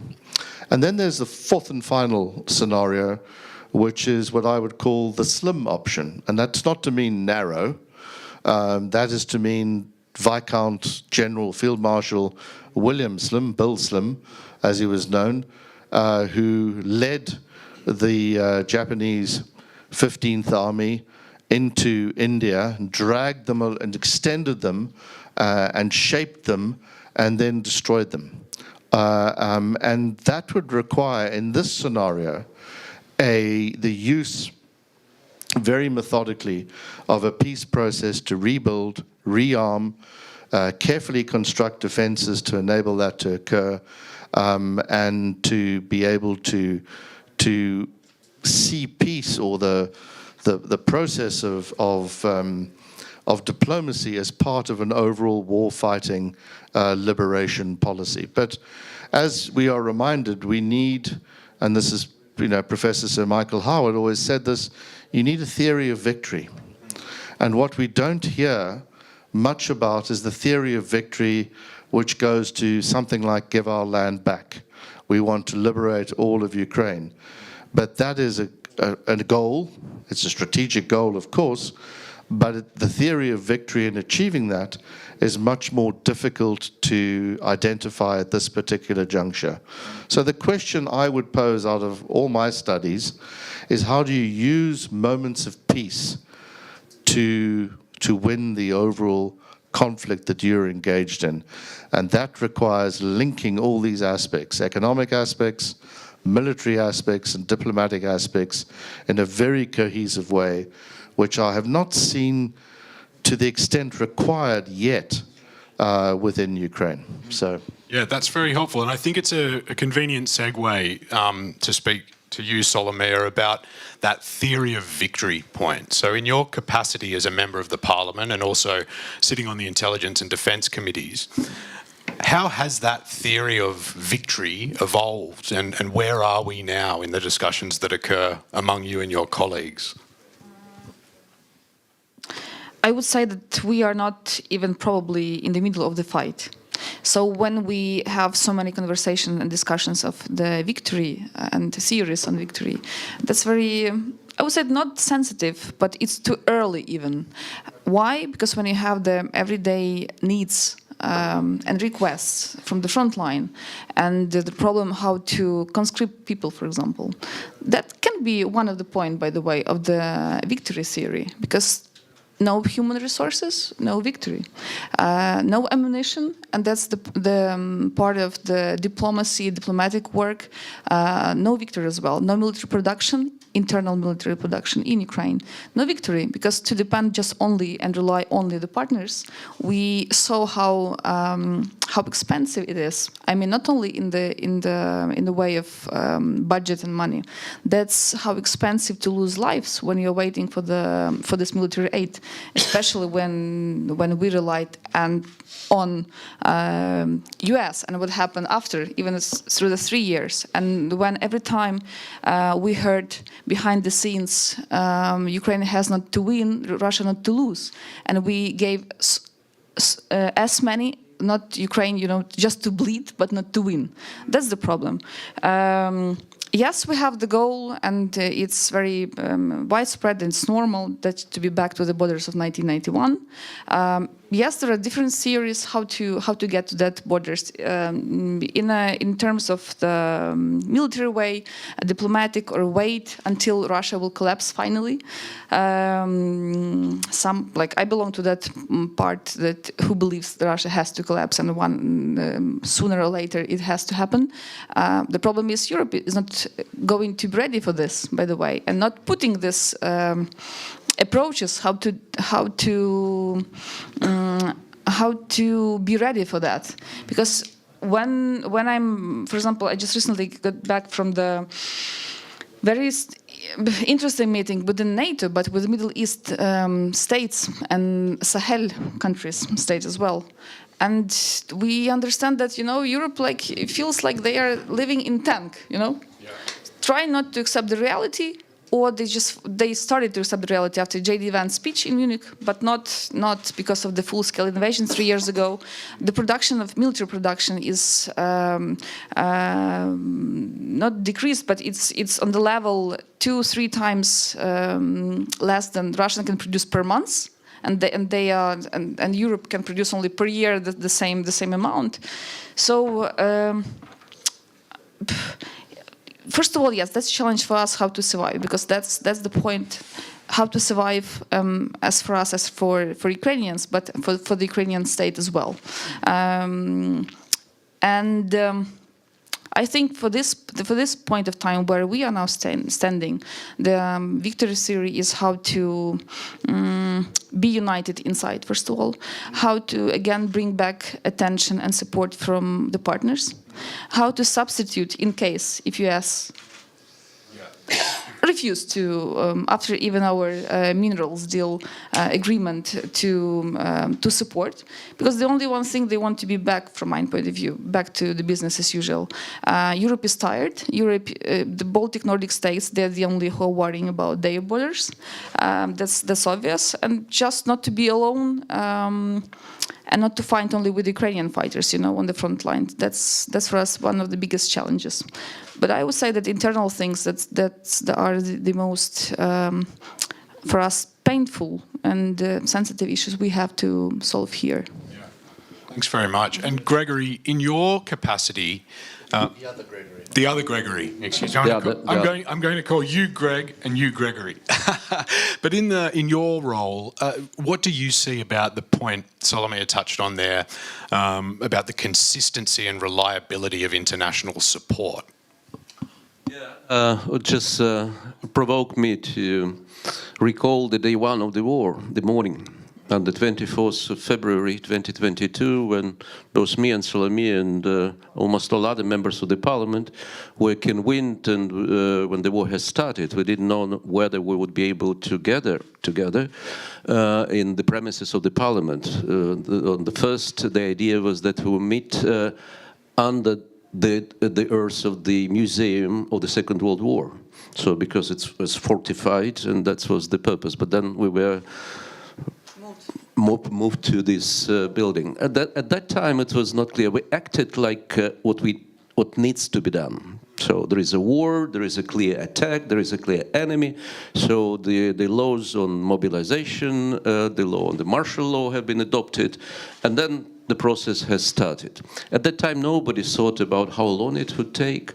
And then there's the fourth and final scenario, which is what I would call the slim option. And that's not to mean narrow. That is to mean Viscount General Field Marshal William Slim, Bill Slim, as he was known, who led the Japanese 15th Army into India, and dragged them and extended them and shaped them and then destroyed them. And that would require, in this scenario, the use very methodically of a peace process to rebuild, rearm, carefully construct defenses to enable that to occur, and to be able to see peace or the process of diplomacy as part of an overall war-fighting liberation policy. But as we are reminded, we need, and this is, Professor Sir Michael Howard always said this, you need a theory of victory. And what we don't hear much about is the theory of victory, which goes to something like give our land back. We want to liberate all of Ukraine. But that is a goal. It's a strategic goal, of course, but the theory of victory in achieving that is much more difficult to identify at this particular juncture. So the question I would pose out of all my studies is, how do you use moments of peace to win the overall conflict that you're engaged in? And that requires linking all these aspects, economic aspects, military aspects, and diplomatic aspects in a very cohesive way, which I have not seen to the extent required yet within Ukraine. So, yeah, that's very helpful. And I think it's a convenient segue to speak to you, Solomea, about that theory of victory point. So in your capacity as a member of the Parliament and also sitting on the Intelligence and Defence Committees, how has that theory of victory evolved, and where are we now in the discussions that occur among you and your colleagues? I would say that we are not even probably in the middle of the fight. So when we have so many conversations and discussions of the victory and theories on victory, that's very, I would say, not sensitive, but it's too early even. Why? Because when you have the everyday needs and requests from the front line, and the problem how to conscript people, for example, that can be one of the points, by the way, of the victory theory, because no human resources, no victory. No ammunition, and that's the part of the diplomatic work. No victory as well. No military production, internal military production in Ukraine. No victory, because to depend just only and rely only on the partners, we saw how how expensive it is. I mean, not only in the way of budget and money. That's how expensive to lose lives when you're waiting for this military aid, especially when we relied on U.S. and what happened after, even through the 3 years, and when every time we heard behind the scenes, Ukraine has not to win, Russia not to lose, and we gave as many. Not Ukraine, just to bleed, but not to win. That's the problem. Yes, we have the goal, and it's very widespread, and it's normal that to be back to the borders of 1991. Yes, there are different theories how to get to that borders in terms of the military way, diplomatic, or wait until Russia will collapse finally. Some, like I belong to that part that who believes that Russia has to collapse, and sooner or later it has to happen. The problem is Europe is not going to be ready for this, by the way, and not putting this approaches how to be ready for that. Because when I'm, for example, I just recently got back from the very interesting meeting within NATO, but with Middle East states and Sahel countries, states as well. And we understand that, Europe it feels like they are living in tank, Try not to accept the reality, or they started to accept the reality after J.D. Vance's speech in Munich, but not because of the full-scale invasion 3 years ago. The production of military production is not decreased, but it's on the level 2-3 times less than Russia can produce per month. And Europe can produce only per year the same amount. So first of all, yes, that's a challenge for us how to survive, because that's the point, how to survive as for us as for Ukrainians, but for the Ukrainian state as well. I think for this point of time where we are now standing, the victory theory is how to be united inside, first of all, how to again bring back attention and support from the partners, how to substitute in case if US refuse to, after even our minerals deal agreement, to support, because the only one thing they want to be back, from my point of view, back to the business as usual. Europe is tired. Europe, the Baltic Nordic states, they're the only who are worrying about their borders. That's obvious, and just not to be alone. And not to fight only with Ukrainian fighters, on the front line. That's for us one of the biggest challenges. But I would say that internal things that are the most, for us, painful and sensitive issues we have to solve here. Yeah. Thanks very much. And Gregory, in your capacity, the other Gregory, excuse me. I'm going to call you Greg and you Gregory. But in your role, what do you see about the point Solomia touched on there, about the consistency and reliability of international support? It just provoked me to recall the day one of the war, the morning, on the 24th of February 2022, when both me and Solomia and almost all other members of the parliament were convened, and when the war has started, we didn't know whether we would be able to gather together in the premises of the parliament. On the first, the idea was that we would meet under the earth of the museum of the Second World War. So because it was fortified, and that was the purpose. But then we were moved to this building. At that time, it was not clear. We acted like what needs to be done. So there is a war, there is a clear attack, there is a clear enemy. So the laws on mobilization, the law on the martial law have been adopted, and then the process has started. At that time, nobody thought about how long it would take,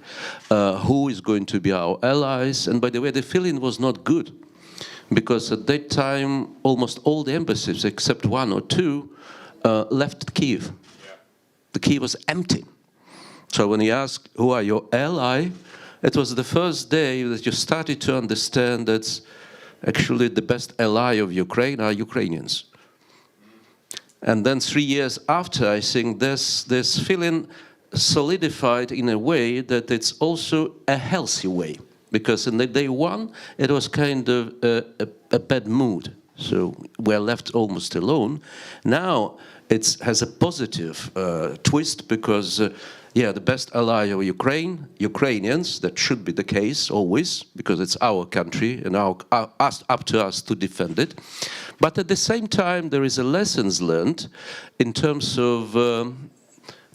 who is going to be our allies, and by the way, the feeling was not good. Because at that time, almost all the embassies, except one or two, left Kyiv. The Kyiv was empty. So when you ask, who are your ally, it was the first day that you started to understand that actually the best ally of Ukraine are Ukrainians. And then 3 years after, I think this feeling solidified in a way that it's also a healthy way. Because in the day one, it was kind of a bad mood. So we're left almost alone. Now it has a positive twist because, yeah, the best ally of Ukraine, Ukrainians, that should be the case always, because it's our country and up to us to defend it. But at the same time, there is a lessons learned in terms of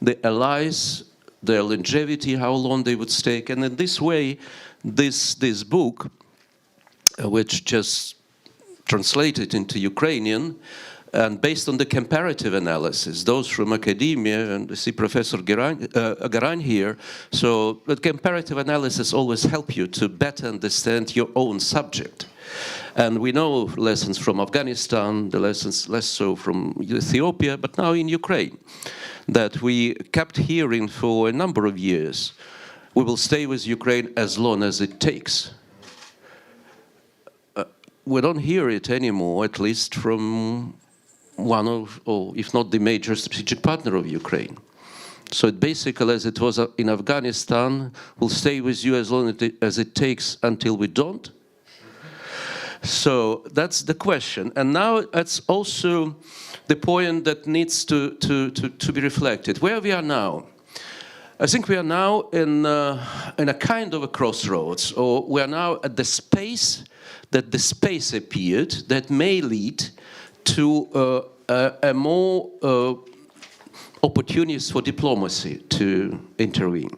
the allies, their longevity, how long they would stay. And in this way, this book, which just translated into Ukrainian, and based on the comparative analysis, those from academia, and I see Professor Garan here, so the comparative analysis always help you to better understand your own subject. And we know lessons from Afghanistan, the lessons less so from Ethiopia, but now in Ukraine, that we kept hearing for a number of years. We will stay with Ukraine as long as it takes. We don't hear it anymore, at least from one of, or if not the major strategic partner of Ukraine. So it basically, as it was in Afghanistan, we'll stay with you as long as it takes until we don't. So that's the question. And now that's also the point that needs to be reflected. Where we are now, I think we are now in a kind of a crossroads, or we are now at the space that the space appeared that may lead to a more opportunities for diplomacy to intervene.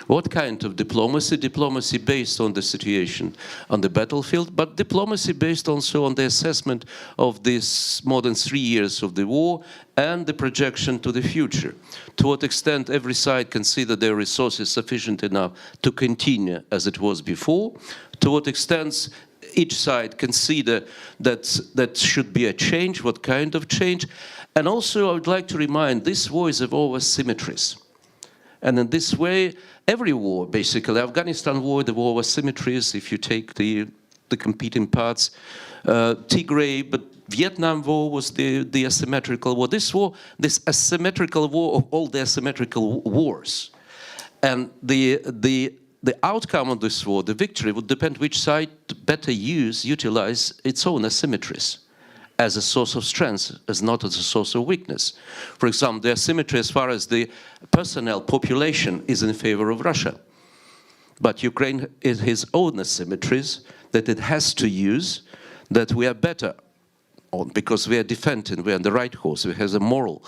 What kind of diplomacy? Diplomacy based on the situation on the battlefield, but diplomacy based also on the assessment of this more than 3 years of the war and the projection to the future. To what extent every side consider their resources sufficient enough to continue as it was before, to what extent each side consider that should be a change, what kind of change. And also I would like to remind, this war is of all asymmetries. And in this way, every war, basically, Afghanistan war, the war of asymmetries, if you take the competing parts, Tigray, but Vietnam war was the asymmetrical war. This war, this asymmetrical war of all the asymmetrical wars. And the outcome of this war, the victory, would depend which side better utilize its own asymmetries as a source of strength, as not as a source of weakness. For example, the asymmetry as far as the personnel population is in favor of Russia. But Ukraine is his own asymmetries that it has to use, that we are better on, because we are defending, we are on the right course, we have a moral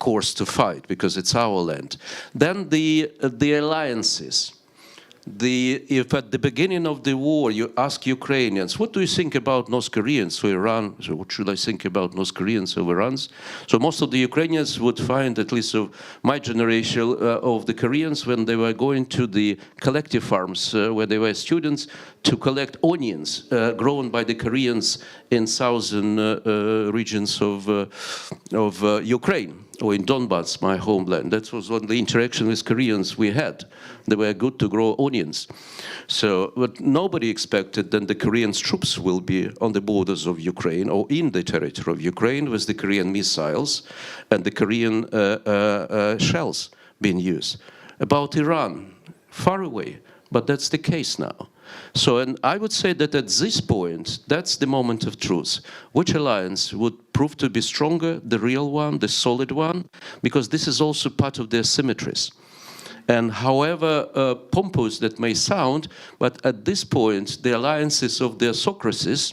course to fight, because it's our land. Then the alliances. If at the beginning of the war you ask Ukrainians, what do you think about North Koreans or Iran? So what should I think about North Koreans or Irans? So most of the Ukrainians would find, at least of my generation, of the Koreans, when they were going to the collective farms, where they were students, to collect onions grown by the Koreans in southern regions of Ukraine, or in Donbas, my homeland. That was one of the interaction with Koreans we had. They were good to grow onions. So, but nobody expected that the Korean troops will be on the borders of Ukraine or in the territory of Ukraine with the Korean missiles and the Korean shells being used. About Iran, far away, but that's the case now. So, and I would say that at this point, that's the moment of truth. Which alliance would prove to be stronger, the real one, the solid one? Because this is also part of the asymmetries. And however pompous that may sound, but at this point, the alliances of the autocracies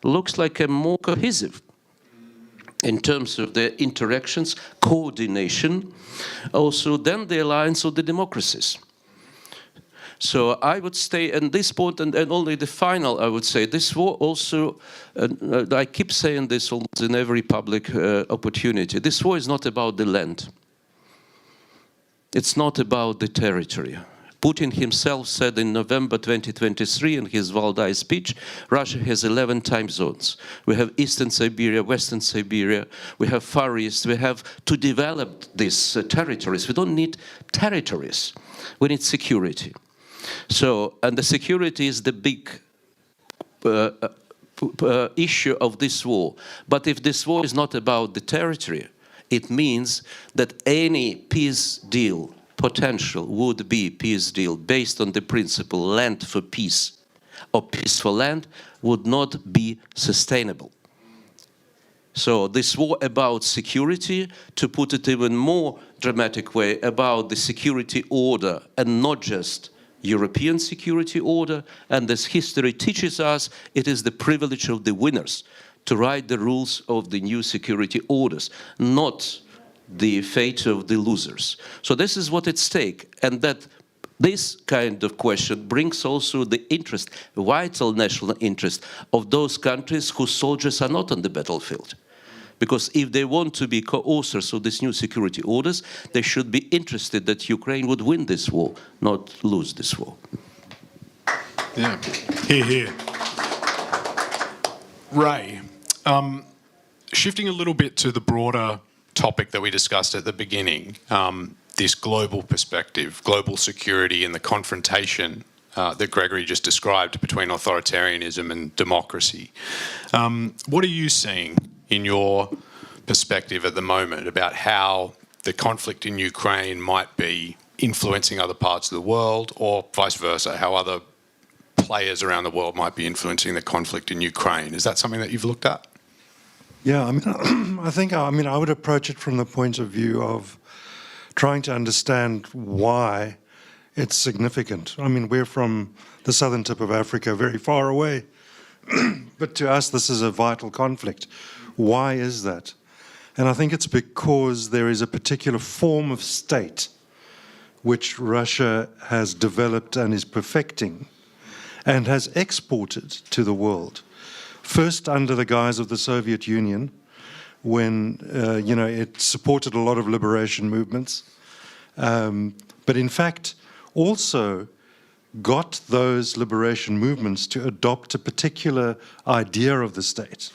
looks like a more cohesive in terms of their interactions, coordination, also then the alliance of the democracies. So I would stay at this point, and only the final, I would say, this war also, I keep saying this almost in every public opportunity, this war is not about the land. It's not about the territory. Putin himself said in November 2023 in his Valdai speech, Russia has 11 time zones. We have Eastern Siberia, Western Siberia, we have Far East, we have to develop these territories. We don't need territories, we need security. So, and the security is the big issue of this war. But if this war is not about the territory, it means that any peace deal potential would be peace deal based on the principle land for peace or peace for land would not be sustainable. So this war about security, to put it even more dramatic way, about the security order and not just European security order, and as history teaches us, it is the privilege of the winners to write the rules of the new security orders, not the fate of the losers. So this is what at stake, and that this kind of question brings also the interest, vital national interest of those countries whose soldiers are not on the battlefield. Because if they want to be co-authors of these new security orders, they should be interested that Ukraine would win this war, not lose this war. Yeah, hear, hear. Ray, shifting a little bit to the broader topic that we discussed at the beginning, this global perspective, global security and the confrontation that Gregory just described between authoritarianism and democracy. What are you seeing in your perspective at the moment about how the conflict in Ukraine might be influencing other parts of the world, or vice versa, how other players around the world might be influencing the conflict in Ukraine? Is that something that you've looked at? Yeah, I mean, I would approach it from the point of view of trying to understand why it's significant. I mean, we're from the southern tip of Africa, very far away, but to us this is a vital conflict. Why is that? And I think it's because there is a particular form of state which Russia has developed and is perfecting and has exported to the world. First under the guise of the Soviet Union, when it supported a lot of liberation movements, but in fact also got those liberation movements to adopt a particular idea of the state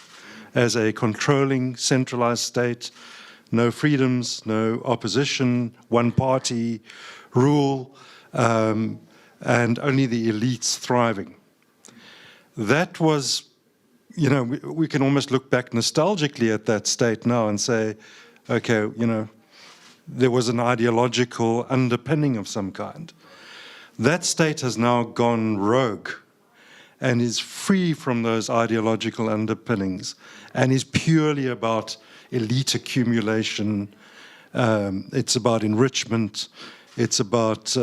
as a controlling, centralized state, no freedoms, no opposition, one party rule, and only the elites thriving. That was, we can almost look back nostalgically at that state now and say, okay, there was an ideological underpinning of some kind. That state has now gone rogue and is free from those ideological underpinnings and is purely about elite accumulation. It's about enrichment. It's about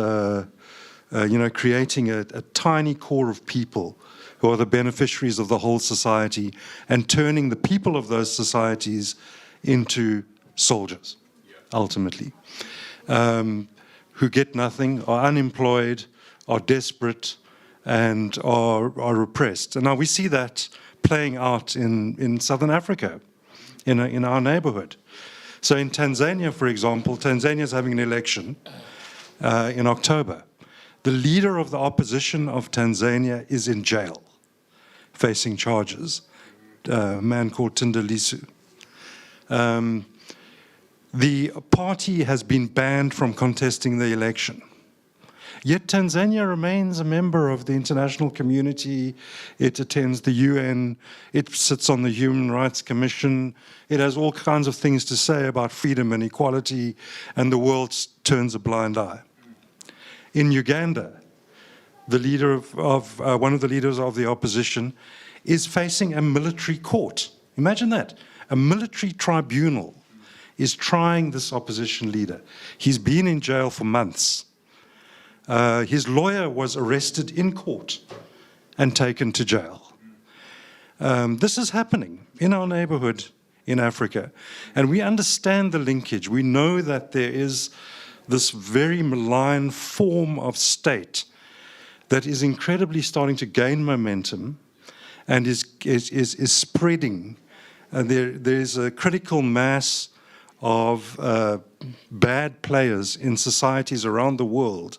creating a tiny core of people who are the beneficiaries of the whole society and turning the people of those societies into soldiers, ultimately, who get nothing, are unemployed, are desperate, and are repressed. And now we see that playing out in Southern Africa, in our neighborhood. So in Tanzania, for example, Tanzania is having an election in October. The leader of the opposition of Tanzania is in jail, facing charges, a man called Tundu Lissu. The party has been banned from contesting the election. Yet Tanzania remains a member of the international community. It attends the UN. It sits on the Human Rights Commission. It has all kinds of things to say about freedom and equality, and the world turns a blind eye. In Uganda, the leader of one of the leaders of the opposition is facing a military court. Imagine that. A military tribunal is trying this opposition leader. He's been in jail for months. His lawyer was arrested in court and taken to jail. This is happening in our neighborhood in Africa. And we understand the linkage. We know that there is this very malign form of state that is incredibly starting to gain momentum and is spreading. And there is a critical mass of bad players in societies around the world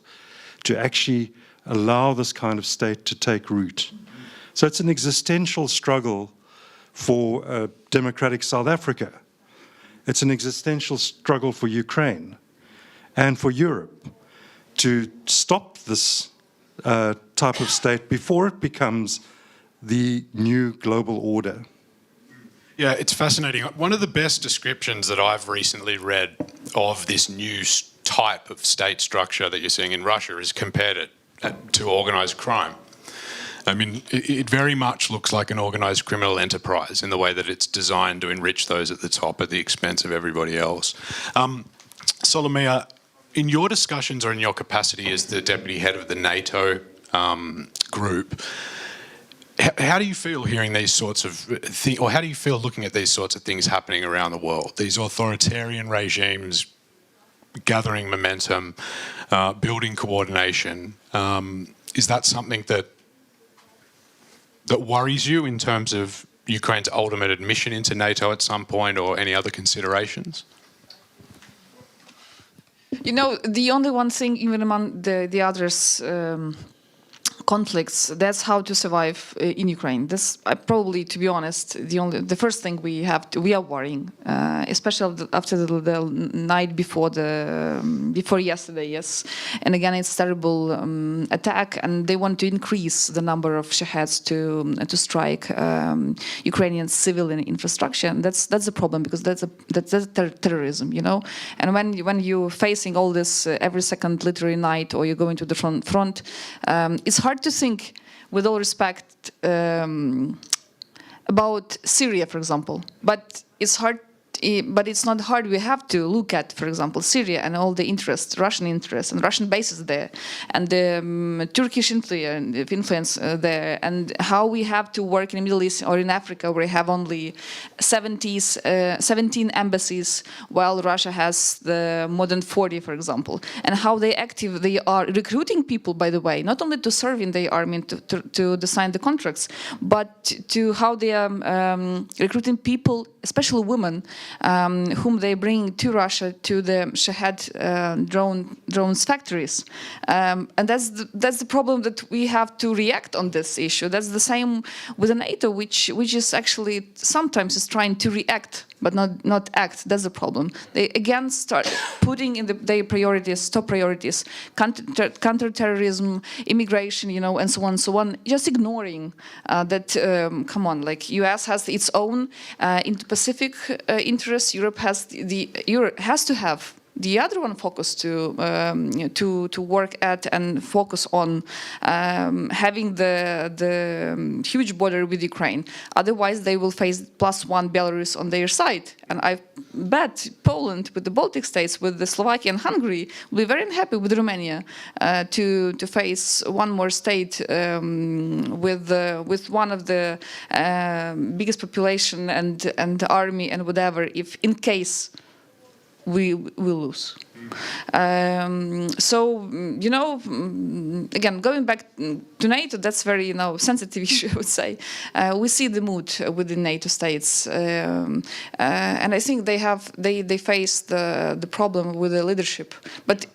to actually allow this kind of state to take root. So it's an existential struggle for democratic South Africa. It's an existential struggle for Ukraine and for Europe to stop this type of state before it becomes the new global order? Yeah, it's fascinating. One of the best descriptions that I've recently read of this new type of state structure that you're seeing in Russia is compared it to organised crime. I mean, it very much looks like an organised criminal enterprise in the way that it's designed to enrich those at the top at the expense of everybody else. Solomia, in your discussions or in your capacity as the deputy head of the NATO group, how do you feel hearing these sorts of things, or how do you feel looking at these sorts of things happening around the world? These authoritarian regimes gathering momentum, building coordination. Is that something that worries you in terms of Ukraine's ultimate admission into NATO at some point, or any other considerations? You know, the only one thing, even among the others, conflicts, that's how to survive in Ukraine. That's probably, to be honest, the first thing we are worrying, especially after the night before yesterday. Yes, and again it's terrible attack, and they want to increase the number of shaheeds to strike Ukrainian civilian infrastructure. And that's the problem, because that's terrorism, you know. And when you're facing all this every second, literally night, or you're going to the front, it's hard to think, with all respect, about Syria, for example. But it's hard. But it's not hard. We have to look at, for example, Syria and all the interests, Russian interests, and Russian bases there, and the Turkish influence there, and how we have to work in the Middle East or in Africa, where we have only 17 embassies, while Russia has more than 40, for example, and how they are recruiting people, by the way, not only to serve in the army to sign the contracts, but to how they are recruiting people, especially women, whom they bring to Russia, to the Shahed drones factories, and that's the problem, that we have to react on this issue. That's the same with the NATO, which is actually sometimes is trying to react but not act. That's the problem. They again start putting in their priorities, top priorities, counter-terrorism, immigration, you know, and so on, just ignoring that. Come on, like U.S. has its own Indo-Pacific interests. Europe has to have the other one focus to work at and focus on having the huge border with Ukraine. Otherwise, they will face +1 Belarus on their side. And I bet Poland, with the Baltic states, with the Slovakia and Hungary, will be very unhappy with Romania to face one more state with one of the biggest population and army and whatever, if in case we will lose. So, you know, again, going back to NATO, that's very, you know, sensitive issue, I would say. We see the mood within NATO states, and I think they face the problem with the leadership. But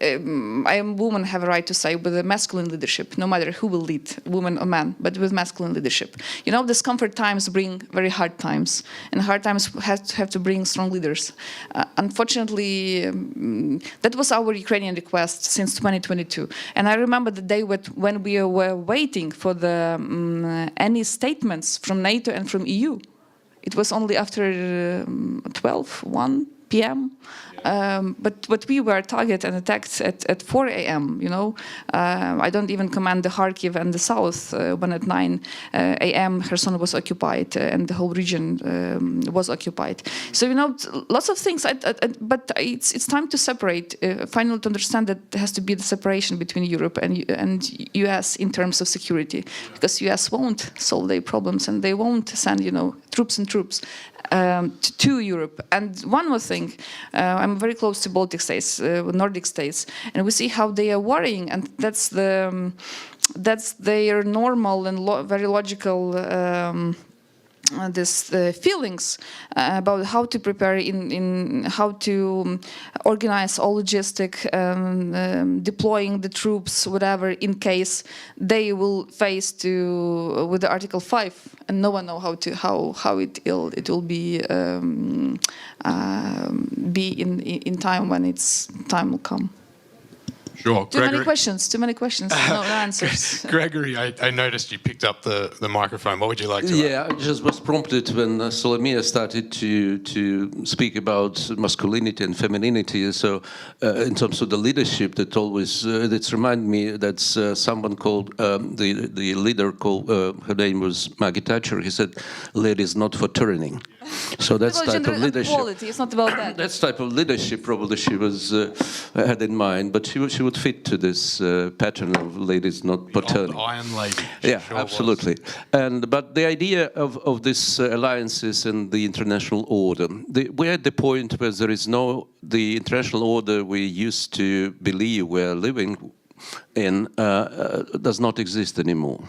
I am woman, have a right to say, with a masculine leadership, no matter who will lead, woman or man, but with masculine leadership. You know, discomfort times bring very hard times, and hard times have to bring strong leaders. Unfortunately, that was our Ukrainian request since 2022. And I remember the day when we were waiting for any statements from NATO and from EU. It was only after 1 p.m. But we were targeted and attacked at 4 a.m. You know, I don't even command the Kharkiv and the south when at 9 a.m. Kherson was occupied and the whole region was occupied. So, you know, lots of things. But it's time to separate. Finally, to understand that there has to be the separation between Europe and U.S. in terms of security, because U.S. won't solve their problems and they won't send, you know, troops to Europe. And one more thing, I'm very close to Baltic states, Nordic states, and we see how they are worrying, and that's their normal and very logical feelings about how to prepare, in how to organize all logistic, deploying the troops, whatever, in case they will face with the Article 5, and no one know how it will be in time when its time will come. Sure. Too many questions, no answers. Gregory, I noticed you picked up the microphone. What would you like to add? Yeah, I just was prompted when Solomia started to speak about masculinity and femininity. So in terms of the leadership, that's reminded me that someone called, the leader called, her name was Maggie Thatcher, he said, ladies not for turning. So that's type of leadership. Equality, it's not about that. That's type of leadership probably she was had in mind, but she would fit to this pattern of ladies not paternal. Iron lady. Yeah, sure absolutely. But the idea of this alliances and the international order, we're at the point where there is the international order we used to believe we're living in does not exist anymore.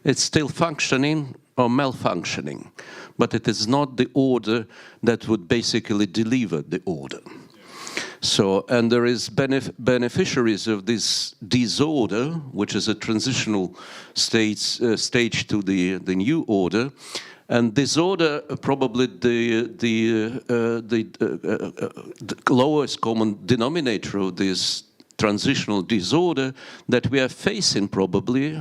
It's still functioning or malfunctioning, but it is not the order that would basically deliver the order. So, and there is beneficiaries of this disorder, which is a transitional stage to the new order, and disorder probably the lowest common denominator of this transitional disorder that we are facing probably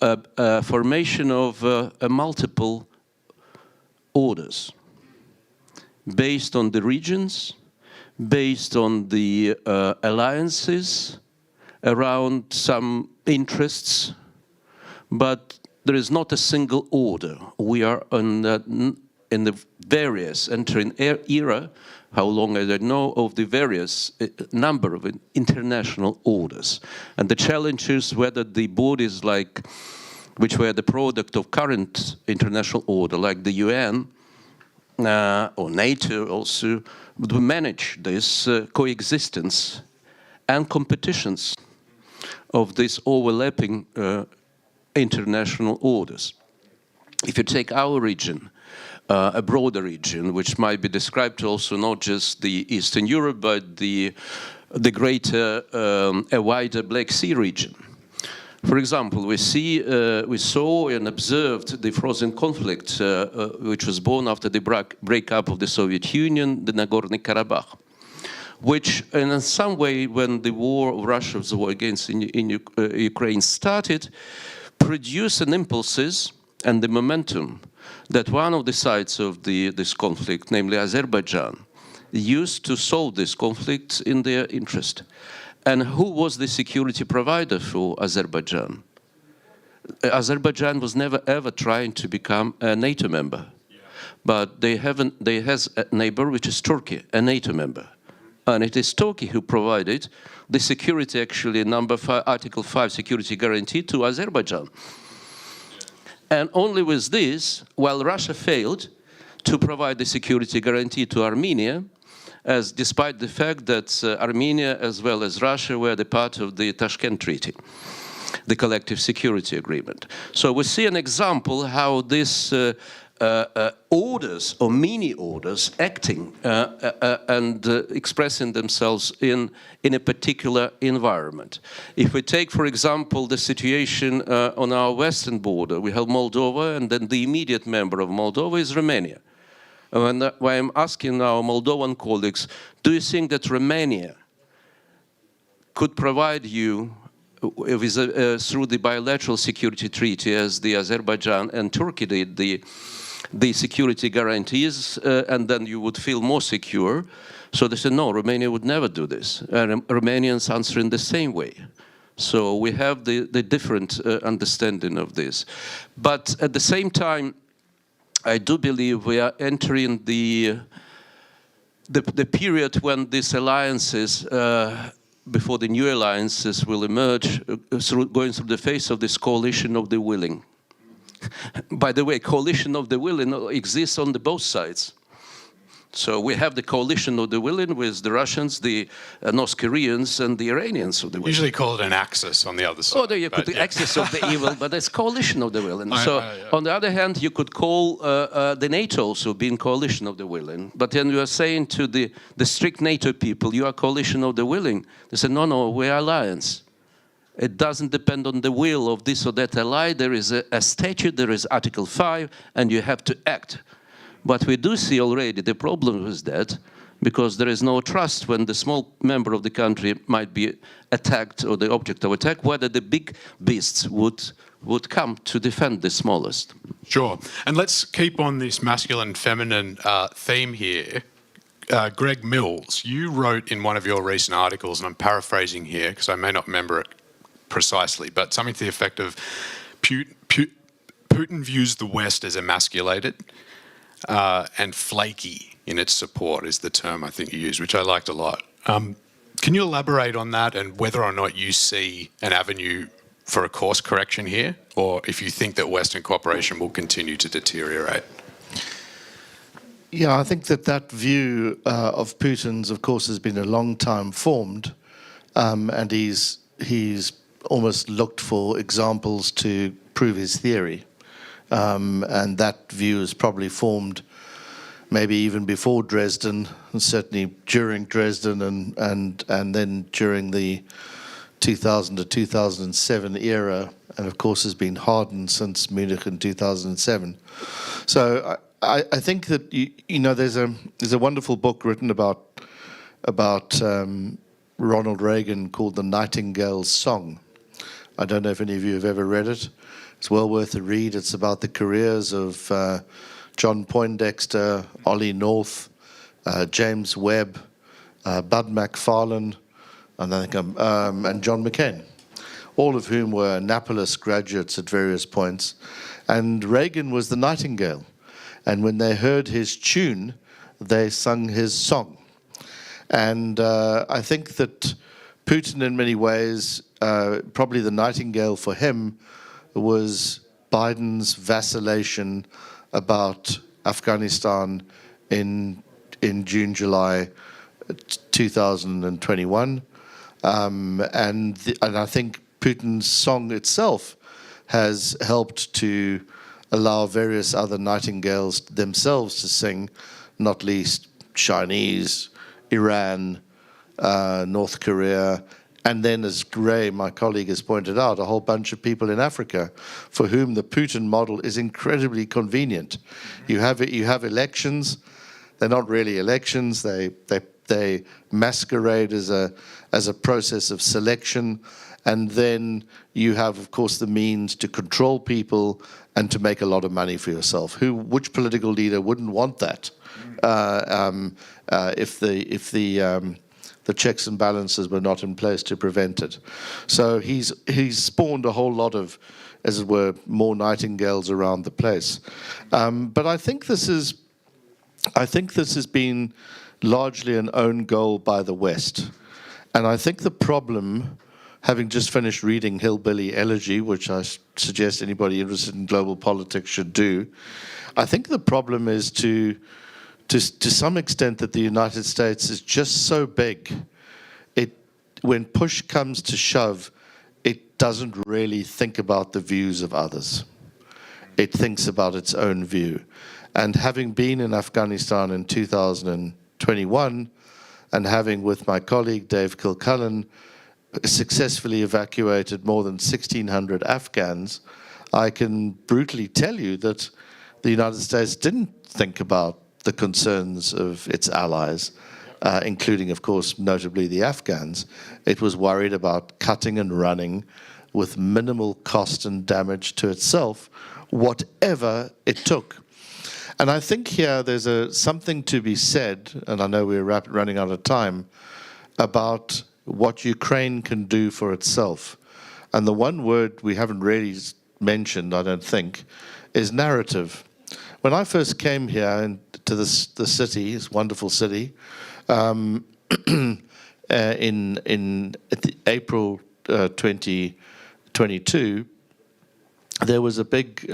a formation of multiple orders based on the regions, based on the alliances around some interests, but there is not a single order. We are in the various entering era, how long I don't know, of the various number of international orders. And the challenge is whether the bodies which were the product of current international order, like the UN or NATO also, would manage this coexistence and competitions of these overlapping international orders. If you take our region, a broader region, which might be described also not just the Eastern Europe, but the greater, a wider Black Sea region. For example, we saw and observed the frozen conflict, which was born after the breakup of the Soviet Union, the Nagorno-Karabakh, which in some way, when the war of Russia's war against Ukraine started, produced an impulses and the momentum that one of the sides of this conflict, namely Azerbaijan, used to solve this conflict in their interest. And who was the security provider for Azerbaijan? Azerbaijan was never ever trying to become a NATO member. But they has a neighbor, which is Turkey, a NATO member. And it is Turkey who provided the security, actually, Article 5 security guarantee to Azerbaijan. And only with this, while Russia failed to provide the security guarantee to Armenia, as despite the fact that Armenia as well as Russia were the part of the Tashkent Treaty, the collective security agreement. So we see an example how this orders or mini orders acting and expressing themselves in a particular environment. If we take, for example, the situation on our western border, we have Moldova, and then the immediate member of Moldova is Romania. When I'm asking our Moldovan colleagues, do you think that Romania could provide you through the bilateral security treaty, as the Azerbaijan and Turkey did, the security guarantees, and then you would feel more secure? So they said, no, Romania would never do this. And Romanians answer in the same way. So we have the different understanding of this. But at the same time, I do believe we are entering the period when these alliances, before the new alliances will emerge, going through the phase of this coalition of the willing. By the way, coalition of the willing exists on both sides. So we have the coalition of the willing with the Russians, the North Koreans, and the Iranians of the willing. Usually call it an axis on the other side. Oh, there you could the axis of the evil, but it's coalition of the willing. So on the other hand, you could call the NATO also being coalition of the willing. But then you are saying to the strict NATO people, you are coalition of the willing. They say, no, we are alliance. It doesn't depend on the will of this or that ally. There is a statute, there is Article 5, and you have to act. But we do see already the problem with that, because there is no trust when the small member of the country might be attacked or the object of attack, whether the big beasts would come to defend the smallest. Sure. And let's keep on this masculine-feminine theme here. Greg Mills, you wrote in one of your recent articles, and I'm paraphrasing here because I may not remember it precisely, but something to the effect of Putin views the West as emasculated and flaky in its support is the term I think you used, which I liked a lot. Can you elaborate on that and whether or not you see an avenue for a course correction here, or if you think that Western cooperation will continue to deteriorate? Yeah, I think that view of Putin's, of course, has been a long time formed, and he's almost looked for examples to prove his theory, and that view is probably formed maybe even before Dresden, and certainly during Dresden, and then during the 2000 to 2007 era, and of course has been hardened since Munich in 2007. So I think that there's a wonderful book written about Ronald Reagan called The Nightingale's Song. I don't know if any of you have ever read it. It's well worth a read. It's about the careers of John Poindexter, Ollie North, James Webb, Bud McFarlane, and John McCain, all of whom were Annapolis graduates at various points. And Reagan was the nightingale. And when they heard his tune, they sung his song. And I think that Putin, in many ways, probably the nightingale for him was Biden's vacillation about Afghanistan in June, July 2021. And I think Putin's song itself has helped to allow various other nightingales themselves to sing, not least Chinese, Iran, North Korea, and then, as Ray, my colleague, has pointed out, a whole bunch of people in Africa for whom the Putin model is incredibly convenient. You have elections. They're not really elections. They masquerade as a process of selection, and then you have, of course, the means to control people and to make a lot of money for yourself. Which political leader wouldn't want that? If the checks and balances were not in place to prevent it. So he's spawned a whole lot of, as it were, more nightingales around the place. But I think this has been largely an own goal by the West. And I think the problem, having just finished reading Hillbilly Elegy, which I suggest anybody interested in global politics should do, I think the problem is to some extent that the United States is just so big, when push comes to shove, it doesn't really think about the views of others. It thinks about its own view. And having been in Afghanistan in 2021, and having with my colleague Dave Kilcullen successfully evacuated more than 1,600 Afghans, I can brutally tell you that the United States didn't think about the concerns of its allies, including, of course, notably the Afghans. It was worried about cutting and running with minimal cost and damage to itself, whatever it took. And I think here there's something to be said, and I know we're running out of time, about what Ukraine can do for itself. And the one word we haven't really mentioned, I don't think, is narrative. When I first came here to the city, this wonderful city, in April 2022, there was a big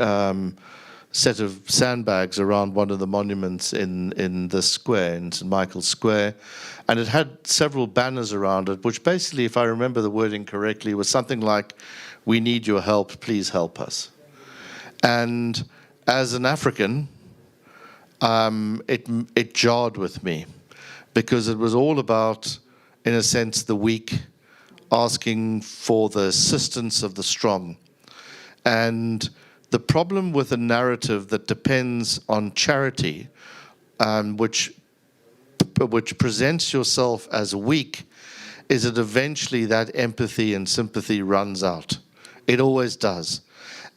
set of sandbags around one of the monuments in the square, in St. Michael's Square, and it had several banners around it, which basically, if I remember the wording correctly, was something like, "We need your help, please help us." And as an African, it jarred with me, because it was all about, in a sense, the weak asking for the assistance of the strong. And the problem with a narrative that depends on charity, which which presents yourself as weak, is that eventually that empathy and sympathy runs out. It always does.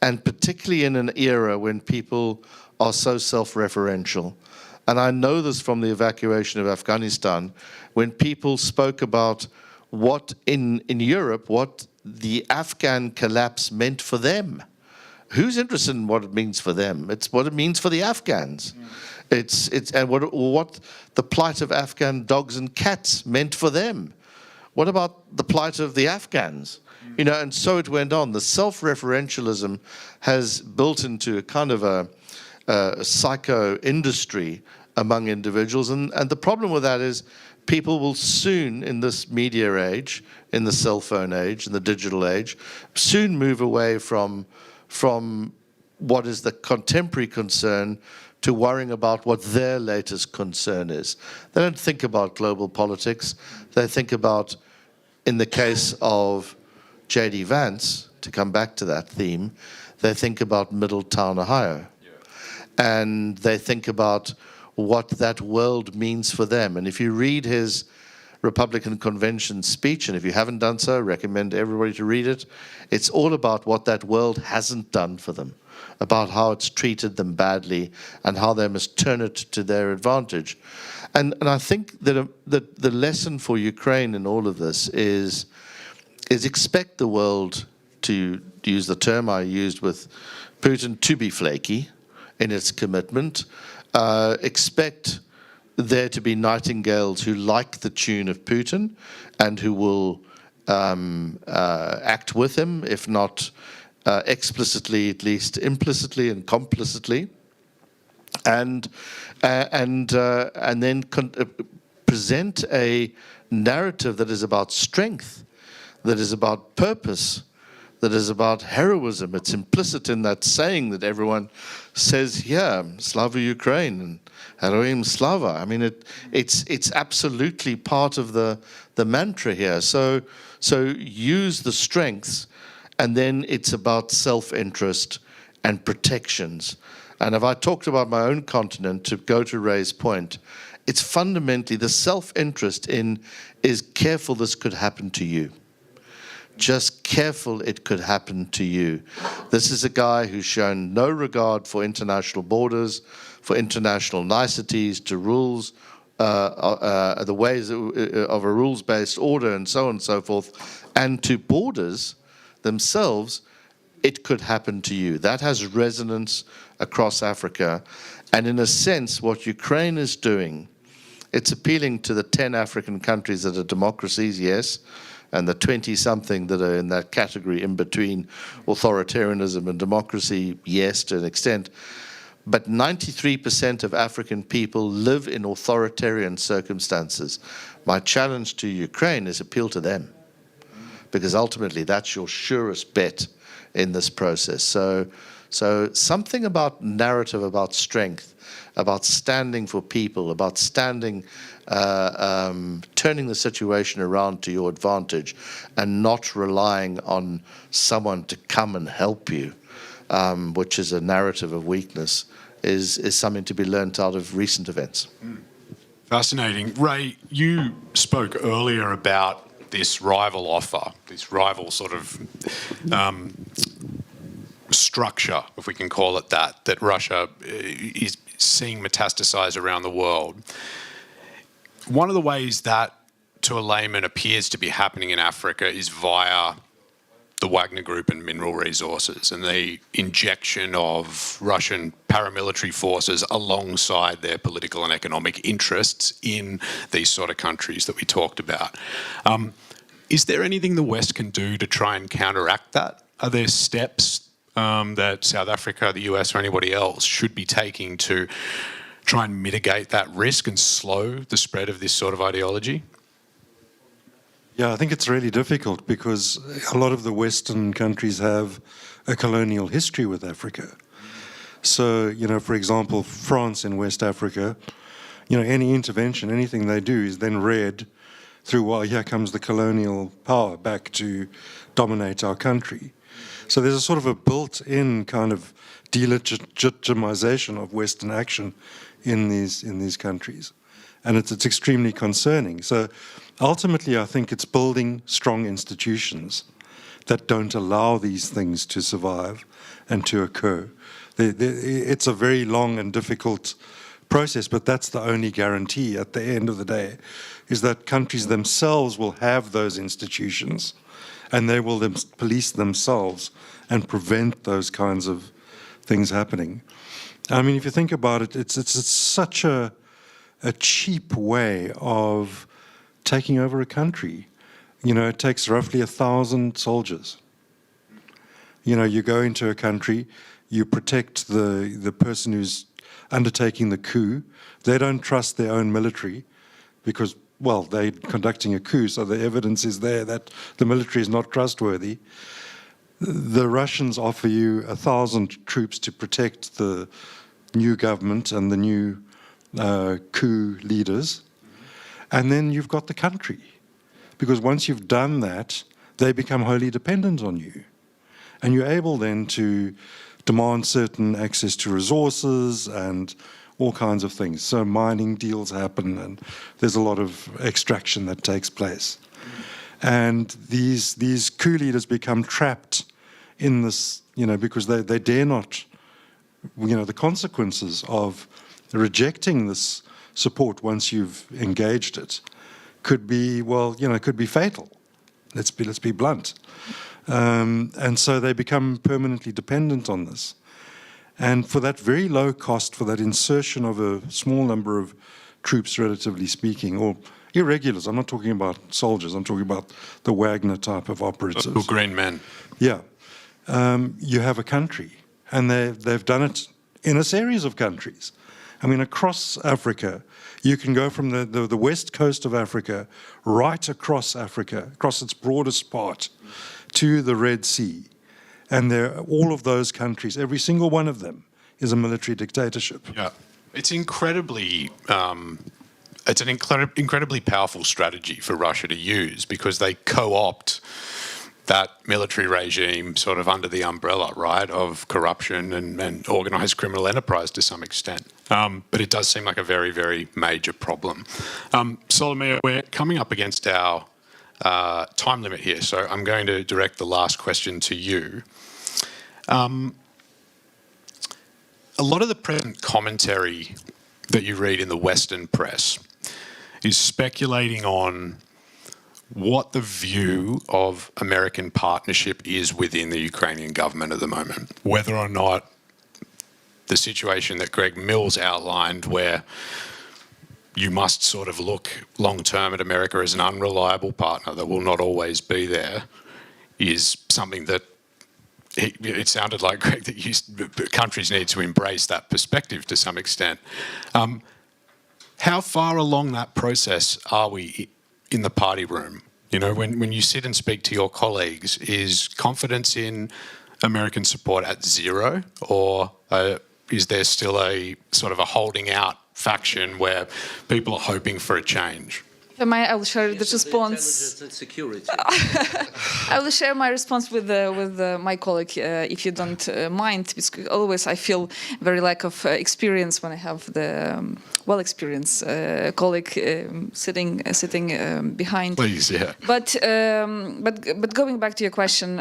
And particularly in an era when people are so self-referential. And I know this from the evacuation of Afghanistan, when people spoke about what in Europe, what the Afghan collapse meant for them. Who's interested in what it means for them? It's what it means for the Afghans. It's and what the plight of Afghan dogs and cats meant for them. What about the plight of the Afghans? You know, and so it went on. The self-referentialism has built into a kind of a psycho industry among individuals, and the problem with that is people will soon, in this media age, in the cell phone age, in the digital age, soon move away from what is the contemporary concern to worrying about what their latest concern is. They don't think about global politics. They think about, in the case of J.D. Vance, to come back to that theme, they think about Middletown, Ohio. And they think about what that world means for them. And if you read his Republican Convention speech, and if you haven't done so, I recommend everybody to read it, it's all about what that world hasn't done for them, about how it's treated them badly and how they must turn it to their advantage. And I think that the lesson for Ukraine in all of this is expect the world, to use the term I used with Putin, to be flaky in its commitment. Expect there to be nightingales who like the tune of Putin and who will act with him, if not explicitly, at least implicitly and complicitly, and then present a narrative that is about strength, that is about purpose, that is about heroism. It's implicit in that saying that everyone says here, Slava Ukraine and Heroim Slava. I mean, it's absolutely part of the mantra here. So use the strengths, and then it's about self-interest and protections. And if I talked about my own continent, to go to Ray's point, it's fundamentally the self-interest in is careful this could happen to you. Just careful it could happen to you. This is a guy who's shown no regard for international borders, for international niceties, to rules, the ways of a rules-based order and so on and so forth, and to borders themselves. It could happen to you. That has resonance across Africa. And in a sense, what Ukraine is doing, it's appealing to the 10 African countries that are democracies, yes, and the 20-something that are in that category in between authoritarianism and democracy, yes, to an extent. But 93% of African people live in authoritarian circumstances. My challenge to Ukraine is appeal to them, because ultimately that's your surest bet in this process. So something about narrative, about strength, about standing for people, about standing, turning the situation around to your advantage and not relying on someone to come and help you, which is a narrative of weakness, is something to be learnt out of recent events. Fascinating. Ray, you spoke earlier about this rival offer, this rival sort of structure, if we can call it that, that Russia is seeing metastasize around the world. One of the ways that, to a layman, appears to be happening in Africa is via the Wagner Group and mineral resources and the injection of Russian paramilitary forces alongside their political and economic interests in these sort of countries that we talked about. Is there anything the West can do to try and counteract that? Are there steps that South Africa, the US, or anybody else should be taking to try and mitigate that risk and slow the spread of this sort of ideology? Yeah, I think it's really difficult because a lot of the Western countries have a colonial history with Africa. So, you know, for example, France in West Africa, you know, any intervention, anything they do is then read through, well, here comes the colonial power back to dominate our country. So there's a sort of a built-in kind of delegitimization of Western action in these countries. And it's extremely concerning. So ultimately, I think it's building strong institutions that don't allow these things to survive and to occur. It's a very long and difficult process, but that's the only guarantee at the end of the day, is that countries themselves will have those institutions and they will police themselves and prevent those kinds of things happening. I mean, if you think about it, it's such a cheap way of taking over a country. You know, it takes roughly 1,000 soldiers. You know, you go into a country, you protect the person who's undertaking the coup. They don't trust their own military because, well, they're conducting a coup, so the evidence is there that the military is not trustworthy. The Russians offer you 1,000 troops to protect the new government and the new coup leaders, and then you've got the country. Because once you've done that, they become wholly dependent on you. And you're able then to demand certain access to resources and all kinds of things. So mining deals happen and there's a lot of extraction that takes place. And these coup leaders become trapped in this, you know, because they dare not, you know, the consequences of rejecting this support once you've engaged it could be, well, you know, could be fatal. Let's be blunt. And so they become permanently dependent on this. And for that very low cost, for that insertion of a small number of troops, relatively speaking, or irregulars, I'm not talking about soldiers, I'm talking about the Wagner type of operatives. The green men. Yeah. You have a country, and they've done it in a series of countries. I mean, across Africa, you can go from the west coast of Africa right across Africa, across its broadest part, to the Red Sea. And all of those countries, every single one of them, is a military dictatorship. Yeah, it's incredibly, it's an incredibly powerful strategy for Russia to use because they co-opt that military regime sort of under the umbrella, right, of corruption and organised criminal enterprise to some extent. But it does seem like a very, very major problem. Solomia, we're coming up against our time limit here, so I'm going to direct the last question to you. A lot of the present commentary that you read in the Western press is speculating on what the view of American partnership is within the Ukrainian government at the moment. Whether or not the situation that Greg Mills outlined, where you must sort of look long-term at America as an unreliable partner that will not always be there, is something that it sounded like, Greg, that countries need to embrace that perspective to some extent. How far along that process are we in the party room? You know, when you sit and speak to your colleagues, is confidence in American support at zero, or is there still a sort of a holding out faction where people are hoping for a change? I will share the response. And security. I will share my response with my colleague, if you don't mind, because always I feel very lack of experience when I have the well-experienced colleague sitting behind. Please, yeah. But going back to your question.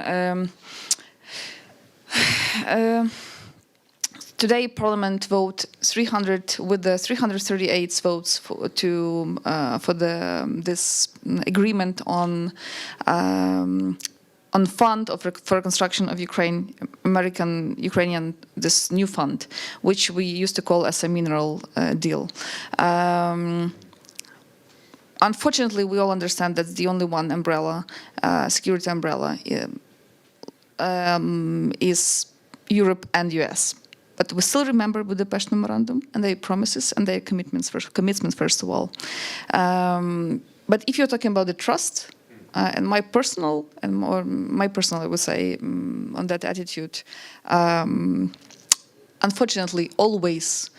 Today, Parliament vote 300 with the 338 votes for this agreement on fund for reconstruction of Ukrainian this new fund, which we used to call as a mineral deal. Unfortunately, we all understand that's the only one umbrella, security umbrella, is Europe and US. But we still remember Budapest Memorandum and their promises and their commitments first of all. But if you're talking about the trust, and my personal, I would say, on that attitude, unfortunately, always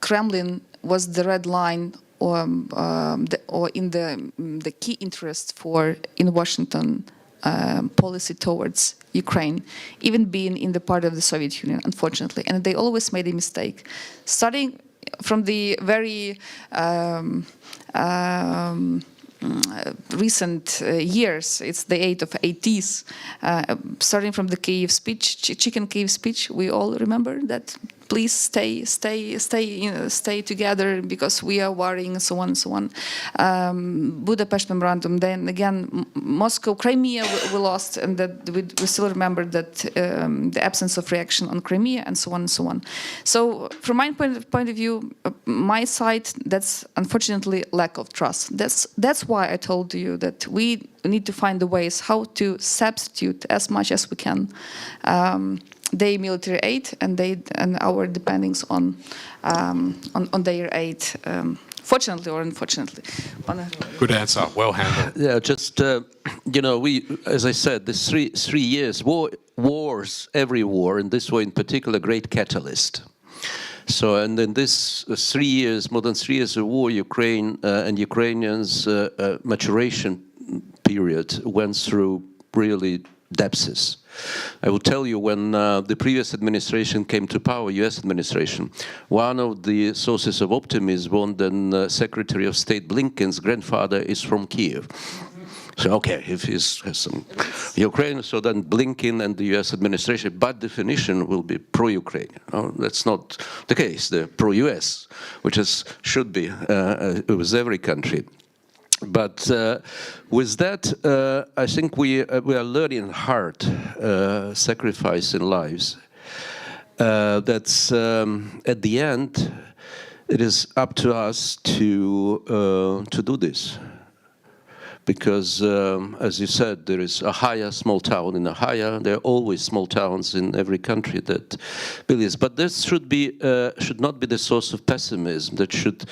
Kremlin was the red line or in the key interest in Washington. Policy towards Ukraine, even being in the part of the Soviet Union, unfortunately. And they always made a mistake. Starting the very recent years, it's the age of 80s, starting from the Kyiv speech, chicken Kyiv speech, we all remember that. Please stay together because we are worrying, and so on and so on. Budapest Memorandum. Then again, Moscow, Crimea we lost, and that we still remember that the absence of reaction on Crimea, and so on and so on. So, from my point of view, my side, that's unfortunately lack of trust. That's why I told you that we need to find the ways how to substitute as much as we can. Their military aid and our dependence on their aid, fortunately or unfortunately. Good answer, well handled. Yeah, just as I said, this three years, wars, every war, and this war in particular, great catalyst. So, and in this 3 years, more than 3 years of war, Ukraine and Ukrainians' maturation period went through really depths. I will tell you, when the previous administration came to power, U.S. administration, one of the sources of optimism was that Secretary of State Blinken's grandfather is from Kyiv. So, okay, if he has some Ukraine, so then Blinken and the U.S. administration, by definition, will be pro-Ukraine. Oh, that's not the case. They're pro-U.S., which should be with every country. But with that, I think we are learning hard sacrifice in lives. That's at the end, it is up to us to do this. Because, as you said, there is a Haya small town in Haya. There are always small towns in every country that believes. But this should not be the source of pessimism. That should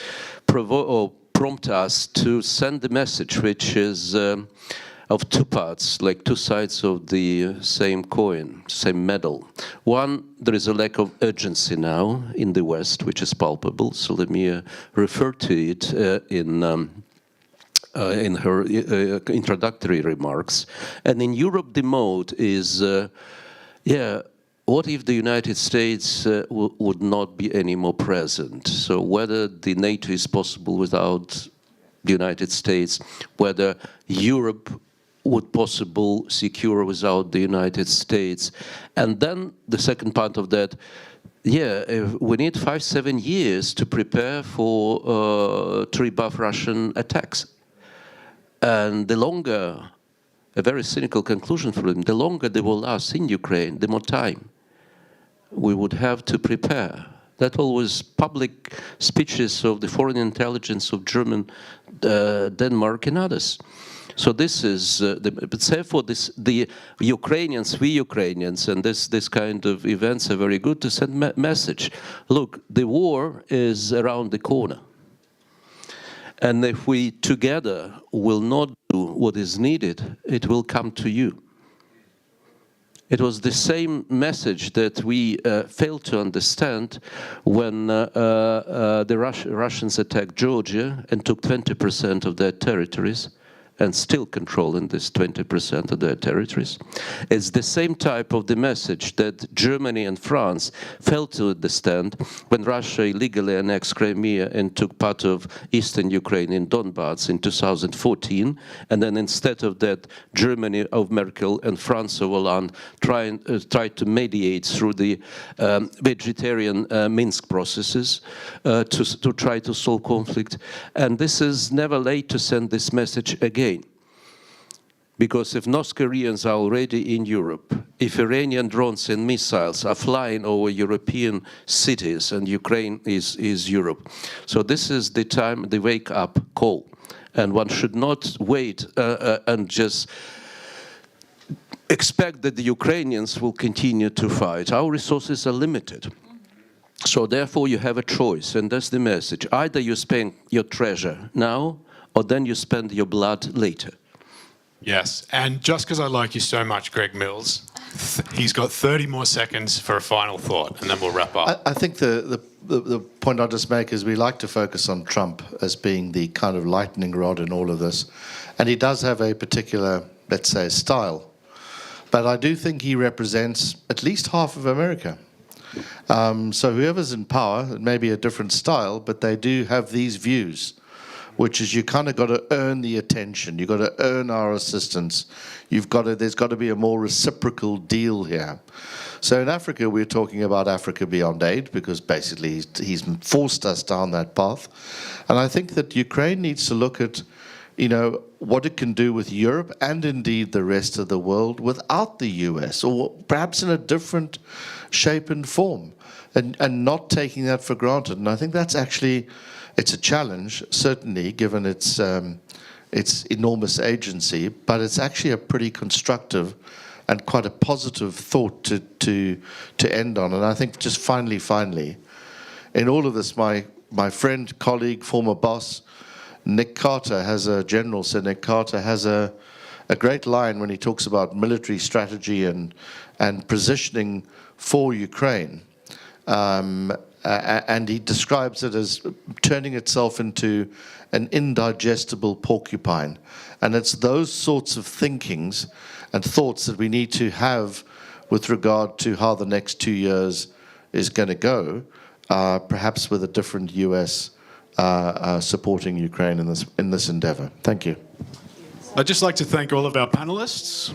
prompt us to send the message, which is of two parts, like two sides of the same coin, same medal. One, there is a lack of urgency now in the West, which is palpable. So let me refer to it in her introductory remarks. And in Europe, the mode is, what if the United States would not be any more present? So whether the NATO is possible without the United States, whether Europe would possible secure without the United States. And then the second part of that, we need 5-7 years to prepare for to rebuff Russian attacks. And the longer, a very cynical conclusion for them, the longer they will last in Ukraine, the more time we would have to prepare. That always public speeches of the foreign intelligence of German, Denmark and others. So this is, therefore the Ukrainians, we Ukrainians, and this kind of events are very good to send message. Look, the war is around the corner. And if we together will not do what is needed, it will come to you. It was the same message that we failed to understand when the Russians attacked Georgia and took 20% of their territories, and still controlling this 20% of their territories. It's the same type of the message that Germany and France failed to understand when Russia illegally annexed Crimea and took part of eastern Ukraine in Donbas in 2014. And then instead of that, Germany of Merkel and France of Hollande tried to mediate through the vegetarian Minsk processes to try to solve conflict. And this is never late to send this message again. Because if North Koreans are already in Europe, if Iranian drones and missiles are flying over European cities, and Ukraine is Europe. So this is the time, the wake-up call. And one should not wait and just expect that the Ukrainians will continue to fight. Our resources are limited. So therefore you have a choice, and that's the message. Either you spend your treasure now, or then you spend your blood later. Yes, and just because I like you so much, Greg Mills, he's got 30 more seconds for a final thought, and then we'll wrap up. I think the point I'll just make is we like to focus on Trump as being the kind of lightning rod in all of this. And he does have a particular, let's say, style. But I do think he represents at least half of America. So whoever's in power, it may be a different style, but they do have these views, which is you kind of got to earn the attention. You've got to earn our assistance. There's got to be a more reciprocal deal here. So in Africa, we're talking about Africa Beyond Aid, because basically he's forced us down that path. And I think that Ukraine needs to look at, what it can do with Europe and indeed the rest of the world without the US, or perhaps in a different shape and form, and not taking that for granted. And I think that's actually, it's a challenge, certainly, given its enormous agency, but it's actually a pretty constructive and quite a positive thought to end on. And I think just finally, in all of this, my friend, colleague, former boss, Nick Carter has a great line when he talks about military strategy and positioning for Ukraine. And he describes it as turning itself into an indigestible porcupine. And it's those sorts of thinkings and thoughts that we need to have with regard to how the next 2 years is going to go, perhaps with a different US supporting Ukraine in this endeavor. Thank you. I'd just like to thank all of our panelists.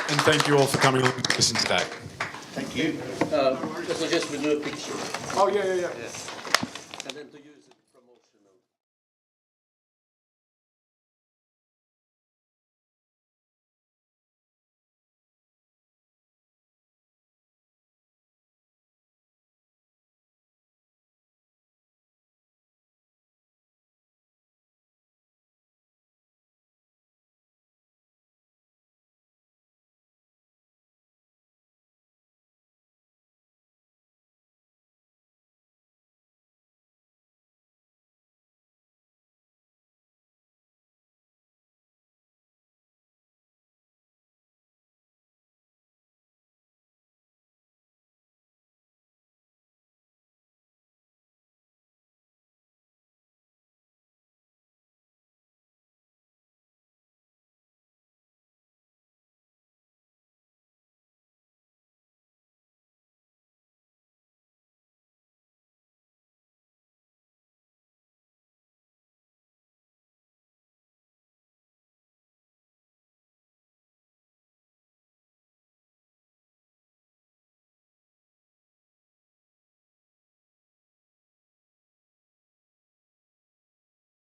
And thank you all for coming along to listen today. Thank you. Just we do a picture. Oh, yeah.